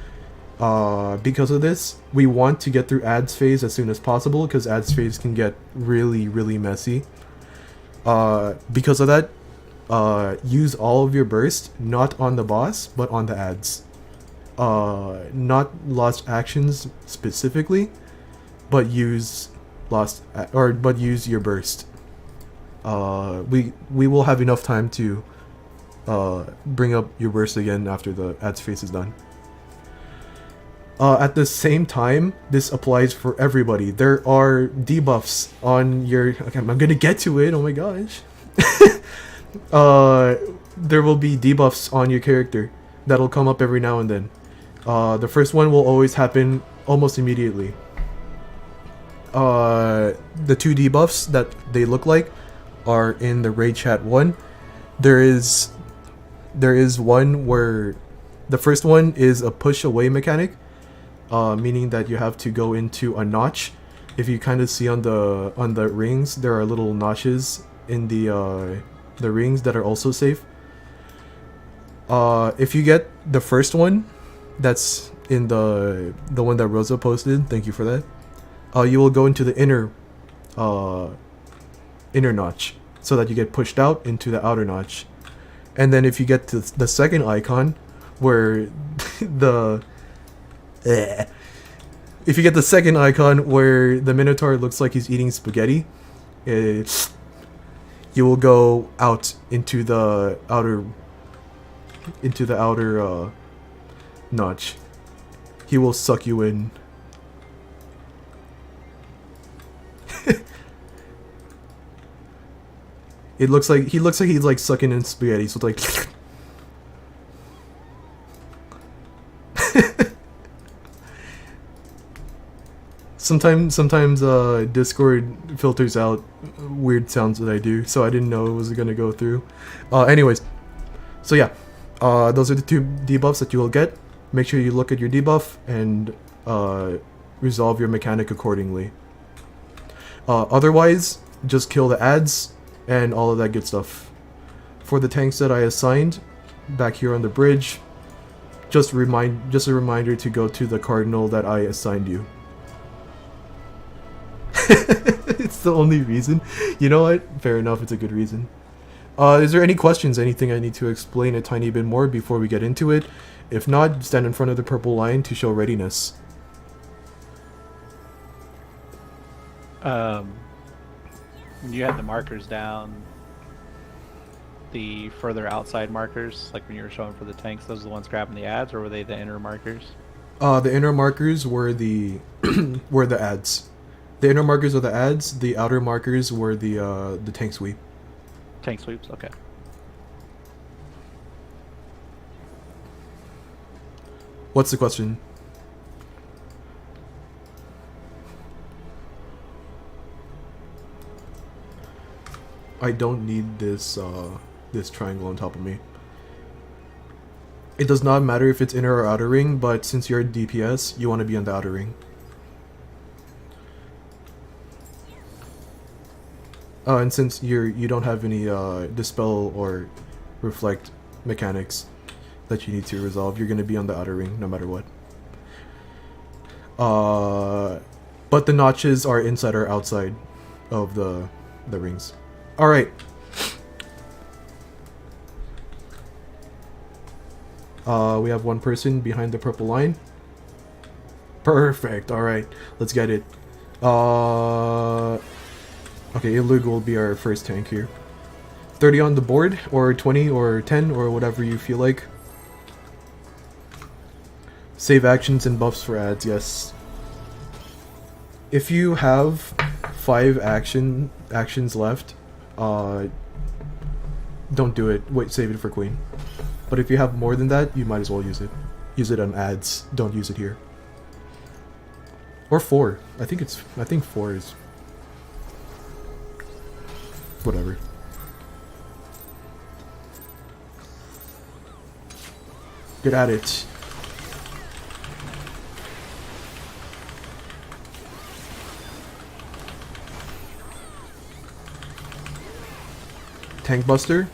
Because of this, we want to get through ads phase as soon as possible, because ads phase can get really, really messy. Because of that, use all of your burst, not on the boss, but on the ads. Not lost actions specifically, but use use your burst. We will have enough time to bring up your burst again after the ads phase is done. At the same time, this applies for everybody. There are debuffs on your... Okay, I'm gonna get to it, oh my gosh. There will be debuffs on your character that'll come up every now and then. The first one will always happen almost immediately. The two debuffs that they look like are in the raid chat one. There is one where the first one is a push away mechanic, meaning that you have to go into a notch. If you kind of see on the rings, there are little notches in the rings that are also safe. If you get the first one, that's in the one that Rosa posted, thank you for that. You will go into the inner notch, so that you get pushed out into the outer notch. And then if you get to the second icon, where if you get the second icon where the Minotaur looks like he's eating spaghetti, you will go out into the outer notch. He will suck you in. He looks like he's like sucking in spaghetti, so it's like Sometimes Discord filters out weird sounds that I do, so I didn't know it was gonna go through. Anyways, so yeah, those are the two debuffs that you will get. Make sure you look at your debuff and resolve your mechanic accordingly. Otherwise, just kill the ads and all of that good stuff. For the tanks that I assigned back here on the bridge, just a reminder to go to the cardinal that I assigned you. It's the only reason. You know what? Fair enough, it's a good reason. Is there any questions? Anything I need to explain a tiny bit more before we get into it? If not, stand in front of the purple line to show readiness. When you had the markers down, the further outside markers, like when you were showing for the tanks, those are the ones grabbing the ads, or were they the inner markers? The inner markers were the were the ads. The inner markers are the ads. The outer markers were the tank sweep. Tank sweeps, okay. What's the question? I don't need this this triangle on top of me. It does not matter if it's inner or outer ring, but since you're a DPS, you want to be on the outer ring. And since you don't have any dispel or reflect mechanics that you need to resolve, you're gonna be on the outer ring no matter what. But the notches are inside or outside of the rings. All right. We have one person behind the purple line. Perfect. All right, let's get it. Okay, Illug will be our first tank here. 30 on the board, or 20, or 10, or whatever you feel like. Save actions and buffs for ads, yes. If you have 5 actions left, don't do it. Wait, save it for Queen. But if you have more than that, you might as well use it. Use it on ads. Don't use it here. Or 4. I think 4 is... whatever. Get at it. Tank Buster.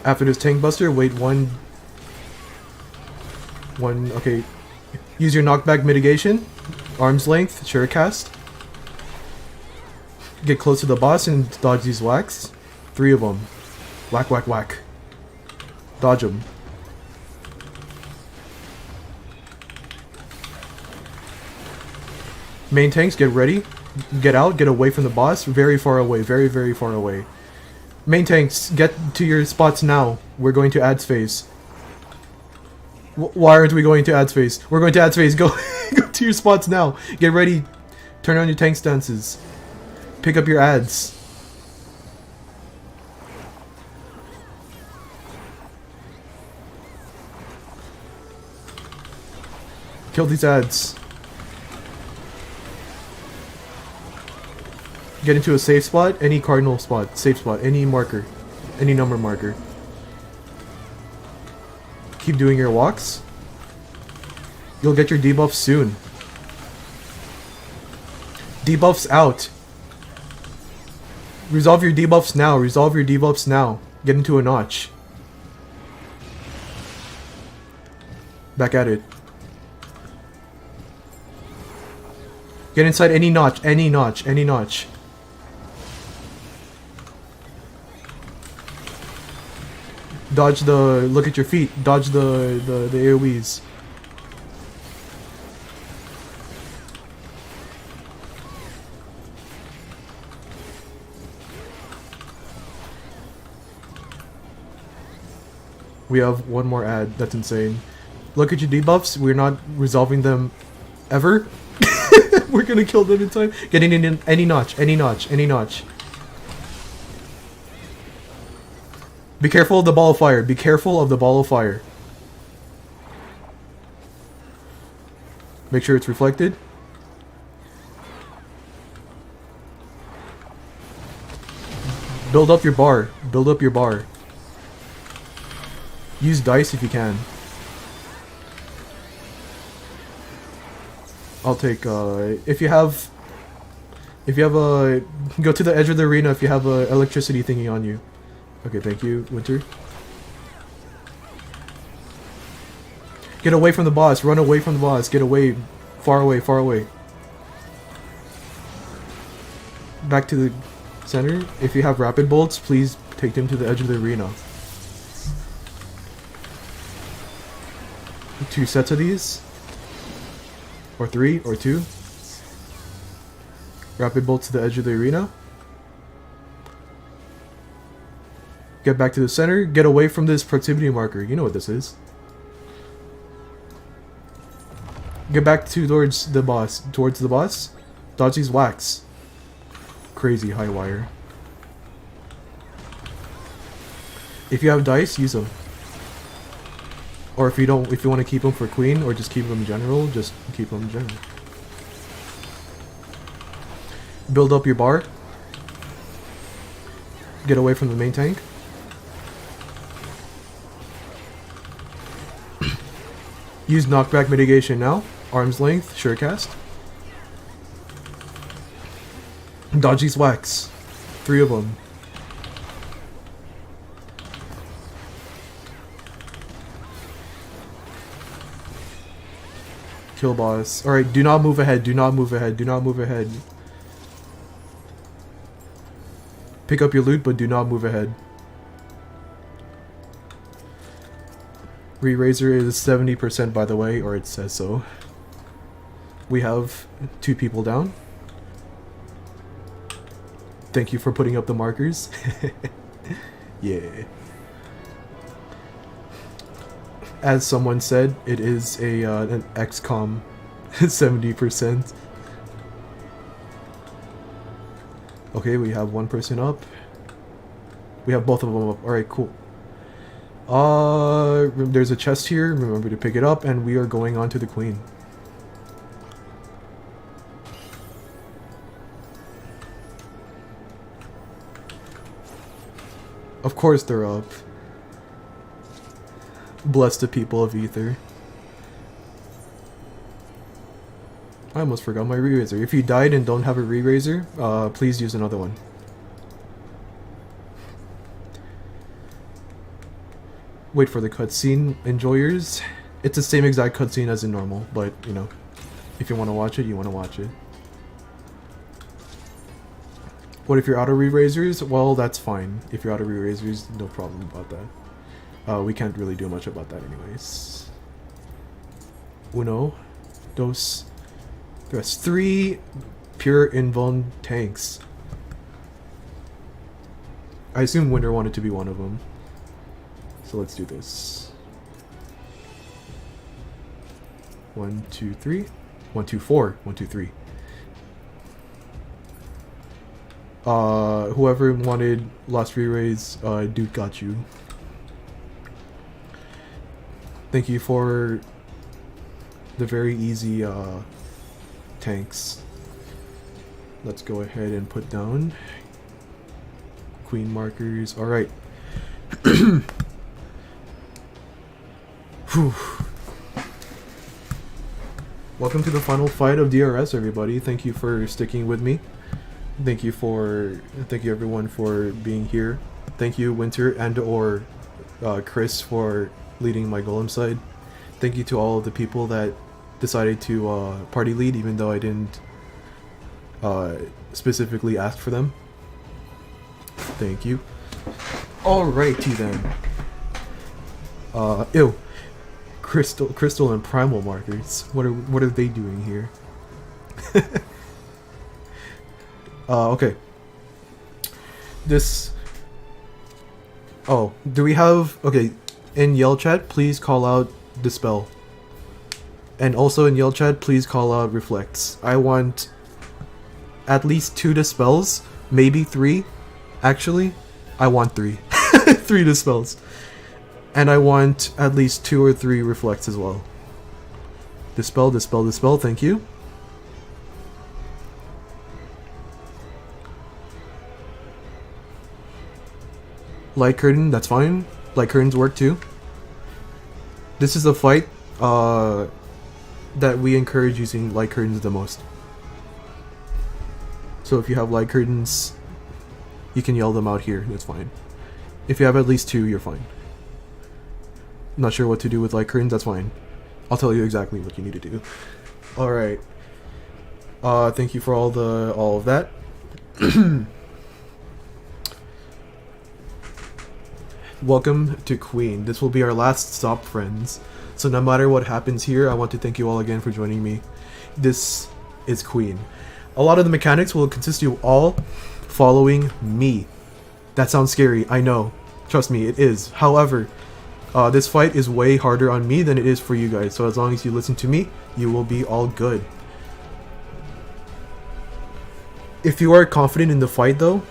After this Tank Buster, wait one. Okay. Use your knockback mitigation. Arm's length, sure cast. Get close to the boss and dodge these whacks. 3 of them. Whack, whack, whack. Dodge them. Main tanks, get ready. Get out, get away from the boss. Very far away, very, very far away. Main tanks, get to your spots now. We're going to ads phase. Why aren't we going to ads phase? We're going to ads phase. Go, go to your spots now. Get ready. Turn on your tank stances. Pick up your ads. Kill these ads. Get into a safe spot, any cardinal spot, safe spot, any marker, any number marker. Keep doing your walks. You'll get your debuffs soon. Debuffs out. Resolve your debuffs now, resolve your debuffs now. Get into a notch. Back at it. Get inside any notch, any notch, any notch. Dodge the, look at your feet, dodge the AoEs. We have one more ad, that's insane. Look at your debuffs, we're not resolving them ever. We're gonna kill them in time. Getting in any notch, any notch, any notch. Be careful of the ball of fire. Be careful of the ball of fire. Make sure it's reflected. Build up your bar. Build up your bar. Use dice if you can. I'll take, if you have a, go to the edge of the arena if you have a electricity thingy on you. Okay, thank you, Winter. Get away from the boss. Run away from the boss. Get away. Far away, far away. Back to the center. If you have rapid bolts, please take them to the edge of the arena. 2 sets of these. Or 3, or 2. Rapid bolts to the edge of the arena. Get back to the center. Get away from this proximity marker. You know what this is. Get back towards the boss. Towards the boss. Dodge these whacks. Crazy high wire. If you have dice, use them. Or if you don't, if you want to keep them for queen, or just keep them in general, just keep them in general. Build up your bar. Get away from the main tank. Use knockback mitigation now. Arm's length, sure cast. Dodge these whacks. 3 of them. Kill boss. Alright, do not move ahead, do not move ahead, do not move ahead. Pick up your loot, but do not move ahead. Re-Razor is 70% by the way, or it says so. We have 2 people down. Thank you for putting up the markers. Yeah. As someone said, it is a an XCOM 70%. Okay, we have 1 person up. We have both of them up. Alright, cool. There's a chest here. Remember to pick it up, and we are going on to the queen. Of course they're up. Bless the people of Ether. I almost forgot my re-razor. If you died and don't have a re-razor, please use another one. Wait for the cutscene, enjoyers. It's the same exact cutscene as in normal, but you know, if you want to watch it, you want to watch it. What if you're out of re-razors? Well, that's fine. If you're out of re-razors, no problem about that. We can't really do much about that anyways. Uno, dos, tres. 3 pure invuln tanks. I assume Winter wanted to be one of them. So let's do this. 1, 2, 3. 1, 2, 4. 1, 2, 3. Whoever wanted Lost Re-Rays, dude got you. Thank you for the very easy tanks. Let's go ahead and put down Queen markers. Alright. Welcome to the final fight of DRS, everybody. Thank you for sticking with me. Thank you everyone for being here. Thank you Winter and or Chris for leading my golem side. Thank you to all of the people that decided to party lead, even though I didn't specifically ask for them. Thank you. Alrighty then. Ew. Crystal and primal markers. What are they doing here? Okay. This... Oh, do we have... Okay, in Yell Chat, please call out Dispel. And also in Yell Chat, please call out Reflects. I want at least 2 Dispels, maybe 3. Actually, I want 3. 3 Dispels. And I want at least 2 or 3 Reflects as well. Dispel, Dispel, Dispel, thank you. Light curtain, that's fine. Light curtains work too. This is the fight that we encourage using light curtains the most. So if you have light curtains, you can yell them out here, that's fine. If you have at least 2, you're fine. Not sure what to do with light curtains, that's fine. I'll tell you exactly what you need to do. Alright. Thank you for all of that. Welcome to Queen. This will be our last stop, friends. So no matter what happens here, I want to thank you all again for joining me. This is Queen. A lot of the mechanics will consist of you all following me. That sounds scary, I know. Trust me, it is. However, this fight is way harder on me than it is for you guys. So as long as you listen to me, you will be all good. If you are confident in the fight though,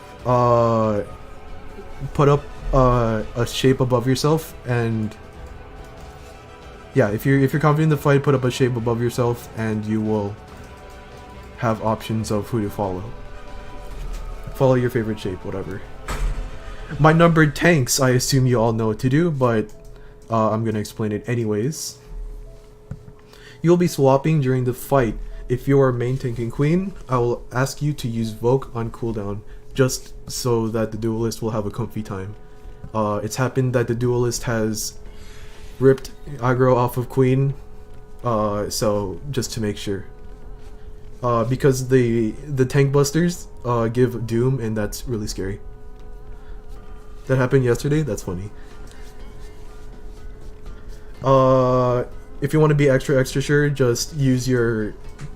put up a shape above yourself, and yeah, if you're confident in the fight, put up a shape above yourself and you will have options of who to follow. Follow your favorite shape, whatever. My numbered tanks, I assume you all know what to do, but I'm gonna explain it anyways. You'll be swapping during the fight. If you are main tanking Queen, I will ask you to use Voke on cooldown, just so that the duelist will have a comfy time. It's happened that the duelist has ripped aggro off of Queen, so just to make sure. Because the tank busters give doom, and that's really scary. That happened yesterday, that's funny. If you want to be extra sure, just use your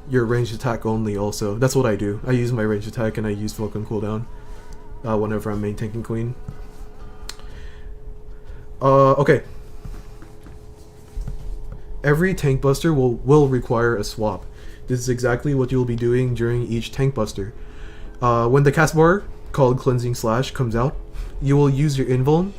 ranged attack only also. That's what I do. I use my ranged attack and I use Voke on cooldown whenever I'm main tanking Queen. Okay. Every tank buster will require a swap. This is exactly what you'll be doing during each tank buster. When the cast bar called Cleansing Slash comes out, you will use your invuln.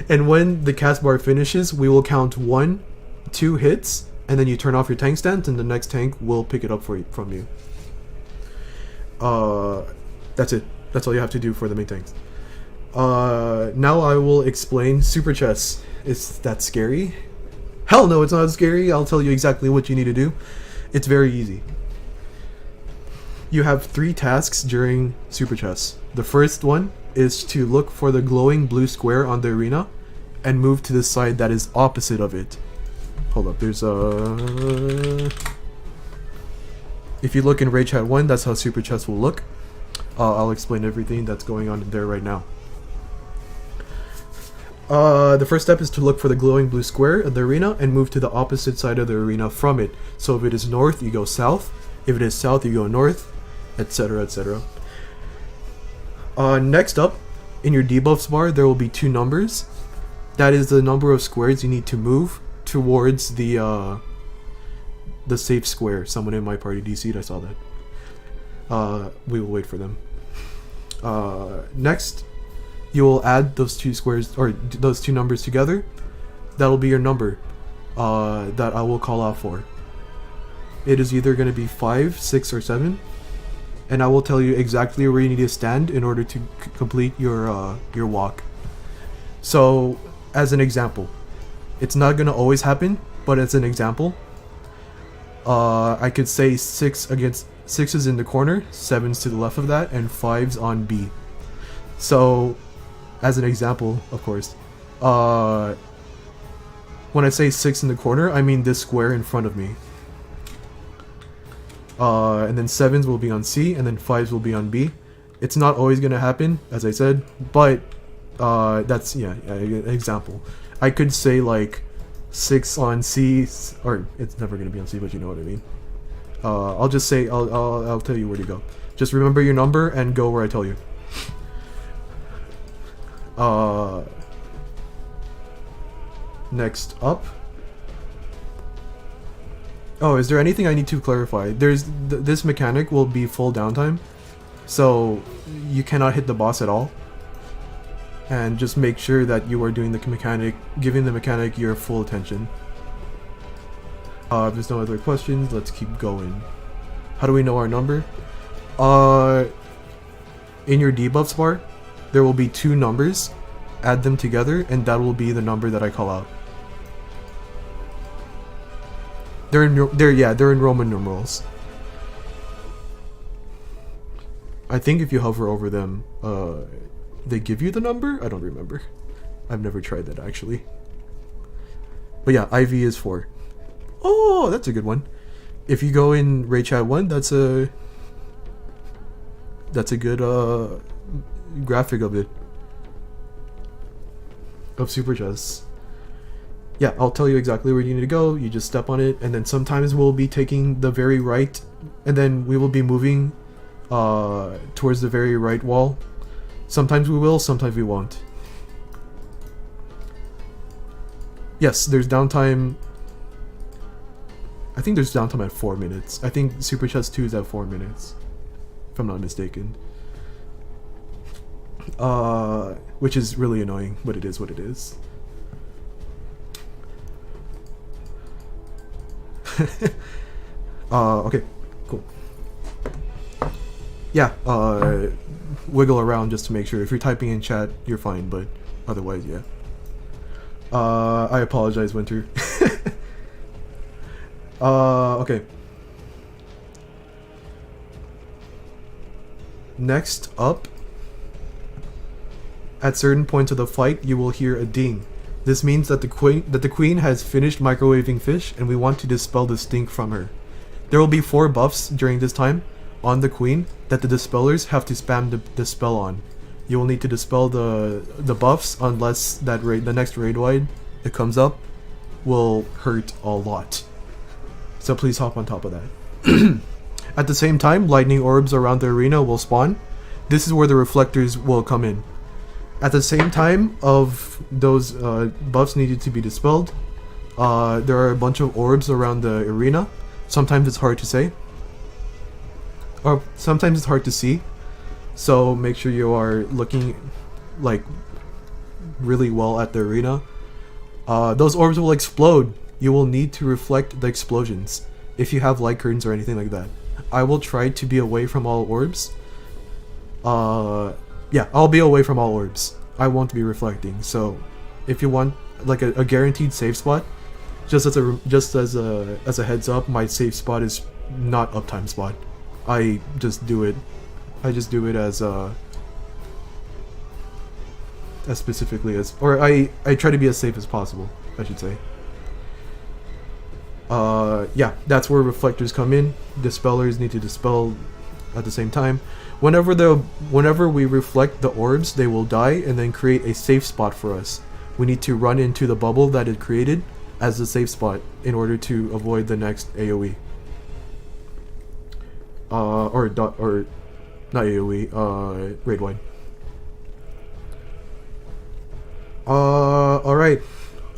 And when the cast bar finishes, we will count 1, 2 hits, and then you turn off your tank stance, and the next tank will pick it up from you. That's it. That's all you have to do for the main tanks. Now I will explain Super Chess. Is that scary? Hell no, it's not scary. I'll tell you exactly what you need to do. It's very easy. You have 3 tasks during Super Chess. The first one is to look for the glowing blue square on the arena and move to the side that is opposite of it. Hold up, there's a... If you look in Raid Chat 1, that's how Super Chest will look. I'll explain everything that's going on in there right now. The first step is to look for the glowing blue square of the arena and move to the opposite side of the arena from it. So if it is north, you go south. If it is south, you go north, etc, etc. Next up, in your debuffs bar, there will be 2 numbers. That is the number of squares you need to move towards the safe square. Someone in my party DC'd, I saw that. We will wait for them. Next, you will add those 2 squares, or those 2 numbers together. That'll be your number that I will call out for. It is either going to be 5, 6, or 7. And I will tell you exactly where you need to stand in order to complete your walk. So, as an example, it's not going to always happen, but as an example, I could say 6 against 6s in the corner, 7s to the left of that, and 5s on B. So, as an example, of course, when I say 6 in the corner, I mean this square in front of me. And then 7s will be on C, and then 5s will be on B. It's not always going to happen, as I said, but that's, yeah, an example. I could say like 6 on C, or it's never going to be on C, but you know what I mean. I'll just say, I'll tell you where to go. Just remember your number and go where I tell you. Next up. Oh, is there anything I need to clarify? This mechanic will be full downtime, so you cannot hit the boss at all. And just make sure that you are doing the mechanic, giving the mechanic your full attention. If there's no other questions, let's keep going. How do we know our number? In your debuffs bar, there will be 2 numbers. Add them together, and that will be the number that I call out. They're in Roman numerals. I think if you hover over them, they give you the number? I don't remember. I've never tried that actually. But yeah, IV is 4. Oh, that's a good one. If you go in Raid Chat 1, that's a good graphic of it. Of Super Chess. Yeah, I'll tell you exactly where you need to go. You just step on it, and then sometimes we'll be taking the very right, and then we will be moving towards the very right wall. Sometimes we will, sometimes we won't. Yes, there's downtime. I think there's downtime at 4 minutes. I think Super Chess 2 is at 4 minutes, if I'm not mistaken. Which is really annoying, but it is what it is. Okay, cool. Yeah, wiggle around just to make sure. If you're typing in chat, you're fine, but otherwise, yeah. I apologize, Winter. Okay. Next up, at certain points of the fight, you will hear a ding. This means that the queen has finished microwaving fish, and we want to dispel the stink from her. There will be 4 buffs during this time on the queen that the dispellers have to spam the spell on. You will need to dispel the buffs unless that the next raid wide that comes up will hurt a lot. So please hop on top of that. At the same time, lightning orbs around the arena will spawn. This is where the reflectors will come in. At the same time of those buffs needed to be dispelled, there are a bunch of orbs around the arena. Sometimes it's hard to say, or sometimes it's hard to see, so make sure you are looking like really well at the arena. Those orbs will explode. You will need to reflect the explosions if you have light curtains or anything like that. I will try to be away from all orbs. Yeah, I'll be away from all orbs. I won't be reflecting. So, if you want like a guaranteed safe spot, just as a heads up, my safe spot is not uptime spot. I just do it. I just do it as as specifically as, or I try to be as safe as possible, I should say. Yeah, that's where reflectors come in. Dispellers need to dispel at the same time. Whenever we reflect the orbs, they will die and then create a safe spot for us. We need to run into the bubble that it created as a safe spot in order to avoid the next AoE. Or not AoE, raid wide. Alright.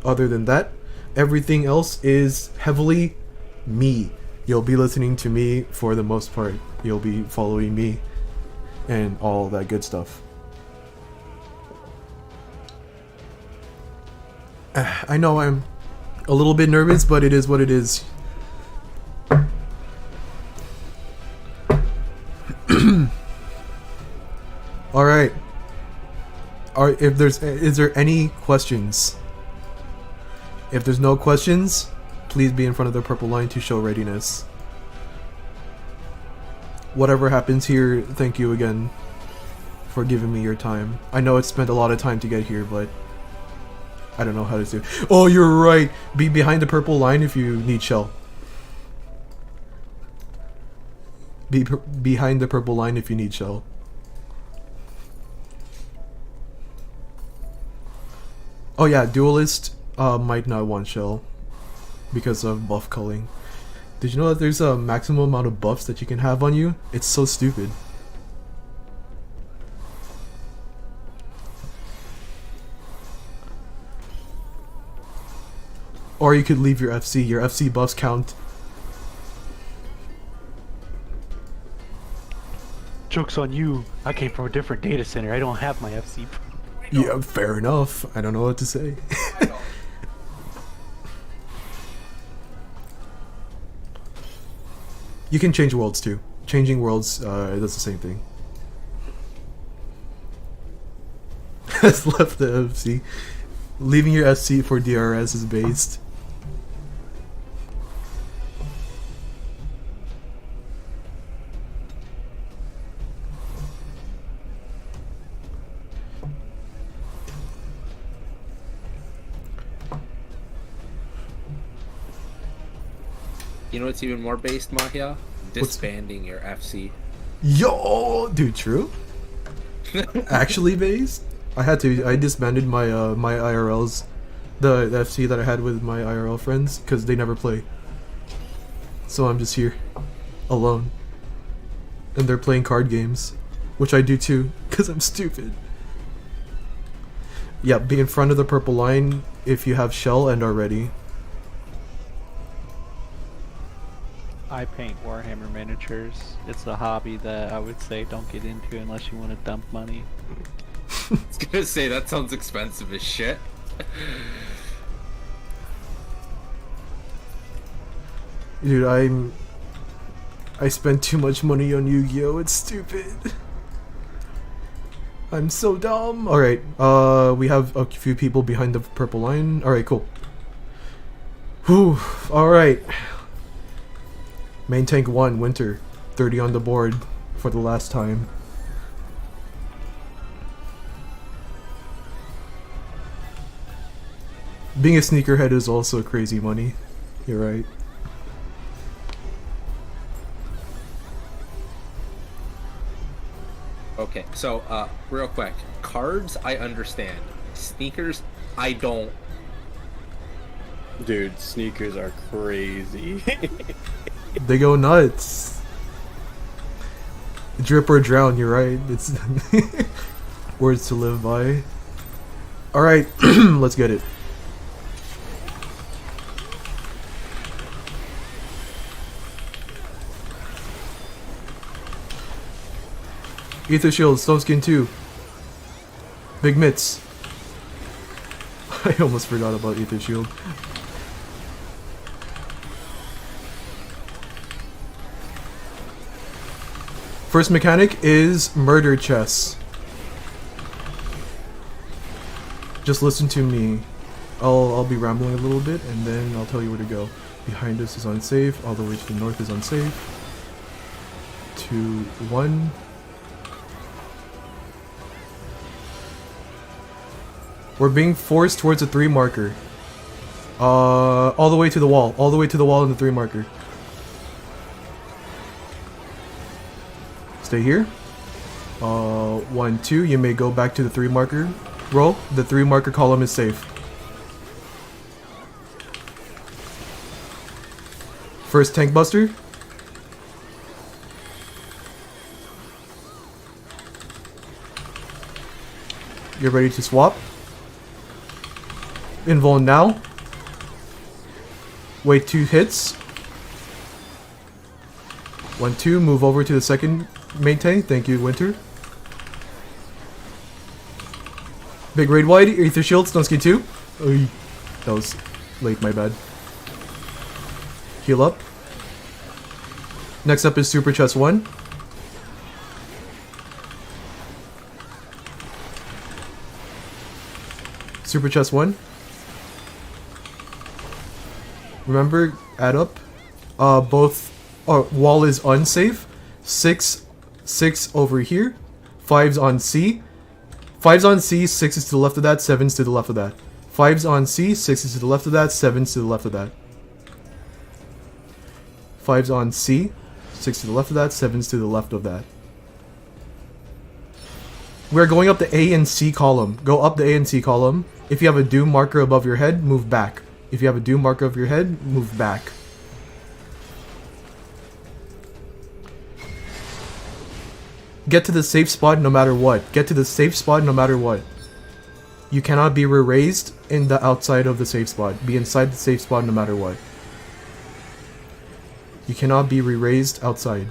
Other than that, everything else is heavily me. You'll be listening to me for the most part. You'll be following me and all that good stuff. I know I'm a little bit nervous, but it is what it is. Alright. Is there any questions? If there's no questions, please be in front of the purple line to show readiness. Whatever happens here, thank you again for giving me your time. I know it's spent a lot of time to get here, but I don't know how to do it. Oh, you're right! Be behind the purple line if you need shell. Be behind the purple line if you need shell. Oh yeah, duelist might not want shell because of buff culling. Did you know that there's a maximum amount of buffs that you can have on you? It's so stupid. Or you could leave your FC. Your FC buffs count. Joke's on you. I came from a different data center. I don't have my FC. Yeah, fair enough. I don't know what to say. You can change worlds too. Changing worlds does the same thing. Has left the FC. Leaving your FC for DRS is based. You know what's even more based, Mahia? Disbanding your FC. Yo, dude, true. Actually based. I disbanded my my IRLs, the FC that I had with my IRL friends, because they never play. So I'm just here, alone, and they're playing card games, which I do too, because I'm stupid. Yeah, be in front of the purple line if you have shell and are ready. I paint Warhammer miniatures. It's a hobby that I would say don't get into unless you want to dump money. I was gonna say, that sounds expensive as shit. Dude, I spent too much money on Yu-Gi-Oh! It's stupid. I'm so dumb. Alright, we have a few people behind the purple line. Alright, cool. Whew, alright. Main tank 1, Winter. 30 on the board for the last time. Being a sneakerhead is also crazy money. You're right. Okay, so, real quick. Cards, I understand. Sneakers, I don't. Dude, sneakers are crazy. They go nuts. Drip or drown, you're right. It's words to live by. Alright, let's get it. Ether Shield, Stone Skin 2. Big mitts. I almost forgot about Ether Shield. First mechanic is murder chess. Just listen to me. I'll be rambling a little bit and then I'll tell you where to go. Behind us is unsafe, all the way to the north is unsafe. 2, 1. We're being forced towards a 3 marker. All the way to the wall. All the way to the wall in the 3 marker. Stay here. 1, 2. You may go back to the 3 marker row. The 3 marker column is safe. First tank buster. You're ready to swap. Invuln now. Wait 2 hits. 1, 2. Move over to the second main tank. Thank you, Winter. Big raid wide. Aether shield. Stun skin 2. Oy. That was late, my bad. Heal up. Next up is Super Chest 1. Super Chest 1. Remember, add up. Both wall is unsafe. 6 over here. 5's on C. 5's on C, 6 is to the left of that, 7's to the left of that. 5's on C, 6 is to the left of that, 7's to the left of that. 5's on C, 6 to the left of that, 7's to the left of that. We're going up the A and C column. Go up the A and C column. If you have a doom marker above your head, move back. If you have a doom marker above your head, move back. Get to the safe spot no matter what. Get to the safe spot no matter what. You cannot be re-raised in the outside of the safe spot. Be inside the safe spot no matter what. You cannot be re-raised outside.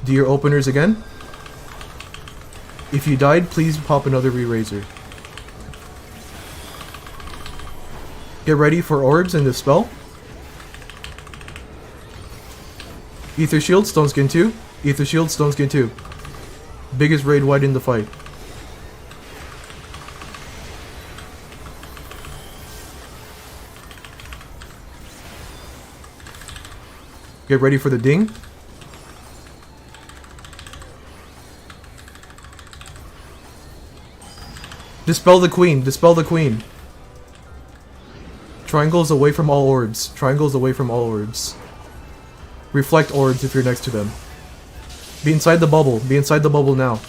Do your openers again. If you died, please pop another re-raiser. Get ready for orbs and dispel. Aether shield, stone skin 2. Aether shield, stone skin 2. Biggest raid wide in the fight. Get ready for the ding. Dispel the queen. Dispel the queen. Triangles away from all orbs. Triangles away from all orbs. Reflect orbs if you're next to them. Be inside the bubble. Be inside the bubble now.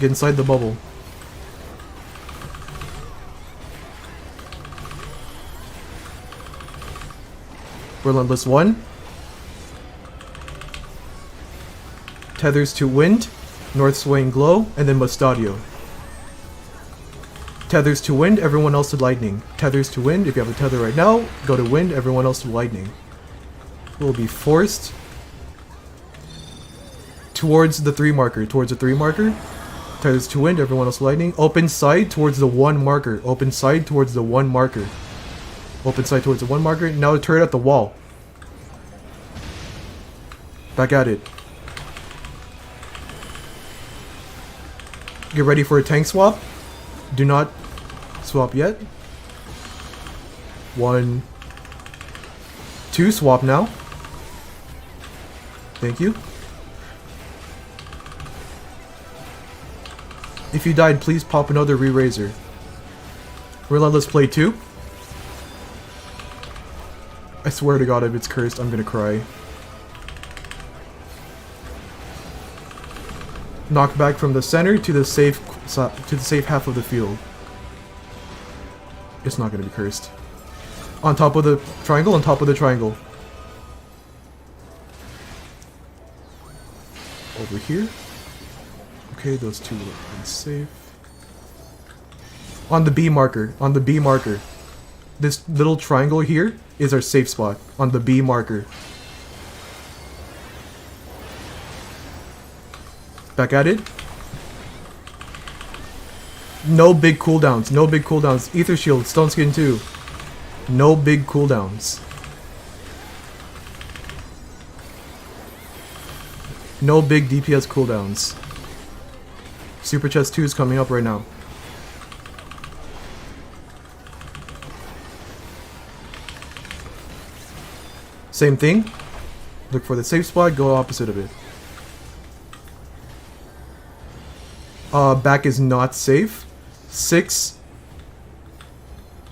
Get inside the bubble. Relentless 1. Tethers to wind. North swaying glow. And then Mustadio. Tethers to wind, everyone else to lightning. Tethers to wind, if you have a tether right now, go to wind, everyone else to lightning. We'll be forced towards the 3 marker. Towards the 3 marker. Tethers to wind, everyone else to lightning. Open side towards the 1 marker. Open side towards the 1 marker. Open side towards the 1 marker. Now turn at the wall. Back at it. Get ready for a tank swap. Do not swap yet. 1, 2, swap now. Thank you. If you died, please pop another re-raiser. Relentless play 2. I swear to God, if it's cursed, I'm gonna cry. Knock back from the center to the safe half of the field. It's not gonna be cursed. On top of the triangle, on top of the triangle. Over here. Okay, those two are unsafe. On the B marker, on the B marker. This little triangle here is our safe spot. On the B marker. Back at it. No big cooldowns. No big cooldowns. Aether shield. Stone skin 2. No big cooldowns. No big DPS cooldowns. Super chest 2 is coming up right now. Same thing. Look for the safe spot, go opposite of it. Back is not safe. 6.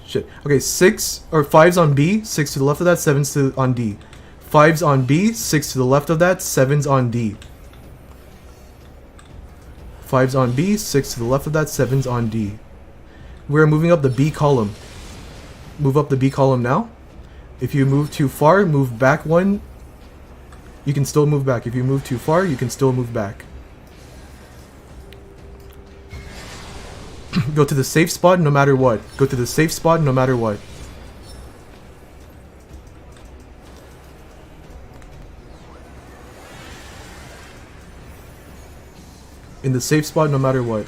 Shit. Okay, 6 or 5's on B, 6 to the left of that, 7's on D. 5's on B, 6 to the left of that, 7's on D. 5's on B, 6 to the left of that, 7's on D. We're moving up the B column. Move up the B column now. If you move too far, move back 1. You can still move back. If you move too far, you can still move back. Go to the safe spot no matter what. Go to the safe spot no matter what. In the safe spot no matter what.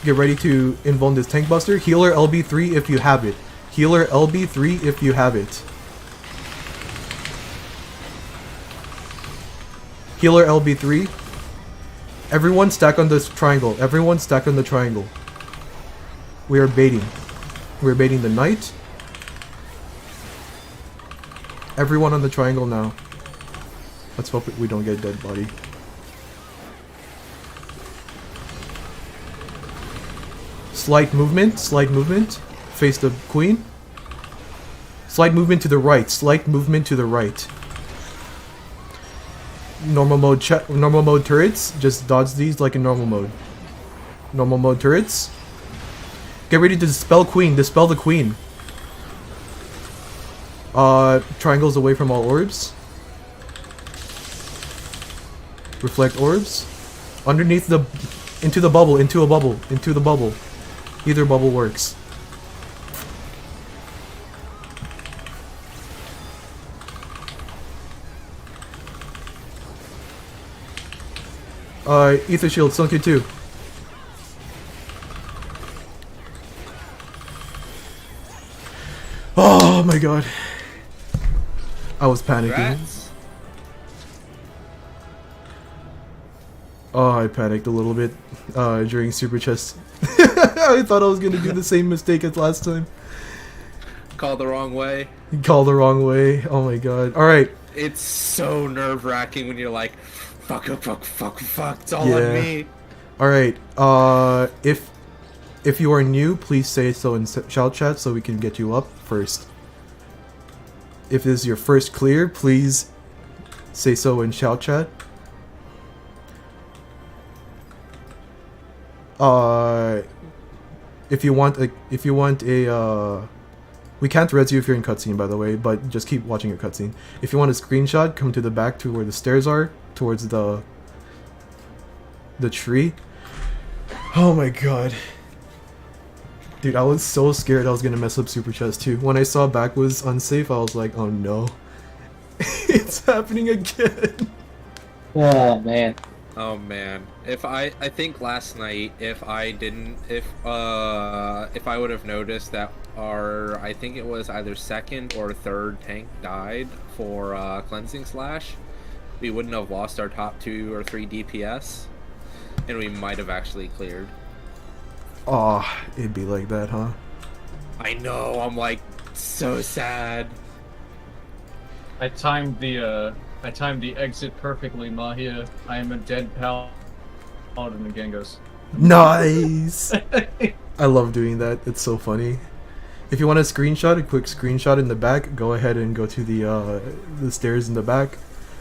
Get ready to involve this tank buster. Healer LB3 if you have it. Healer LB3 if you have it. Healer LB3. Everyone stack on this triangle. Everyone stack on the triangle. We are baiting. We're baiting the knight. Everyone on the triangle now. Let's hope we don't get a dead body. Slight movement, face the queen. Slight movement to the right, slight movement to the right. Normal mode turrets, just dodge these like in normal mode. Normal mode turrets. Get ready to dispel queen, dispel the queen. Triangles away from all orbs. Reflect orbs. Underneath the, into the bubble, into the bubble. Either bubble works. Ether shield, sunk you too. Oh my god. I was panicking. Congrats. Oh, I panicked a little bit during Super Chest. I thought I was gonna do the same mistake as last time. Called the wrong way. Called the wrong way. Oh my god. Alright. It's so nerve-wracking when you're like, fuck, it's all on me. Alright, if you are new, please say so in shout chat so we can get you up first. If this is your first clear, please say so in shout chat. If you want a, we can't res you if you're in cutscene, by the way, but just keep watching your cutscene. If you want a screenshot, come to the back to where the stairs are, towards the tree. Oh my god. Dude, I was so scared I was gonna mess up Super Chest too. When I saw back was unsafe, I was like, oh no. It's happening again. Oh man. Oh man. I think last night if I would have noticed that I think it was either second or third tank died for cleansing slash, we wouldn't have lost our top 2 or 3 DPS, and we might have actually cleared. Oh, it'd be like that, huh? I know, I'm like so sad. I timed the exit perfectly, Mahia. I am a dead paladin again goes. Nice! I love doing that, it's so funny. If you want a screenshot, a quick screenshot in the back, go ahead and go to the stairs in the back.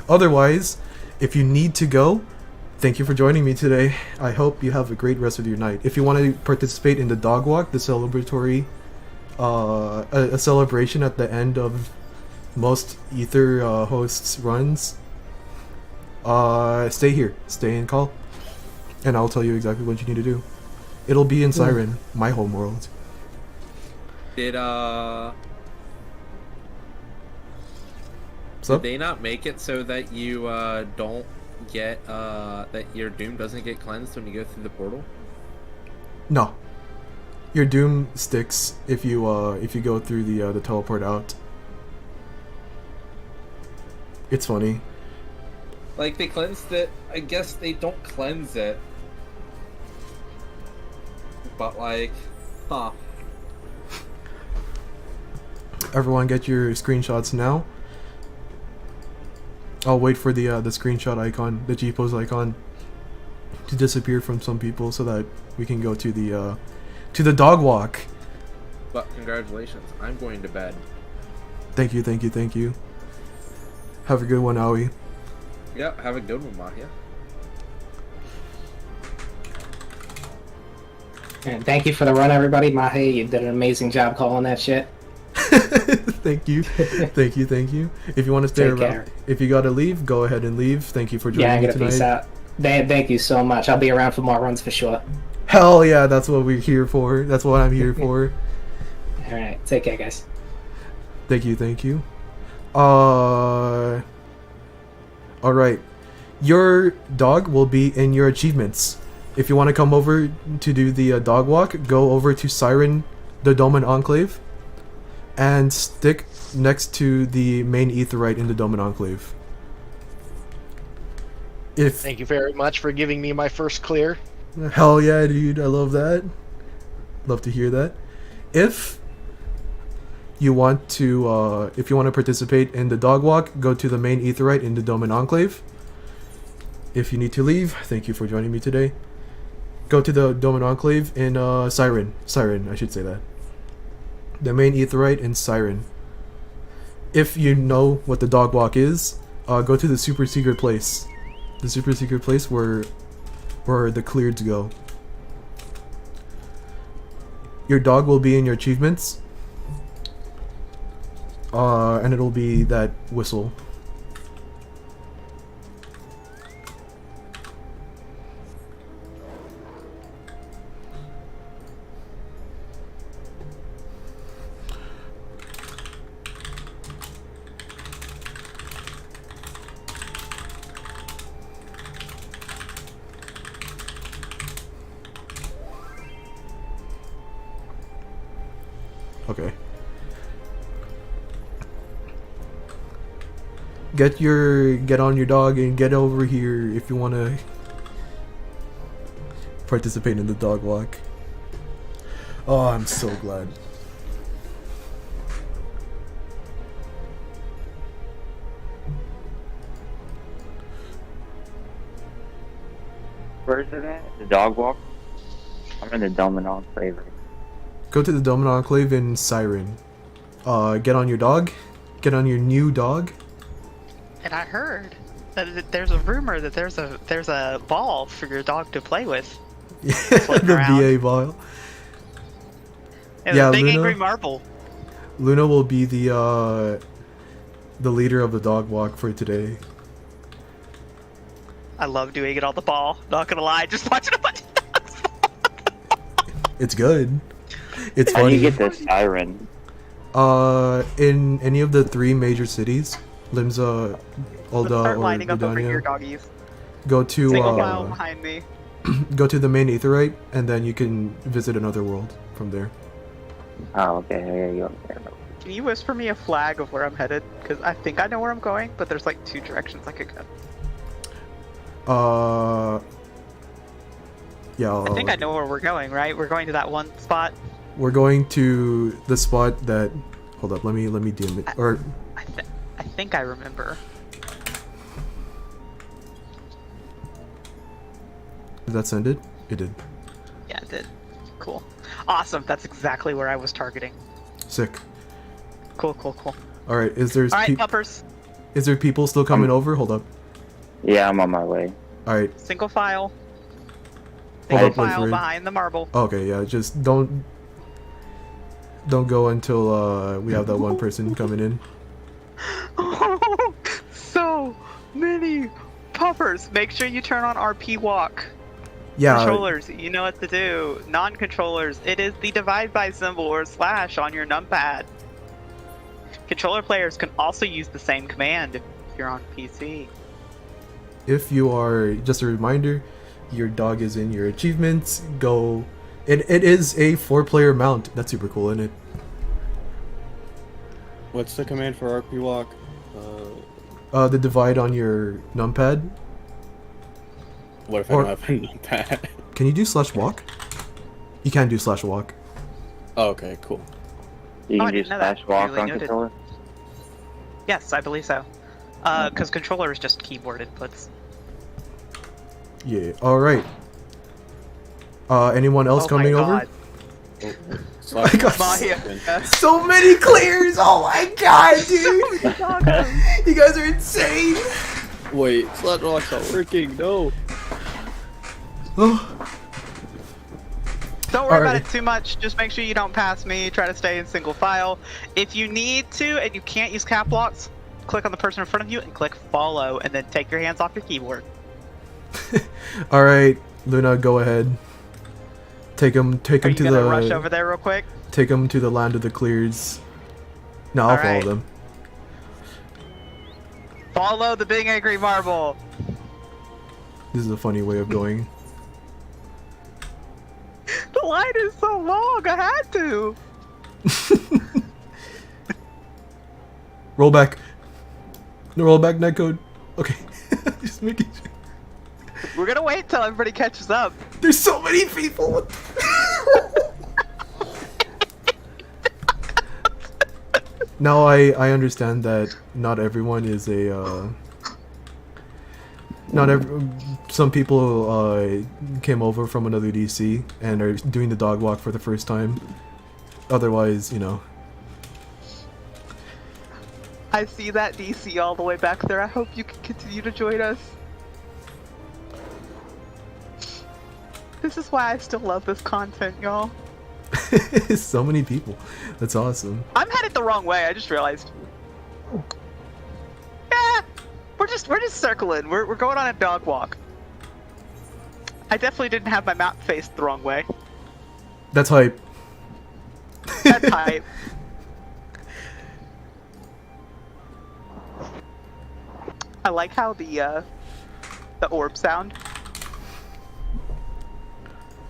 Otherwise, if you need to go, thank you for joining me today. I hope you have a great rest of your night. If you want to participate in the dog walk, the celebratory, a celebration at the end of most Ether hosts runs, stay here, stay in call, and I'll tell you exactly what you need to do. It'll be in Siren, my home world. Did they not make it so that you don't get that your Doom doesn't get cleansed when you go through the portal? No. Your Doom sticks if you go through the teleport out. It's funny. Like they cleansed it, I guess they don't cleanse it. but like, huh. Everyone get your screenshots now. I'll wait for the screenshot icon, the G-pose icon, to disappear from some people so that we can go to the dog walk. But congratulations, I'm going to bed. Thank you, thank you, thank you. Have a good one, Aoi. Yep, have a good one, Mahia. And thank you for the run, everybody. Mahia, you did an amazing job calling that shit. Thank you, thank you, thank you. If you want to stay Take around, care. if you gotta leave, go ahead and leave. Thank you for joining Yeah, I'm me gonna tonight. peace out. Thank you so much. I'll be around for more runs for sure. Hell yeah, that's what we're here for. That's what I'm here for. All right, take care, guys. Thank you, thank you. All right. Your dog will be in your achievements. If you want to come over to do the dog walk, go over to Siren, the Doman Enclave, and stick next to the main Aetheryte in the Doman Enclave. Thank you very much for giving me my first clear. Hell yeah, dude! I love that. Love to hear that. If you want to participate in the dog walk, go to the main Aetheryte in the Doman Enclave. If you need to leave, thank you for joining me today. Go to the Doman Enclave in Siren, I should say that. The main Aetheryte in Siren. If you know what the dog walk is, go to the super secret place. The super secret place where the cleareds go. Your dog will be in your achievements. And it'll be that whistle. Okay. Get on your dog and get over here if you want to participate in the dog walk. Oh, I'm so glad. Where is it at? The dog walk? I'm in the Doman Enclave. Go to the Doman Enclave in Siren. Get on your dog. Get on your new dog. And I heard that there's a rumor that there's a ball for your dog to play with. The BA ball. And yeah, a big angry marble. Luna will be the leader of the dog walk for today. I love doing it on the ball. Not gonna lie, just watching a bunch of dogs fall. It's good. It's How funny. do you get the siren? In any of the 3 major cities, Limsa, Ul'dah, Start or lining up over here, Gridania, doggies. go to Single file behind me. go to the main Aetheryte, and then you can visit another world from there. Oh, okay. Here you go. Can you whisper me a flag of where I'm headed? Because I think I know where I'm going, but there's like 2 directions I could go. Yeah. I think I know where we're going, right? We're going to that one spot. We're going to the spot that. Hold up. Let me DM it. Or I think I remember. did that send it? It did. Yeah, it did. Cool. Awesome. That's exactly where I was targeting. Sick. Cool. All right. Is there? All right, puppers. Is there people still coming over? Hold up. Yeah, I'm on my way. All right. Single file. Hold Single up, file wait. behind the marble. Okay, yeah, just don't go until we have that one person coming in. Oh, so many puppers. Make sure you turn on RP walk. Yeah. Controllers, you know what to do. Non-controllers, it is the divide by symbol or / on your numpad. Controller players can also use the same command if you're on PC. If you are, just a reminder, your dog is in your achievements, go. It is a 4-player mount. That's super cool, isn't it? What's the command for RP walk? The divide on your numpad. What if I don't have a numpad? Can you do /walk? You can't do slash walk. Oh, okay, cool. You Oh, I can do didn't know that. slash walk Duly on noted. controller? Yes, I believe so. Because controller is just keyboard inputs. Yeah. All right. Anyone else Oh coming my over? God. I got Mahia. so many clears. Oh my god, dude! You guys are insane. Wait, slash walk's not working. No. Oh. Don't worry about Alright. it too much. Just make sure you don't pass me. Try to stay in single file. If you need to and you can't use cap locks, click on the person in front of you and click follow, and then take your hands off your keyboard. All right, Luna, go ahead. Take him Are to you gonna the. rush over there real quick? Take him to the land of the clears. No, I'll follow Alright. them. Follow the big angry marble. This is a funny way of going. The line is so long. I had to. Roll back. No, roll back netcode. Okay. Just making sure. We're gonna wait till everybody catches up. There's so many people. Now I understand that not everyone is a some people came over from another DC and are doing the dog walk for the first time. Otherwise, you know. I see that DC all the way back there. I hope you can continue to join us. This is why I still love this content, y'all. So many people. That's awesome. I'm headed the wrong way. I just realized. Yeah, we're just circling. We're going on a dog walk. I definitely didn't have my map faced the wrong way. That's hype. That's hype. I like how the orb sound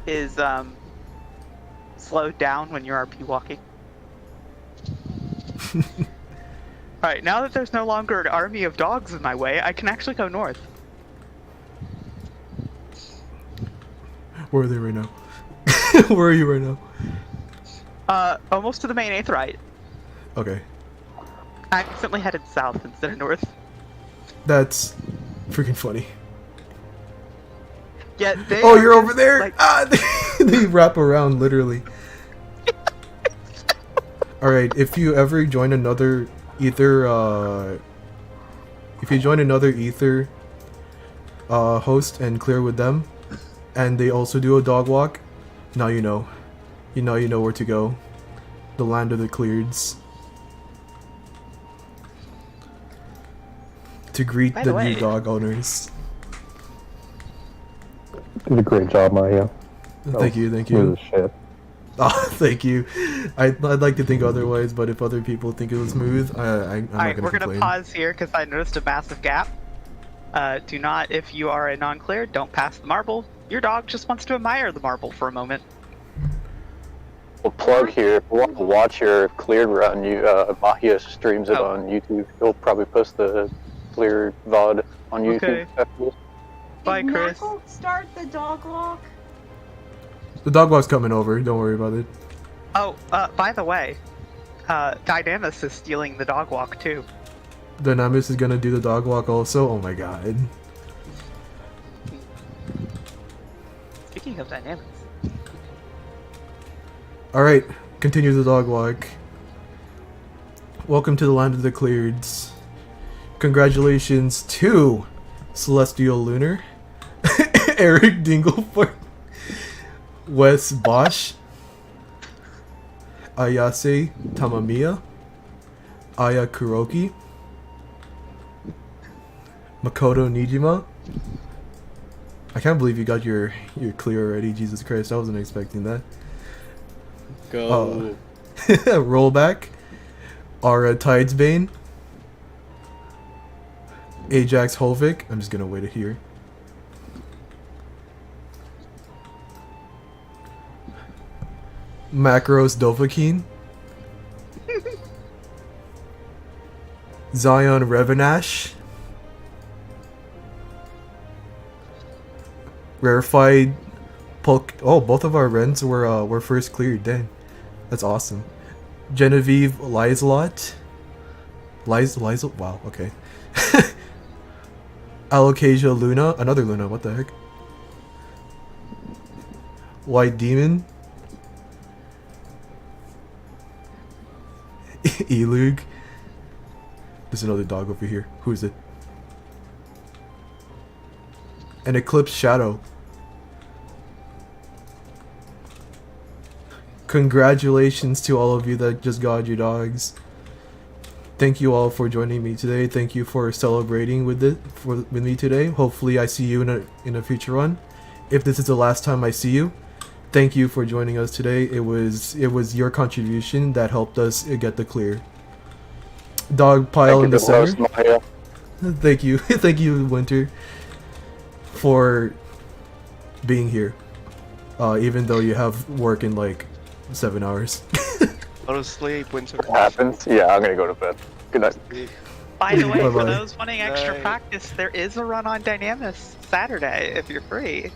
is slowed down when you're RP walking. Alright, now that there's no longer an army of dogs in my way, I can actually go north. Where are they right now? Where are you right now? Almost to the main Aetheryte. Okay. I accidentally headed south instead of north. That's freaking funny. Yeah, they Oh, are you're over just, there? like- Ah, they wrap around, literally. Alright, if you ever join another Ether, if you join another Ether host and clear with them, and they also do a dog walk, now you know. You know where to go. The land of the cleareds. To greet By the the way- new dog owners. Did a great job, Mahia. Thank you. Smooth as shit. Oh, thank you. I'd like to think otherwise, but if other people think it was smooth, I'm not Alright, gonna we're complain. gonna pause here because I noticed a massive gap. Do not, if you are a non-clear, don't pass the marble. Your dog just wants to admire the marble for a moment. Well, plug here. If you want to watch your cleared run, Mahia streams it on YouTube. He'll probably post the cleared VOD on YouTube. Okay. afterwards. Bye, Did Chris. Knuckle start the dog walk? The dog walk's coming over. Don't worry about it. Oh, by the way, Dynamis is stealing the dog walk too. Dynamis is gonna do the dog walk also. Oh my god. Speaking of Dynamics. Alright, continue the dog walk. Welcome to the land of the cleareds. Congratulations to Celestial Lunar, Eric Dingleford, Wes Bosch, Ayase Tamamiya, Aya Kuroki, Makoto Nijima. I can't believe you got your clear already, Jesus Christ, I wasn't expecting that. Go. Rollback, Aura Tidesbane, Ajax Holvik. I'm just gonna wait it here. Macros Dovahkiin, Zion Revenash, Rarefied both of our Rens were first cleared. Dang, that's awesome. Genevieve Lizelot. Lizel. Wow. Okay. Alocasia Luna. Another Luna. What the heck? White Demon. Elug. There's another dog over here. Who is it? An Eclipse Shadow. Congratulations to all of you that just got your dogs. Thank you all for joining me today. Thank you for celebrating with me today. Hopefully I see you in a future run. If this is the last time I see you, thank you for joining us today. It was your contribution that helped us get the clear. Dog pile in the center. Thank you. Thank you, Winter, for being here. Even though you have work in like 7 hours. Go to sleep, Winter. What happens? Yeah, I'm gonna go to bed. Good night. By the way, for Bye-bye. those wanting extra practice, there is a run on Dynamis Saturday if you're free.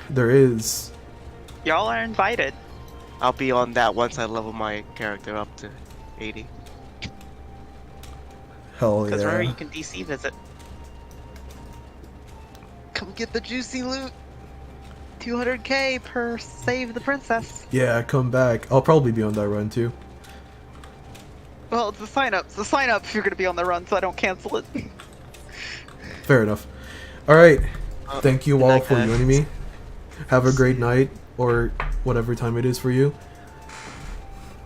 There is. Y'all are invited. I'll be on that once I level my character up to 80. Hell Because remember, yeah. you can DC visit. Come get the juicy loot. 200k per save the princess. Yeah, come back. I'll probably be on that run too. Well, it's a sign up. It's a sign up if you're gonna be on the run, so I don't cancel it. Fair enough. Alright. Thank you all night, for guys. joining me. Have a great night, or whatever time it is for you.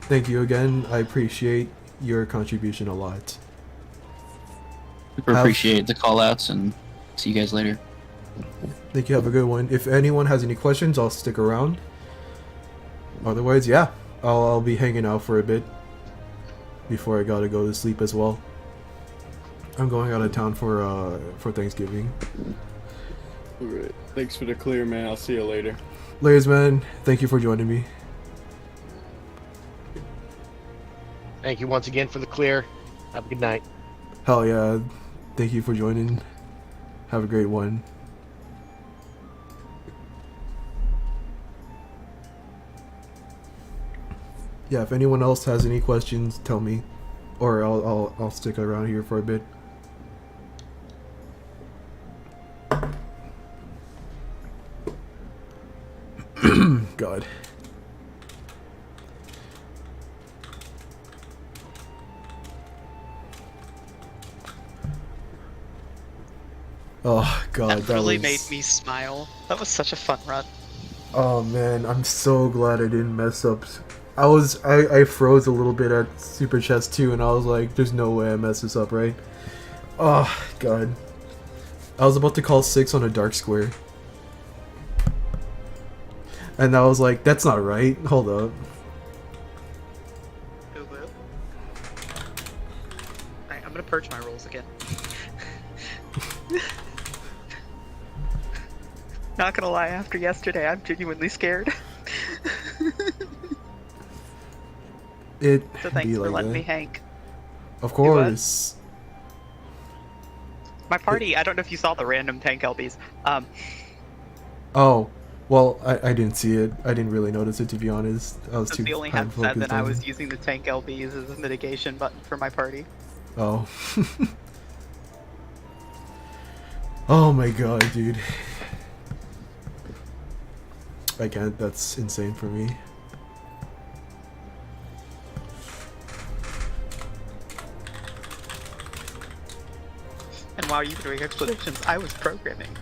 Thank you again. I appreciate your contribution a lot. Super appreciate the call outs and see you guys later. Thank you. Have a good one. If anyone has any questions, I'll stick around. Otherwise, yeah, I'll be hanging out for a bit before I gotta go to sleep as well. I'm going out of town for Thanksgiving. Alright. Thanks for the clear, man. I'll see you later. Layers, man. Thank you for joining me. Thank you once again for the clear. Have a good night. Hell yeah. Thank you for joining. Have a great one. Yeah, if anyone else has any questions, tell me, or I'll stick around here for a bit. God. Oh God, That really was... made me smile. That was such a fun run. Oh man, I'm so glad I didn't mess up. I froze a little bit at Super Chest 2 and I was like, there's no way I messed this up, right? Oh God. I was about to call 6 on a dark square. And I was like, that's not right. Hold up. Alright, I'm gonna purge my rolls again. Not gonna lie, after yesterday, I'm genuinely scared. It So thanks be for like letting that. me hang. Of course. My party, I don't know if you saw the random tank LBs. Oh, well, I didn't see it. I didn't really notice it, to be honest. I was Since too they only high had 7, focused I on- was using the tank LBs as a mitigation button for my party. Oh. Oh my god, dude. I can't. That's insane for me. And while you were doing explanations, I was programming.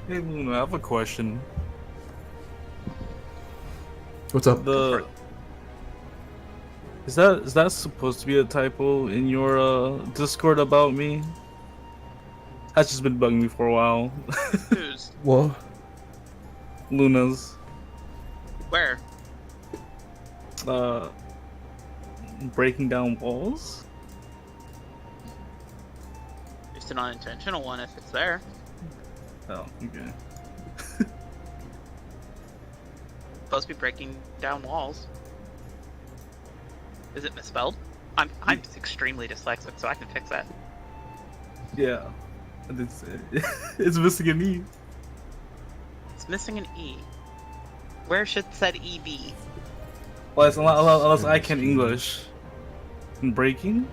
Hey Luna, I have a question. What's up? Is that supposed to be a typo in your Discord about me? That's just been bugging me for a while. Who's? What? Luna's. Where? Breaking down walls? Just an unintentional one if it's there. Oh, okay. Supposed to be breaking down walls. Is it misspelled? I'm extremely dyslexic, so I can fix that. Yeah. It's missing an E. It's missing an E. Where should said E be? Well, unless I can English. In breaking?